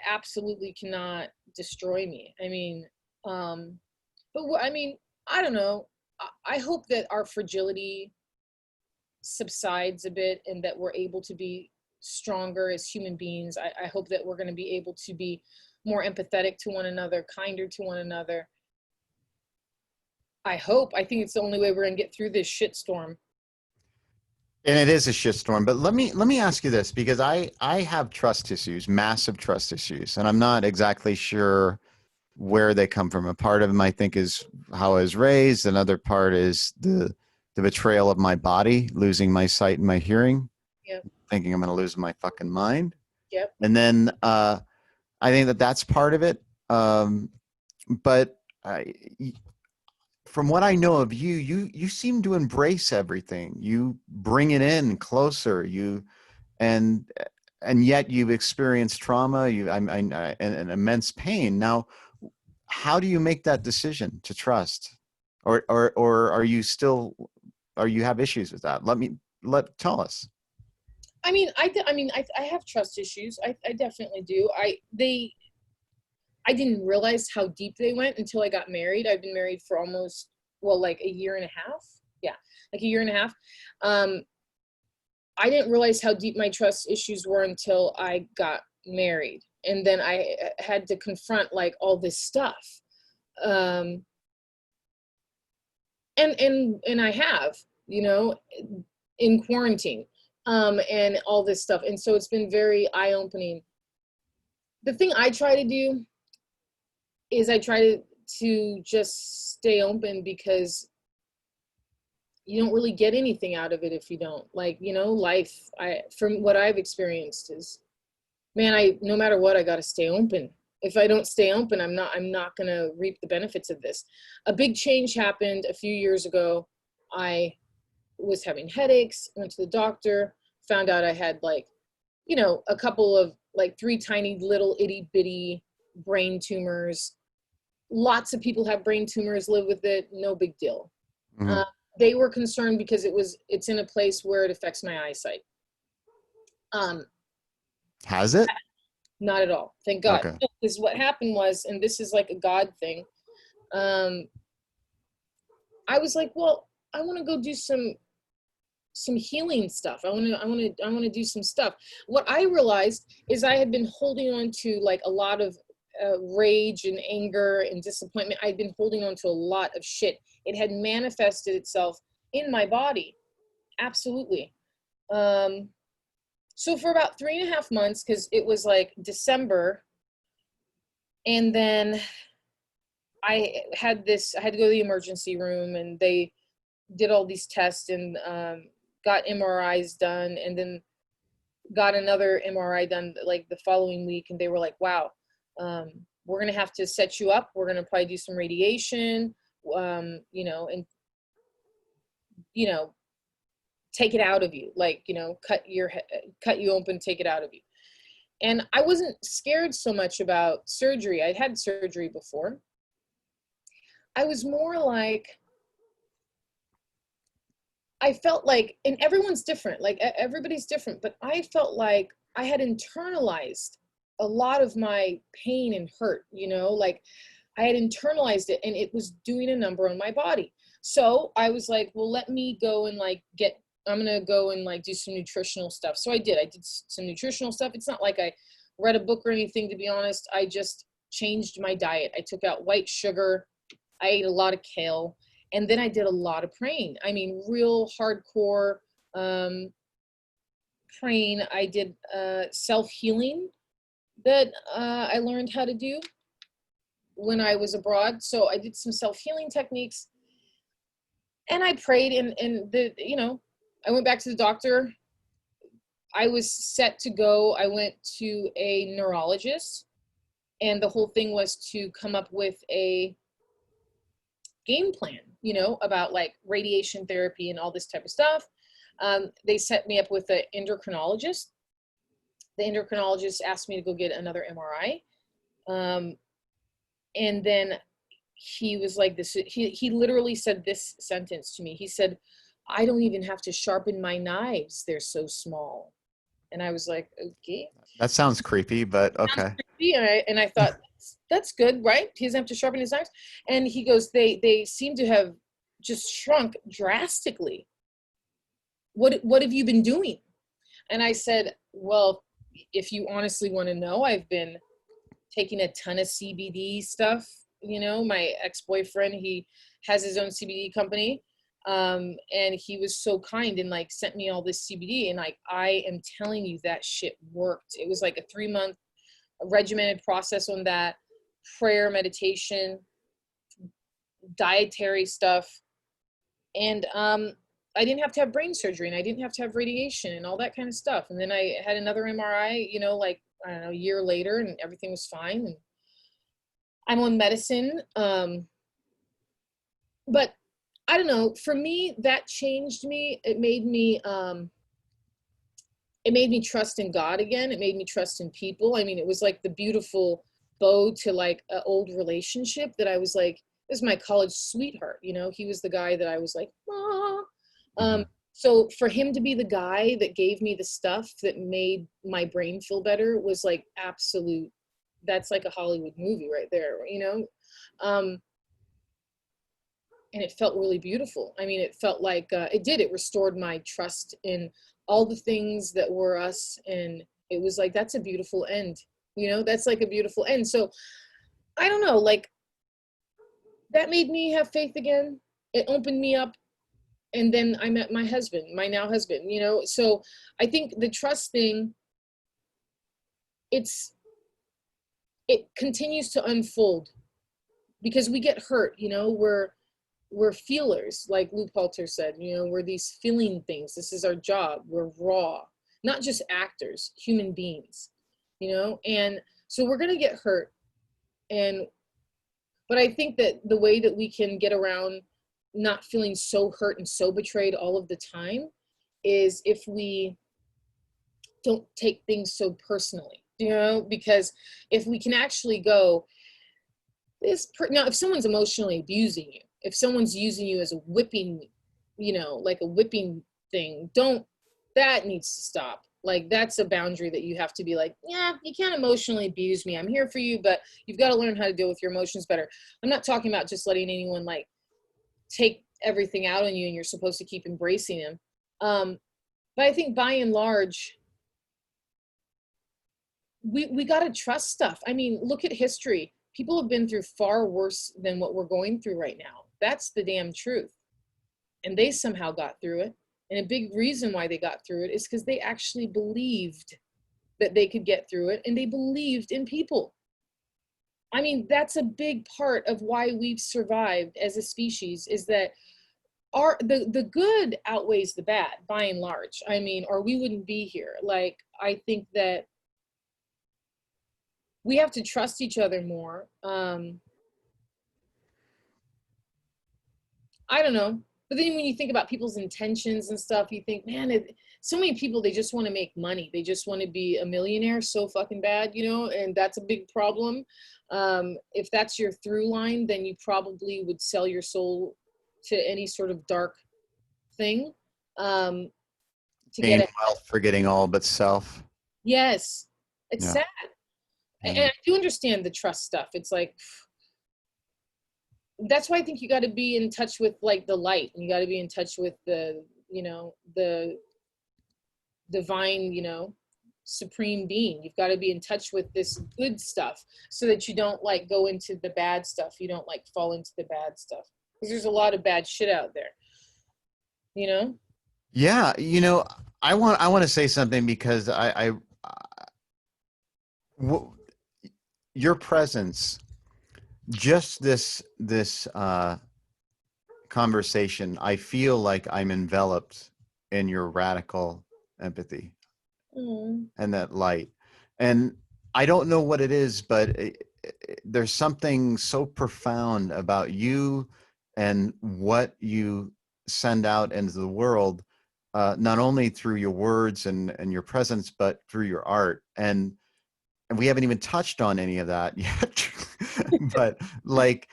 absolutely cannot destroy me. I mean, but I mean, I don't know. I hope that our fragility subsides a bit and that we're able to be stronger as human beings. I hope that we're going to be able to be more empathetic to one another, kinder to one another. I think it's the only way we're going to get through this shitstorm. And it is a shitstorm. But let me ask you this, because I have trust issues, massive trust issues, and I'm not exactly sure where they come from. A part of them, I think, is how I was raised. Another part is the betrayal of my body, losing my sight and my hearing, Yep. thinking I'm going to lose my fucking mind. Yep. And then I think that that's part of it. But from what I know of you, you seem to embrace everything. You bring it in closer. And and yet you've experienced trauma. And immense pain. Now, how do you make that decision to trust, or are you still, or you have issues with that? Tell us. I mean, I have trust issues. I definitely do. I didn't realize how deep they went until I got married. I've been married for almost, well, like a year and a half. Yeah, like a year and a half. I didn't realize how deep my trust issues were until I got married. And then I had to confront like all this stuff. Um, and I have, you know, in quarantine, and all this stuff. And so it's been very eye-opening. The thing I try to do is I try to just stay open, because you don't really get anything out of it if you don't. Like, you know, life, from what I've experienced is, man, no matter what, I got to stay open. If I don't stay open, I'm not going to reap the benefits of this. A big change happened a few years ago. I was having headaches, went to the doctor, found out I had like, you know, a couple of like 3 tiny little itty bitty brain tumors. Lots of people have brain tumors, live with it, no big deal. Mm-hmm. They were concerned because it's in a place where it affects my eyesight. Has it? Not at all, thank God. Okay. Because what happened was, and this is like a God thing, I was like, well, I want to go do some healing stuff. I want to do some stuff. What I realized is I had been holding on to like a lot of rage and anger and disappointment. I'd been holding on to a lot of shit. It had manifested itself in my body. Absolutely. So for about 3.5 months, because it was like December, and then I had to go to the emergency room, and they did all these tests and got MRIs done, and then got another MRI done like the following week, and they were like, wow, we're going to have to set you up. We're going to probably do some radiation, you know, and, you know, take it out of you, like, you know, cut you open, take it out of you. And I wasn't scared so much about surgery. I'd had surgery before. I was more like, I felt like, and everyone's different, like everybody's different, but I felt like I had internalized a lot of my pain and hurt, you know, like I had internalized it, and it was doing a number on my body. So I was like, well, let me go and like I'm going to go and like do some nutritional stuff. So I did some nutritional stuff. It's not like I read a book or anything, to be honest. I just changed my diet. I took out white sugar. I ate a lot of kale. And then I did a lot of praying. I mean, real hardcore praying. I did self-healing that I learned how to do. when I was abroad. So I did some self-healing techniques, and I prayed, and I went back to the doctor. I was set to go. I went to a neurologist, and the whole thing was to come up with a game plan, about like radiation therapy and all this type of stuff. They set me up with an endocrinologist. The endocrinologist asked me to go get another MRI. And then he was like this, he literally said this sentence to me. He said, "I don't even have to sharpen my knives. They're so small." And I was like, okay. That sounds creepy, but okay. Creepy. And I thought, that's good, right? He doesn't have to sharpen his knives. And he goes, they seem to have just shrunk drastically. What have you been doing? And I said, well, if you honestly want to know, I've been taking a ton of CBD stuff. My ex-boyfriend, he has his own CBD company. And he was so kind and like sent me all this CBD, and like, I am telling you, that shit worked. It was like a 3-month regimented process on that, prayer, meditation, dietary stuff. And, I didn't have to have brain surgery, and I didn't have to have radiation and all that kind of stuff. And then I had another MRI, like, I don't know, a year later, and everything was fine. And I'm on medicine. But I don't know, for me, that changed me. It made me trust in God again. It made me trust in people. I mean, it was like the beautiful bow to like an old relationship that I was like, this is my college sweetheart. He was the guy that I was like, ah. So for him to be the guy that gave me the stuff that made my brain feel better was like absolute, that's like a Hollywood movie right there, and it felt really beautiful. I mean, it felt like it restored my trust in all the things that were us. And it was like, that's a beautiful end, that's like a beautiful end. So I don't know, like, that made me have faith again. It opened me up. And then I met my husband, my now husband, so I think the trust thing, it continues to unfold because we get hurt, we're feelers, like Lou Poulter said, we're these feeling things. This is our job. We're raw, not just actors, human beings, and so we're going to get hurt. But I think that the way that we can get around not feeling so hurt and so betrayed all of the time is if we don't take things so personally, because if we can actually go, now if someone's emotionally abusing you, if someone's using you as a whipping, like a whipping thing, that needs to stop. Like, that's a boundary that you have to be like, yeah, you can't emotionally abuse me. I'm here for you, but you've got to learn how to deal with your emotions better. I'm not talking about just letting anyone like take everything out on you and you're supposed to keep embracing them. But I think by and large, we got to trust stuff. I mean, look at history. People have been through far worse than what we're going through right now. That's the damn truth. And they somehow got through it. And a big reason why they got through it is because they actually believed that they could get through it, and they believed in people. I mean, that's a big part of why we've survived as a species, is that the good outweighs the bad by and large. I mean, or we wouldn't be here. Like, I think that we have to trust each other more. I don't know. But then when you think about people's intentions and stuff, you think, man, so many people, they just want to make money. They just want to be a millionaire so fucking bad, and that's a big problem. If that's your through line, then you probably would sell your soul to any sort of dark thing to Gain get wealth, forgetting all but self. Yes, it's sad. And I do understand the trust stuff. It's like, that's why I think you got to be in touch with like the light, and you got to be in touch with the divine, supreme being. You've got to be in touch with this good stuff so that you don't like go into the bad stuff. You don't like fall into the bad stuff, because there's a lot of bad shit out there, Yeah. I want to say something, because your presence just this conversation, I feel like I'm enveloped in your radical empathy Mm, and that light. And I don't know what it is, but there's something so profound about you and what you send out into the world, not only through your words and your presence, but through your art. And we haven't even touched on any of that yet. But like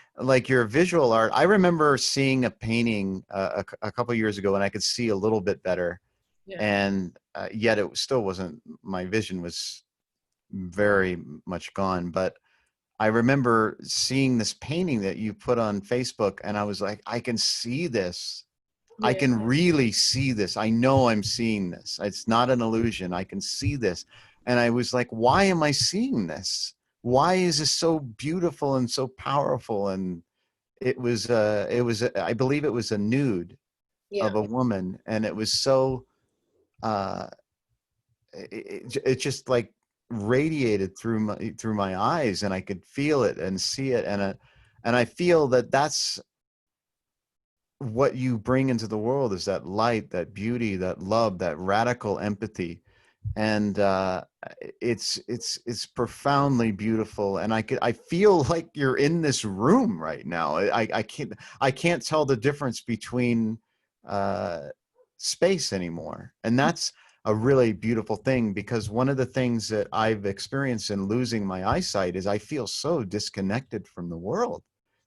your visual art, I remember seeing a painting a couple years ago, and I could see a little bit better, yeah. and yet it still wasn't, my vision was very much gone. But I remember seeing this painting that you put on Facebook, and I was like, I can see this. I Yeah. can really see this. I know I'm seeing this. It's not an illusion. I can see this. And I was like, why am I seeing this? Why is this so beautiful and so powerful? And I believe it was a nude Yeah. of a woman. And it was so, uh, it just like radiated through my eyes, and I could feel it and see it. And I feel that that's what you bring into the world, is that light, that beauty, that love, that radical empathy. And it's profoundly beautiful. And I feel like you're in this room right now. I can't tell the difference between uh, space anymore. And that's a really beautiful thing, because one of the things that I've experienced in losing my eyesight is I feel so disconnected from the world,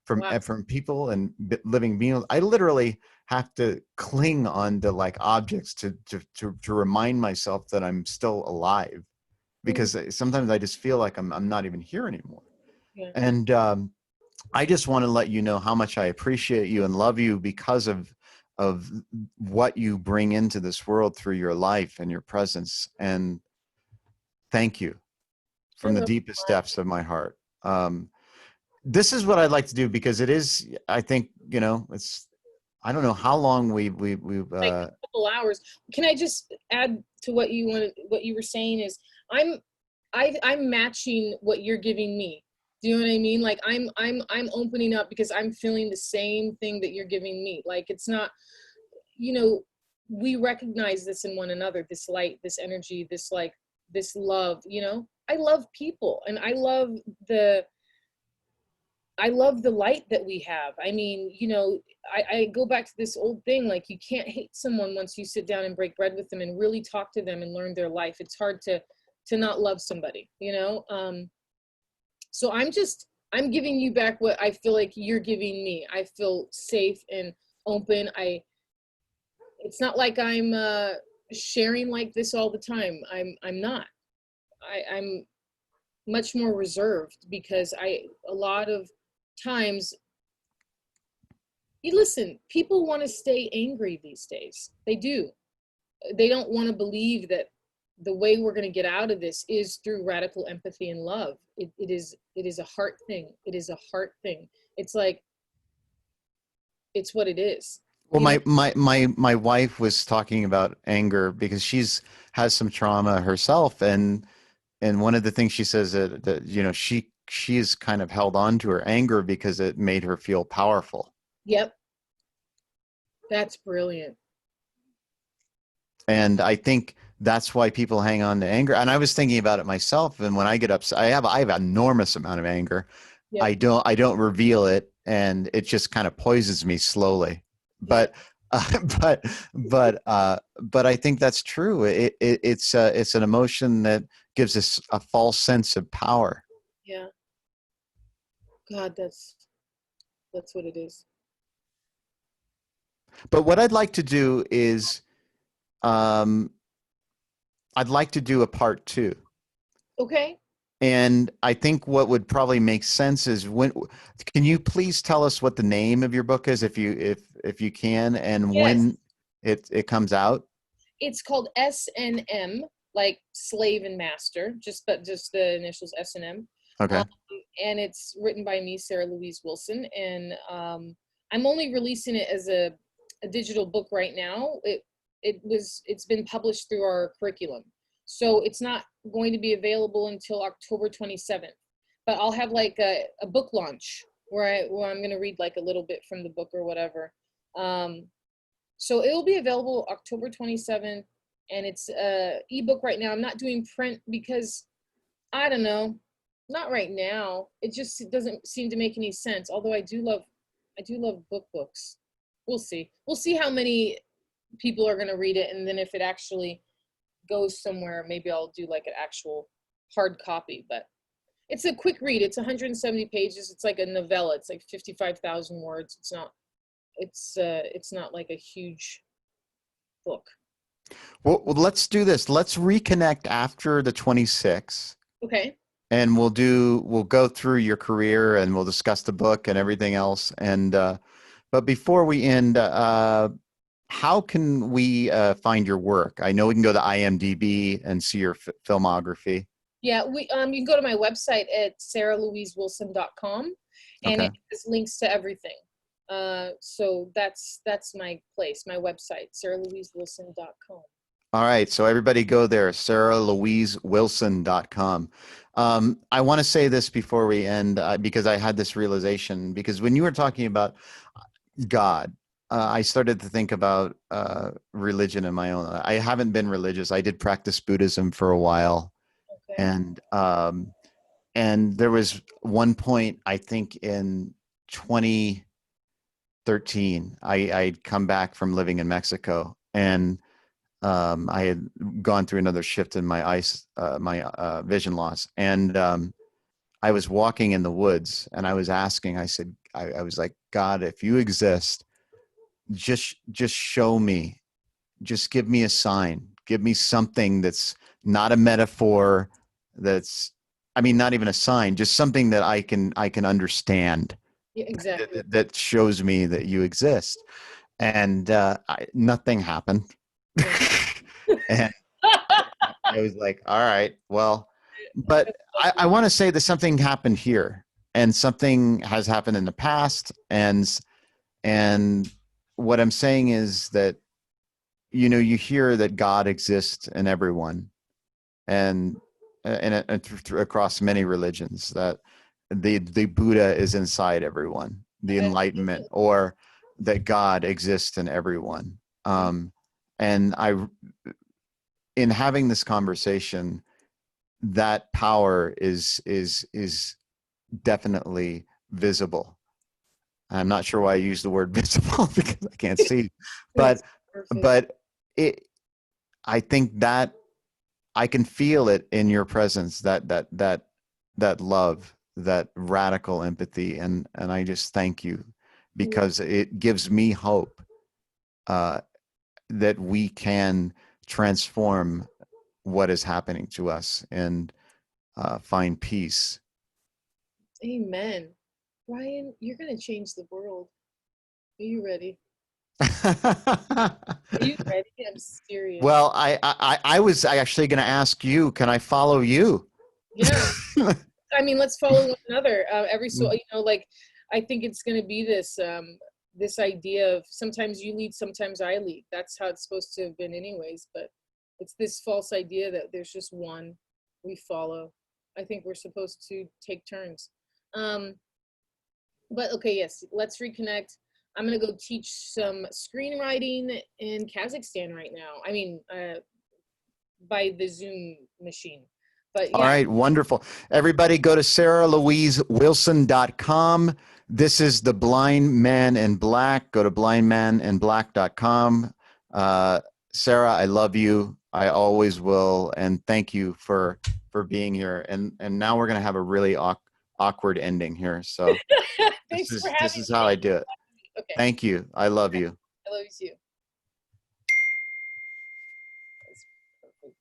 Wow. from people and living beings. I literally have to cling on to like objects to remind myself that I'm still alive, Mm, because sometimes I just feel like I'm not even here anymore. yeah. And I just want to let you know how much I appreciate you and love you because of what you bring into this world through your life and your presence. And thank you I from the love deepest depths of my heart. This is what I'd like to do, because it is, I think, it's, I don't know how long we've like a couple hours. Can I just add to what you were saying is I'm I'm matching what you're giving me. Do you know what I mean? Like I'm opening up because I'm feeling the same thing that you're giving me. Like it's not, you know, we recognize this in one another, this light, this energy, this like this love, you know. I love people and I love the light that we have. I mean, you know, I go back to this old thing, like you can't hate someone once you sit down and break bread with them and really talk to them and learn their life. It's hard to not love somebody, you know? So I'm giving you back what I feel like you're giving me. I feel safe and open. It's not like I'm sharing like this all the time. I'm not. I'm much more reserved because a lot of times, you listen, people want to stay angry these days. They do. They don't want to believe that the way we're going to get out of this is through radical empathy and love. It is a heart thing. It is a heart thing. It's like, it's what it is, Well, you know? my wife was talking about anger because she's has some trauma herself, and one of the things she says that she's kind of held on to her anger because it made her feel powerful. Yep. That's brilliant. And I think that's why people hang on to anger. And I was thinking about it myself. And when I get upset, I have an enormous amount of anger. Yep. I don't reveal it, and it just kind of poisons me slowly. Yeah. But but but I think that's true. It's an emotion that gives us a false sense of power. Yeah. God, that's what it is. But what I'd like to do is, um, I'd like to do a part two. Okay. And I think what would probably make sense is, can you please tell us what the name of your book is, if you can, and Yes. when it comes out? It's called S&M, like slave and master, just the initials S&M. Um, Okay. and it's written by me, Sarah Louise Wilson, and I'm only releasing it as a digital book right now. It's been published through our curriculum, so it's not going to be available until October 27th. But I'll have like a book launch where I'm gonna read like a little bit from the book or whatever. So it'll be available October 27th, and it's ebook right now. I'm not doing print because I don't know, not right now. It doesn't seem to make any sense. Although I do love books. We'll see. We'll see how many people are going to read it, and then if it actually goes somewhere, maybe I'll do like an actual hard copy. But it's a quick read. It's 170 pages. It's like a novella. It's like 55,000 words. It's not like a huge book. Well, let's do this. Let's reconnect after the 26th. Okay. And we'll go through your career and we'll discuss the book and everything else. And but before we end, how can we find your work? I know we can go to IMDb and see your filmography. Yeah, you can go to my website at sarahlouisewilson.com, and Okay. it has links to everything. So that's my place, my website, sarahlouisewilson.com. All right. So everybody go there, sarahlouisewilson.com. I want to say this before we end because I had this realization, because when you were talking about God, I started to think about religion in my own. I haven't been religious. I did practice Buddhism for a while. Okay. And there was one point, I think in 2013, I'd come back from living in Mexico, and I had gone through another shift in my vision loss. And I was walking in the woods, and I was asking, I was like, God, if you exist, just show me, just give me a sign, give me something that's not a metaphor, that's, I mean, not even a sign, just something that I can understand, Yeah, exactly. that shows me that you exist. And nothing happened. Yeah. And I was like, all right, well, but I want to say that something happened here, and something has happened in the past. And what I'm saying is that, you hear that God exists in everyone, and across many religions, that the Buddha is inside everyone, the enlightenment, or that God exists in everyone. And in having this conversation, that power is definitely visible. I'm not sure why I use the word visible because I can't see, That's but perfect. but it I think that I can feel it in your presence, that love, that radical empathy, and I just thank you, because it gives me hope uh, that we can transform what is happening to us and find peace. Amen. Brian, you're gonna change the world. Are you ready? Are you ready? I'm serious. Well, I was actually going to ask you, can I follow you? Yeah. I mean, let's follow one another. Every so, like, I think it's going to be this idea of sometimes you lead, sometimes I lead. That's how it's supposed to have been, anyways. But it's this false idea that there's just one we follow. I think we're supposed to take turns. Um, but okay, yes, let's reconnect. I'm gonna go teach some screenwriting in Kazakhstan right now. I mean, by the Zoom machine. But All yeah. right, wonderful. Everybody go to sarahlouisewilson.com. This is The Blind Man in Black. Go to blindmaninblack.com. Sarah, I love you. I always will. And thank you for being here. And now we're going to have a really awkward ending here. So Thanks for this having is how I do it. me. Okay. Thank you. I love you. I love you too. That's perfect.